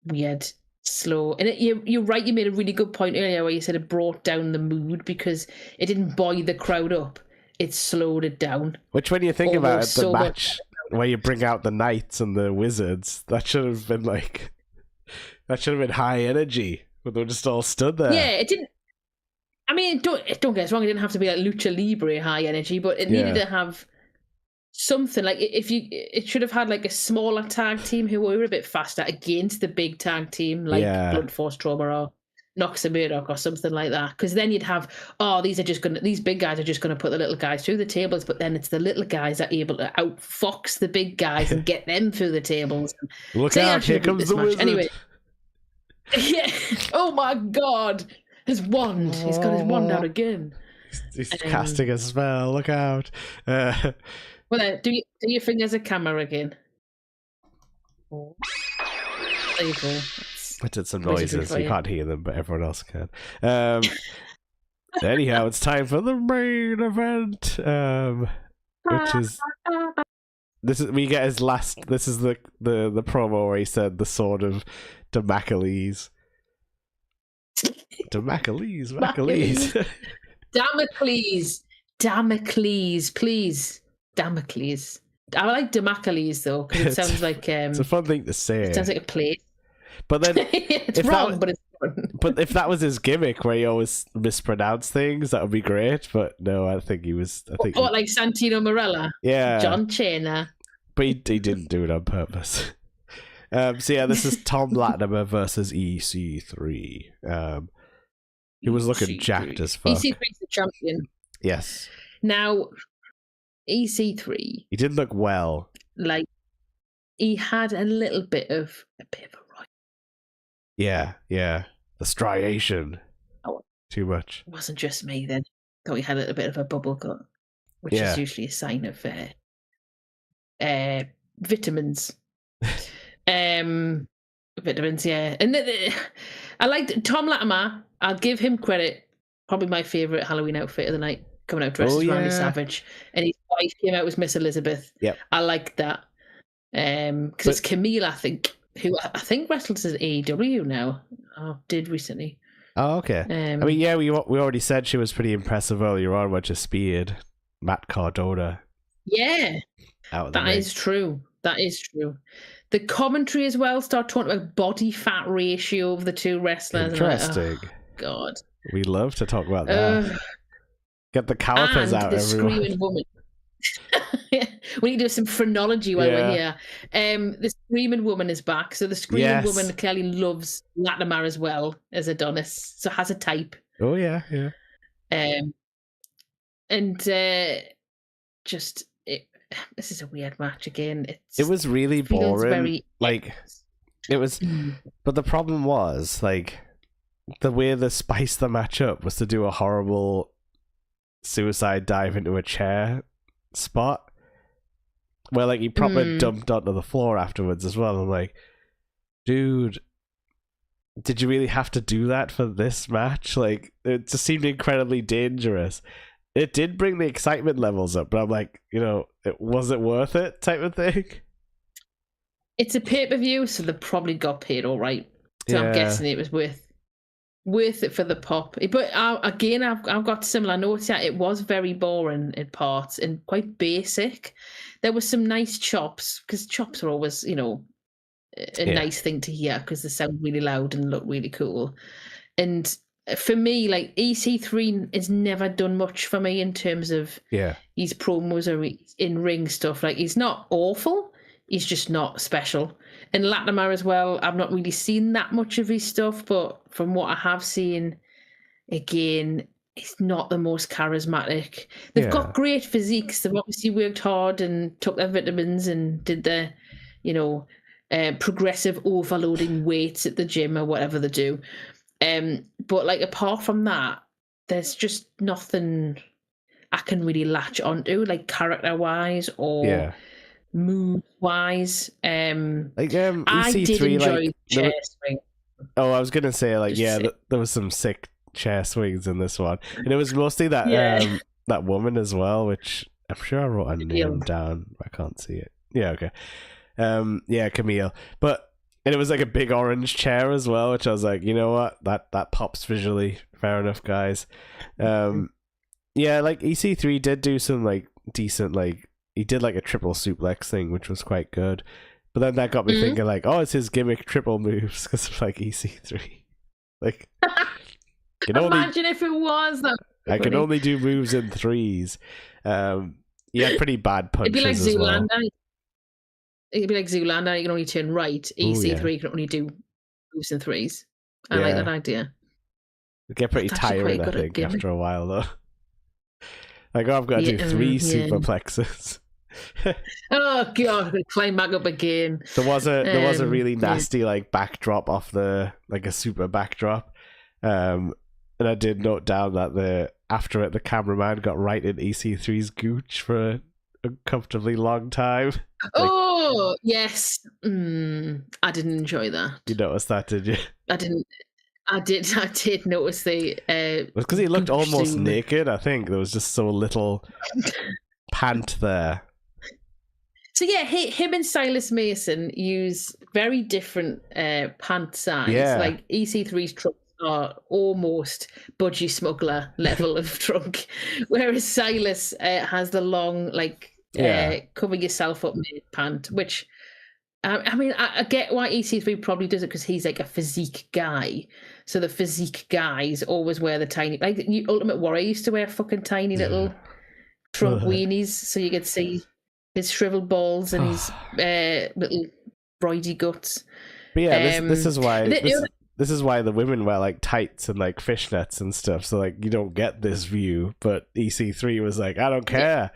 weird, slow, and you're right, you made a really good point earlier where you said it brought down the mood because it didn't buoy the crowd up, it slowed it down. Which, when you think about it, the match where you bring out the knights and the wizards, that should have been high energy, but they just all stood there. Yeah, it didn't. I mean, don't get us wrong, it didn't have to be like lucha libre high energy, but it needed to have something. Like, it should have had like a smaller tag team who were a bit faster against the big tag team, like Blood Force Trauma or Knox and Murdoch or something like that. Because then you'd have, these big guys are just gonna put the little guys through the tables, but then it's the little guys that are able to outfox the big guys and get them through the tables. Look out! Here comes the wizard. Anyway, yeah. Oh my God! His wand. He's got his wand out again. He's casting a spell. Look out! Well, do your fingers a camera again. There you go. I did some noises. You can't hear them, but everyone else can. Anyhow, it's time for the main event, which is we get his last. This is the promo where he said the sword of Damocles. Damocles. Damocles, please. Damocles. I like Damocles though, because it sounds like it's a fun thing to say. It sounds like a place. But then it's wrong, but it's fun. But if that was his gimmick, where he always mispronounced things, that would be great. But no, I think he was. Like Santino Marella. Yeah. John Cena. But he didn't do it on purpose. So yeah, this is Tom Latimer versus EC3. He was looking jacked as fuck. EC3's the champion. Yes. Now, EC3. He didn't look well. Like, he had a bit of a right. Yeah. The striation. Oh, too much. It wasn't just me then. Thought he had a little bit of a bubble cut, which is usually a sign of vitamins. Vitamins, yeah. And I liked Tom Latimer. I'll give him credit. Probably my favourite Halloween outfit of the night. Coming out dressed as Randy Savage. And his wife came out as Miss Elizabeth. Yep. I liked that. Because it's Camille, I think, who I think wrestles at AEW now. Did recently. Oh, okay. I mean, yeah, we already said she was pretty impressive earlier on when she speared Matt Cardona. Yeah. That is true. That is true. The commentary as well start talking about body fat ratio of the two wrestlers. Interesting. Like, oh, God. We love to talk about that. Get the calipers out, everyone. Screaming woman. We need to do some phrenology while we're here. The Screaming Woman is back. So the Screaming Woman clearly loves Latimer as well as Adonis. So has a type. Oh, yeah. This is a weird match again. It was really boring. But the problem was, like, the way they spiced the match up was to do a horrible suicide dive into a chair spot where, like, he probably dumped onto the floor afterwards as well. I'm like, dude, did you really have to do that for this match? Like, it just seemed incredibly dangerous. It did bring the excitement levels up, but I'm like, was it worth it type of thing? It's a pay-per-view, so they probably got paid all right. So I'm guessing it was worth it for the pop. But again, I've got similar notes. Yeah, it was very boring in parts and quite basic. There was some nice chops, because chops are always, a nice thing to hear because they sound really loud and look really cool. And for me, like, EC3 has never done much for me in terms of his promos or in-ring stuff. Like, he's not awful, he's just not special. And Latimer as well, I've not really seen that much of his stuff, but from what I have seen, again, he's not the most charismatic. They've got great physiques. They've obviously worked hard and took their vitamins and did their, progressive overloading weights at the gym or whatever they do. But, like, apart from that, there's just nothing I can really latch onto, like, character-wise or mood-wise. I did enjoy chair swing. Oh, I was gonna say, like, there was some sick chair swings in this one, and it was mostly that that woman as well, which I'm sure I wrote her name down. I can't see it. Yeah, okay. Camille, and it was like a big orange chair as well, which I was like, you know what, that pops visually. Fair enough, guys. Like, EC3 did do some, like, decent, like, he did like a triple suplex thing, which was quite good. But then that got me thinking, like, oh, it's his gimmick triple moves because of, like, EC3. Like, imagine if it was that. I can only do moves in threes. He had pretty bad punches. It'd be like Zoolander. Well. It'd be like Zoolander. You can only turn right. EC3 can only do moves in threes. I like that idea. It'd get pretty tiring, I think, after a while, though. Like, I've got to do three superplexes. Oh God! Climb back up again. There was a really nasty like backdrop off the, like, a super backdrop, and I did note down that after it the cameraman got right in EC3's gooch for a uncomfortably long time. Oh yes, I didn't enjoy that. You noticed that, did you? I didn't. I did notice the. It was because he looked almost naked. I think there was just so little pant there. So yeah, him and Silas Mason use very different pant size. Yeah. Like, EC3's trunks are almost budgie smuggler level of trunk, whereas Silas has the long, like, cover yourself up mid pant, which I mean, I get why EC3 probably does it because he's like a physique guy. So the physique guys always wear the tiny, like Ultimate Warrior used to wear fucking tiny little trunk weenies so you could see his shriveled balls and his little broidy guts. But yeah, this is why this is why the women wear, like, tights and, like, fishnets and stuff. So, like, you don't get this view. But EC3 was like, I don't care.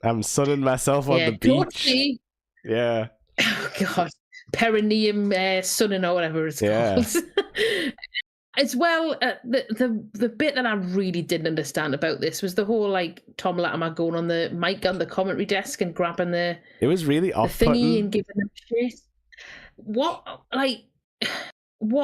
I'm sunning myself on the beach. Yeah. Oh God, perineum sunning or whatever it's called. as well, the bit that I really didn't understand about this was the whole like Tom Latimer going on the mic on the commentary desk and grabbing the It was really the off-putting. thingy and giving them shit. What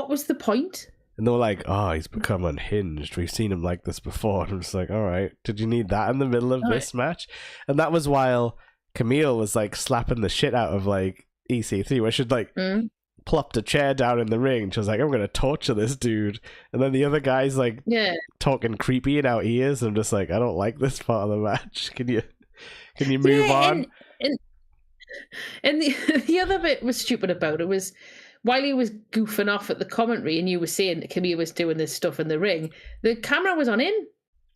was the point? And they were like, "Oh, he's become unhinged. We've seen him like this before." And I'm just like, "All right, did you need that in the middle of this match?" And that was while Camille was like slapping the shit out of like EC3, where she'd like plopped a chair down in the ring. She was like, "I'm gonna torture this dude," and then the other guy's like, talking creepy in our ears. I'm just like, I don't like this part of the match. Can you move on? And the other bit was stupid about it was while he was goofing off at the commentary and you were saying that Camille was doing this stuff in the ring, the camera was on him. I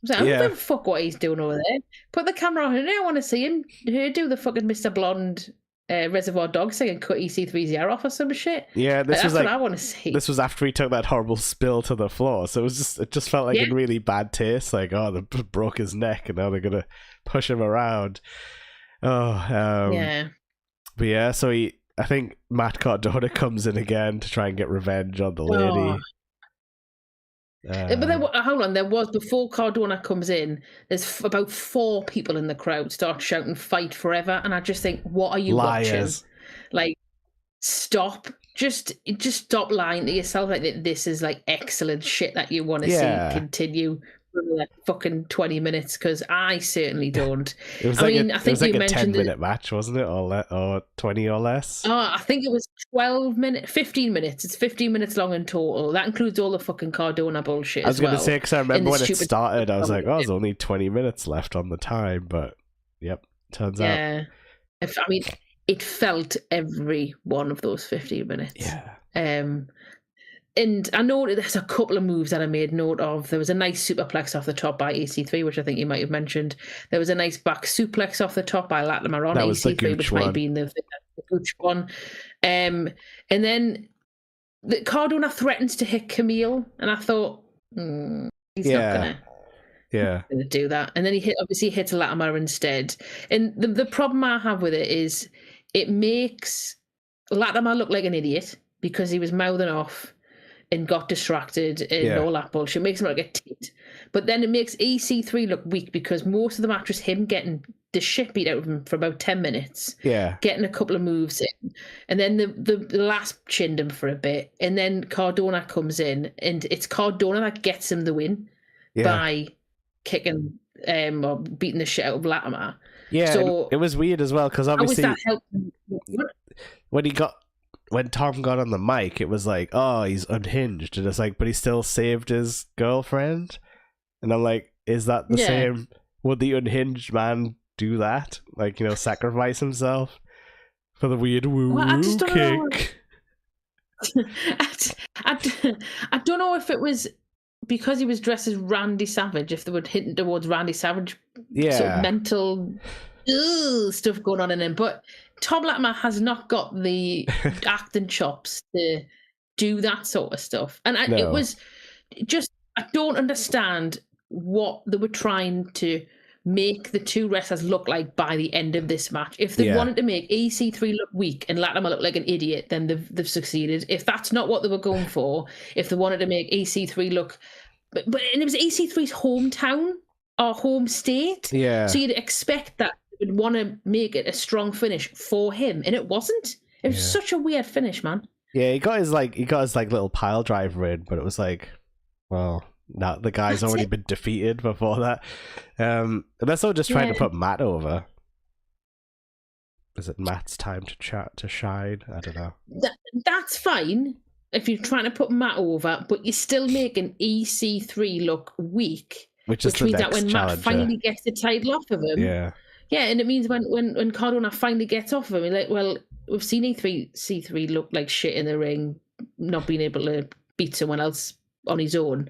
was like, I don't give a fuck what he's doing over there. Put the camera on him. I want to see him do the fucking Mr. Blonde Reservoir Dogs thing and cut EC3's ear off or some shit. Yeah, that's what I want to see. This was after he took that horrible spill to the floor, so it just felt like in really bad taste. Like, oh, they broke his neck and now they're gonna push him around. But yeah, so I think Matt Cardona comes in again to try and get revenge on the lady. But hold on, there was, before Cardona comes in, there's about 4 people in the crowd start shouting "Fight Forever," and I just think, what are you watching? Like, stop. Just stop lying to yourself like that. This is like excellent shit that you want to see continue for like fucking 20 minutes, because I certainly don't. It was I think you mentioned a 10-minute match, wasn't it? Or 20 or less? Oh, I think it was 15 minutes. It's 15 minutes long in total. That includes all the fucking Cardona bullshit. I was going to say, because I remember when it started, I was like, oh, there's only 20 minutes left on the time, but yep, turns out. Yeah. I mean, it felt every one of those 15 minutes. Yeah. And I know there's a couple of moves that I made note of. There was a nice superplex off the top by EC3, which I think you might have mentioned. There was a nice back suplex off the top by Latimer on EC3, which might have been the Gooch one. And then Cardona threatens to hit Camille, and I thought, he's not gonna do that. And then he obviously hits Latimer instead. And the problem I have with it is it makes Latimer look like an idiot because he was mouthing off and got distracted and all that bullshit. It makes him look like a tit. But then it makes EC3 look weak because most of the match was him getting the shit beat out of him for about 10 minutes. Yeah. Getting a couple of moves in. And then the last chinned him for a bit. And then Cardona comes in, and it's Cardona that gets him the win by kicking or beating the shit out of Latimer. Yeah, so it was weird as well, because obviously when Tom got on the mic, it was like, oh, he's unhinged. And it's like, but he still saved his girlfriend. And I'm like, is that the same? Would the unhinged man do that? Like, sacrifice himself for the weird woo-woo kick? I don't know if it was because he was dressed as Randy Savage, if they were hinting towards Randy Savage sort of mental stuff going on in him. But Tom Latimer has not got the acting chops to do that sort of stuff. And it was just, I don't understand what they were trying to make the two wrestlers look like by the end of this match. If they wanted to make EC3 look weak and Latimer look like an idiot, then they've succeeded. If that's not what they were going for, if they wanted to make EC3 look... But and it was EC3's hometown or home state. Yeah. So you'd expect that would want to make it a strong finish for him, and it wasn't. It was such a weird finish, man. Yeah, he got his little pile driver in, but it was like, well, now the guy's already been defeated before that. And they're still just trying to put Matt over. Is it Matt's time to shine? I don't know. That's fine if you're trying to put Matt over, but you're still making EC3 look weak. Which means that when Matt finally gets the title off of him. Yeah, and it means when Cardona finally gets off of him, like, well, we've seen EC3 look like shit in the ring, not being able to beat someone else on his own.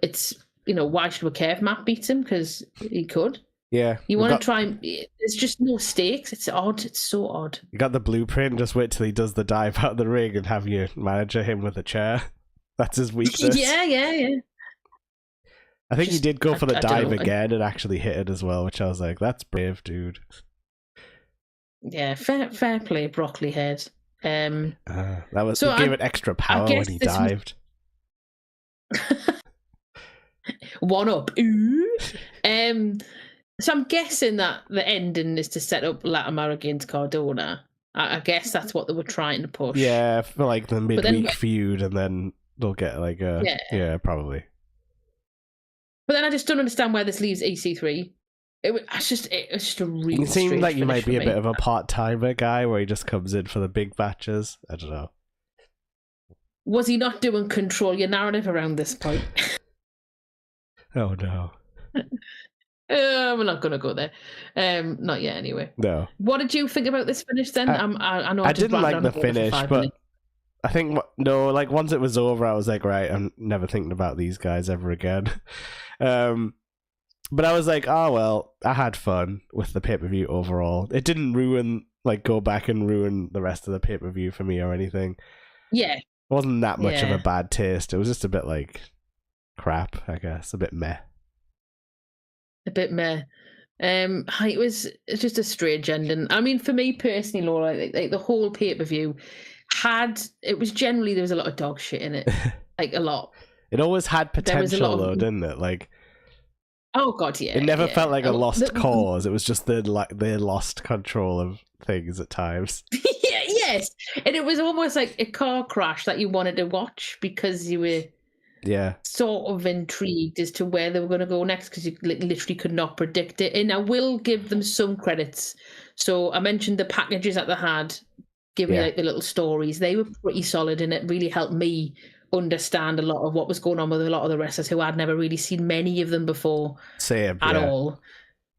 It's, why should we care if Matt beats him? Because he could. Yeah. You want to try and... There's just no stakes. It's odd. It's so odd. You got the blueprint. Just wait till he does the dive out of the ring and have your manager him with a chair. That's his weakness. Yeah. I think he did go for the dive again and actually hit it as well, which I was like, that's brave, dude. Yeah, fair play, Broccoli Head. That was, so he gave it extra power when he dived. One up. Ooh. So I'm guessing that the ending is to set up Latimer against Cardona. I guess that's what they were trying to push. Yeah, for like the midweek feud, and then they'll get like a yeah, probably. But then I just don't understand where this leaves EC3. It's just a really. It seems like you might be a bit of a part-timer guy where he just comes in for the big matches. I don't know. Was he not doing control your narrative around this point? Oh no. We're not going to go there. Not yet, anyway. No. What did you think about this finish then? I know I didn't like the finish, but I think like once it was over, I was like, right, I'm never thinking about these guys ever again. But I was like, oh well, I had fun with the pay-per-view overall. It didn't go back and ruin the rest of the pay-per-view for me or anything. Yeah. It wasn't that much of a bad taste. It was just a bit like crap, I guess. A bit meh. It's just a strange ending. I mean, for me personally, Laura, like the whole pay-per-view there was a lot of dog shit in it. Like a lot. It always had potential though, didn't it? Like, oh god, yeah. It never felt like a lost cause. It was just they lost control of things at times. Yes. And it was almost like a car crash that you wanted to watch because you were sort of intrigued as to where they were going to go next because you literally could not predict it. And I will give them some credits. So I mentioned the packages that they had, giving like the little stories. They were pretty solid, and it really helped me understand a lot of what was going on with a lot of the wrestlers who I'd never really seen many of them before at all.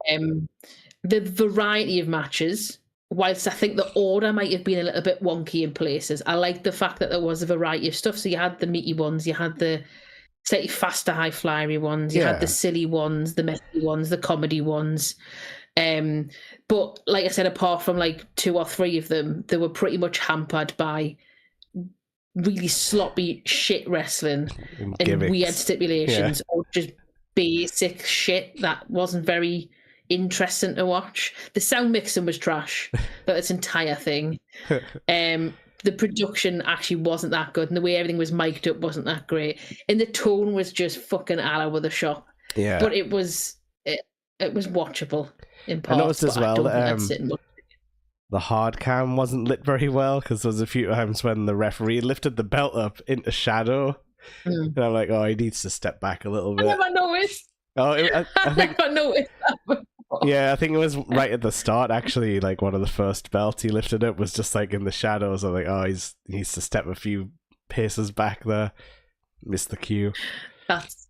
The variety of matches, whilst I think the order might have been a little bit wonky in places, I liked the fact that there was a variety of stuff. So you had the meaty ones, you had the slightly faster, high flyery ones, you had the silly ones, the messy ones, the comedy ones. But like I said, apart from like 2 or 3 of them, they were pretty much hampered by really sloppy shit wrestling and weird stipulations or just basic shit that wasn't very interesting to watch. The sound mixing was trash, but its entire thing. The production actually wasn't that good, and the way everything was mic'd up wasn't that great, and the tone was just fucking all over the shop. Yeah, but it was watchable in parts. I noticed as well the hard cam wasn't lit very well because there was a few times when the referee lifted the belt up into shadow, and I'm like, oh, he needs to step back a little bit. I never noticed. Oh, I think, never noticed that before. Yeah, I think it was right at the start, actually, like one of the first belts he lifted up was just like in the shadows. I'm like, oh, he needs to step a few paces back there. Missed the cue. That's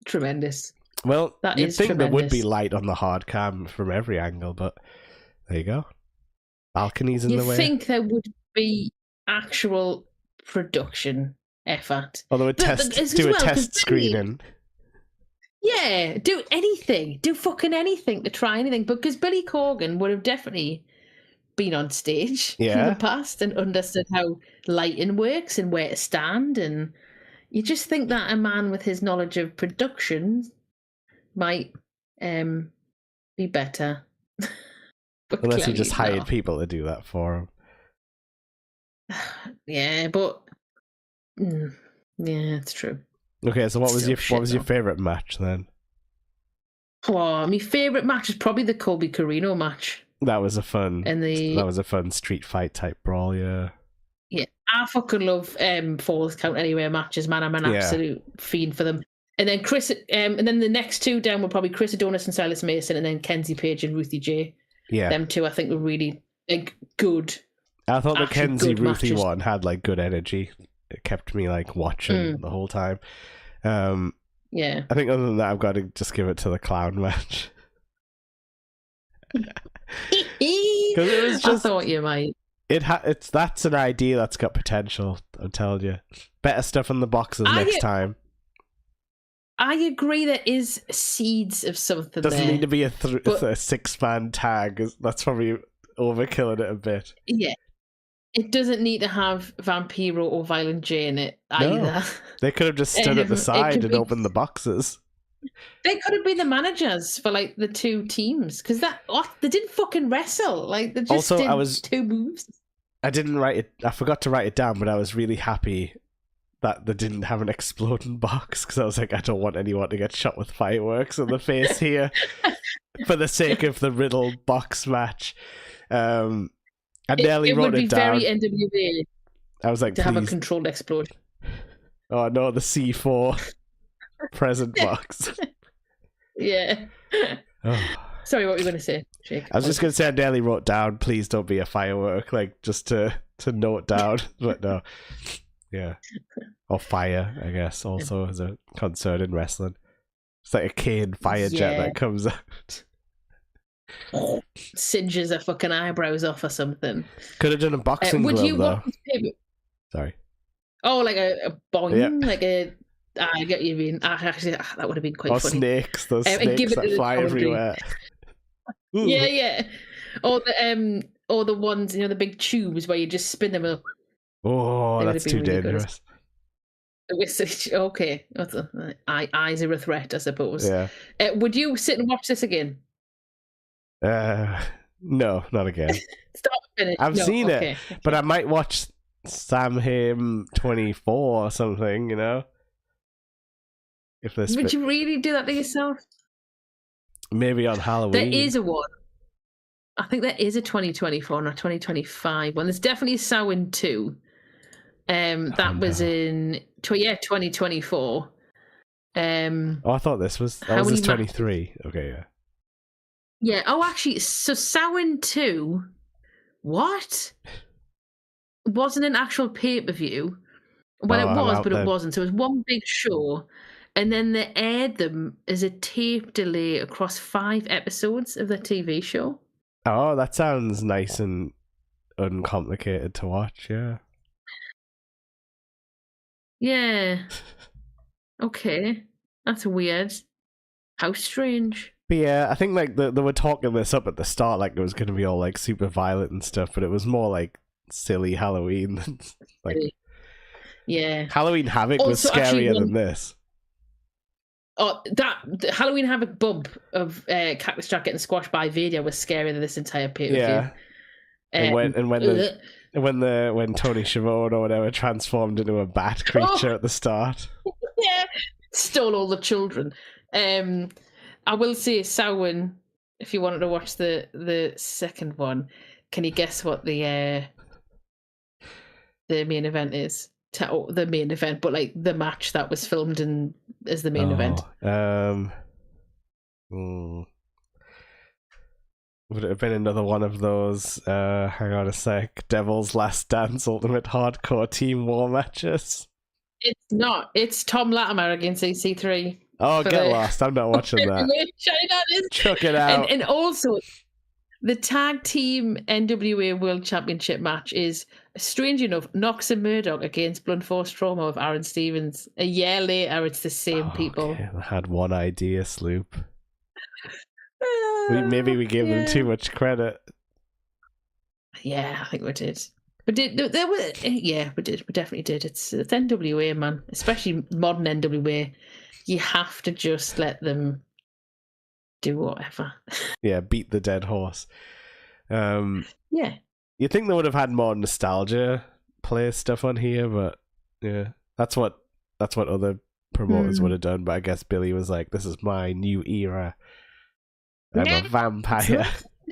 tremendous. Well, you'd think there would be light on the hard cam from every angle, but there you go. Balconies in the way. You think there would be actual production effort. Or they would do a test screening. Yeah, do anything. Do fucking anything to try anything. Because Billy Corgan would have definitely been on stage in the past and understood how lighting works and where to stand. And you just think that a man with his knowledge of production might be better. Unless he just hired people to do that for him. Yeah, but yeah, it's true. Okay, so what was your favorite match then? Oh, my favorite match is probably the Colby Carino match. That was a fun street fight type brawl, yeah. Yeah, I fucking love Falls Count Anywhere matches, man. I'm an absolute fiend for them. And then and then the next 2 down were probably Chris Adonis and Silas Mason, and then Kenzie Page and Ruthie J. Yeah, them 2 I think were really good. I thought the Kenzie Ruthie one had like good energy. It kept me like watching the whole time. Yeah, I think other than that, I've got to just give it to the clown match. Because it was just, I thought you might. That's an idea that's got potential. I'm telling you, better stuff in the boxes next time. I agree. There is seeds of something. Doesn't need to be a 6-man tag. That's probably overkilling it a bit. Yeah. It doesn't need to have Vampiro or Violent J in it either. No. They could have just stood at the side and opened the boxes. They could have been the managers for like the 2 teams because they didn't fucking wrestle. Like they just did 2 moves. I didn't write it. I forgot to write it down, but I was really happy that they didn't have an exploding box, because I was like, I don't want anyone to get shot with fireworks in the face here for the sake of the riddle box match. I nearly wrote it down. It would be very NWA. I was like, to please. have a controlled explosion. Oh no, the C4 present box. Yeah. Oh. Sorry, what were you going to say, Jake? I was just going to say I nearly wrote down, please don't be a firework, like just to note down, but no. Yeah. Or fire, I guess, also as a concern in wrestling. It's like a cane fire jet that comes out. Singes her fucking eyebrows off or something. Could have done a boxing glove, would you though. Sorry. Oh, like a boing, like a... I get you mean. Actually, that would have been quite or funny. Snakes, those snakes that fly everywhere. Yeah. Or the ones, the big tubes where you just spin them up. Oh, that's too really dangerous. Okay. Eyes are a threat, I suppose. Yeah. Would you sit and watch this again? No, not again. Start finish. I've seen it, but I might watch Samhain 24 or something, If this would you really do that to yourself? Maybe on Halloween. There is a one. I think there is a 2024 or 2025 one. There's definitely Samhain 2. That was in 2024. I thought this was 23. Okay, yeah. Yeah. Oh, actually, so Samhain 2. What? It wasn't an actual pay-per-view. Well, it was, but it wasn't. So it was one big show. And then they aired them as a tape delay across 5 episodes of the TV show. Oh, that sounds nice and uncomplicated to watch, yeah. Yeah. Okay. That's weird. How strange. But yeah, I think like they were talking this up at the start like it was going to be all like super violent and stuff, but it was more like silly Halloween. Like, yeah. Halloween Havoc was scarier than this. Oh, the Halloween Havoc bump of Cactus Jack getting squashed by Vader was scarier than this entire pay-per-view. Yeah. When Tony Schiavone or whatever transformed into a bat creature at the start. Yeah. Stole all the children. I will say Samhain, if you wanted to watch the second one, can you guess what the main event is? The main event, but like the match that was filmed as the main event. Would it have been another one of those, hang on a sec, Devil's Last Dance Ultimate Hardcore Team War matches? It's not. It's Tom Latimer against EC3. Oh, get lost. I'm not watching that. Chuck it out. And also, the tag team NWA World Championship match is, strange enough, Knox and Murdoch against Blunt Force Trauma with Aaron Stevens. A year later, it's the same people. Okay. I had one idea, Sloop. Maybe we gave them too much credit. Yeah, I think we did. We did. We definitely did. It's NWA, man. Especially modern NWA. You have to just let them do whatever. Yeah, beat the dead horse. Yeah. You'd think they would have had more nostalgia play stuff on here, but yeah, that's what other promoters would have done. But I guess Billy was like, "This is my new era. I'm a vampire."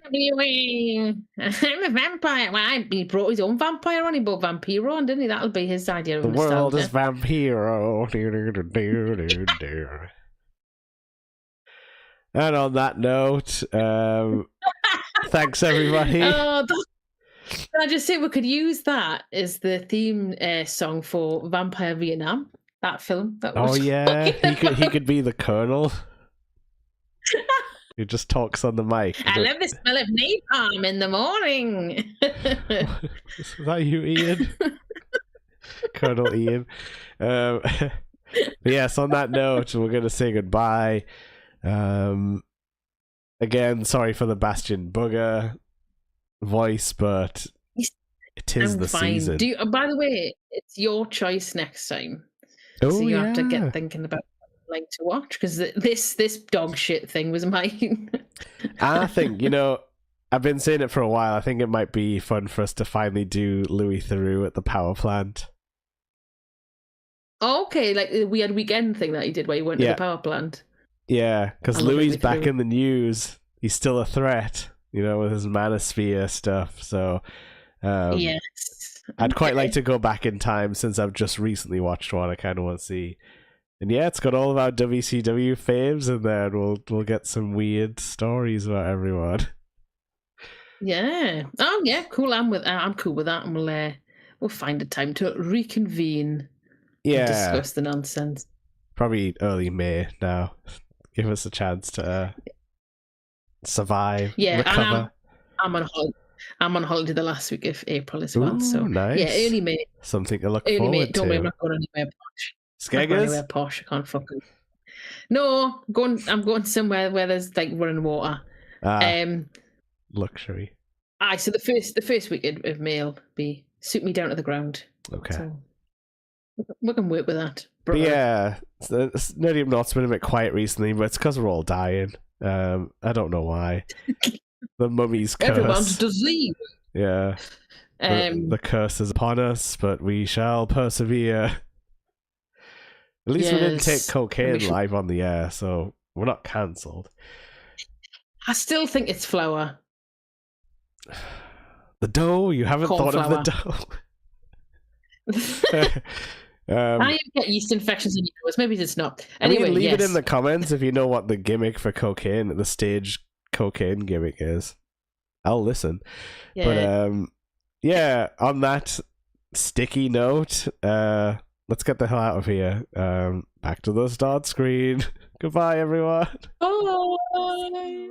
I'm a vampire. Well, he brought his own vampire on. He brought Vampiro on, didn't he? That'll be his idea of nostalgia. The world is Vampiro. And on that note, thanks everybody. Can I just say we could use that as the theme song for Vampire Vietnam, that film. He could be the Colonel. He just talks on the mic. I love the smell of napalm in the morning. Is that you, Ian? Colonel Ian. Yes, on that note, we're going to say goodbye. Again, sorry for the Bastion Booger voice, but it is the season. By the way, it's your choice next time. Oh, so you have to get thinking about like to watch, because this dog shit thing was mine. I think, I've been saying it for a while. I think it might be fun for us to finally do Louis Theroux at the power plant. Okay, like the weird weekend thing that he did where he went to the power plant. Yeah, because Louis back in the news. He's still a threat, with his manosphere stuff. So, yes. I'd quite like to go back in time since I've just recently watched one. I kind of want to see. And yeah, it's got all of our WCW faves in there, and we'll get some weird stories about everyone. Yeah. Oh yeah, cool. I'm cool with that, and we'll find a time to reconvene. Yeah. And discuss the nonsense. Probably early May now. Give us a chance to survive. Yeah, recover. And I'm on holiday the last week of April as well. Ooh, so nice. Yeah, early May. Something to look forward to. Don't worry, I'm not going anywhere posh. Skeggers? I can't fucking. No, I'm going somewhere where there's like running water. Luxury. So the first week of May will be suit me down to the ground. Okay. So we can work with that. But yeah, Nerdy Upnot's been a bit quiet recently, but it's because we're all dying. I don't know why. The mummy's curse. Everyone's disease. Yeah. The curse is upon us, but we shall persevere. At least we didn't take cocaine live on the air, so we're not cancelled. I still think it's flour. The dough? You haven't thought of the dough? I get yeast infections in your nose. Maybe it's not. Anyway, leave it in the comments if you know what the gimmick for cocaine, the stage cocaine gimmick is. I'll listen. Yeah. But yeah, on that sticky note, let's get the hell out of here. Back to the start screen. Goodbye, everyone. Bye.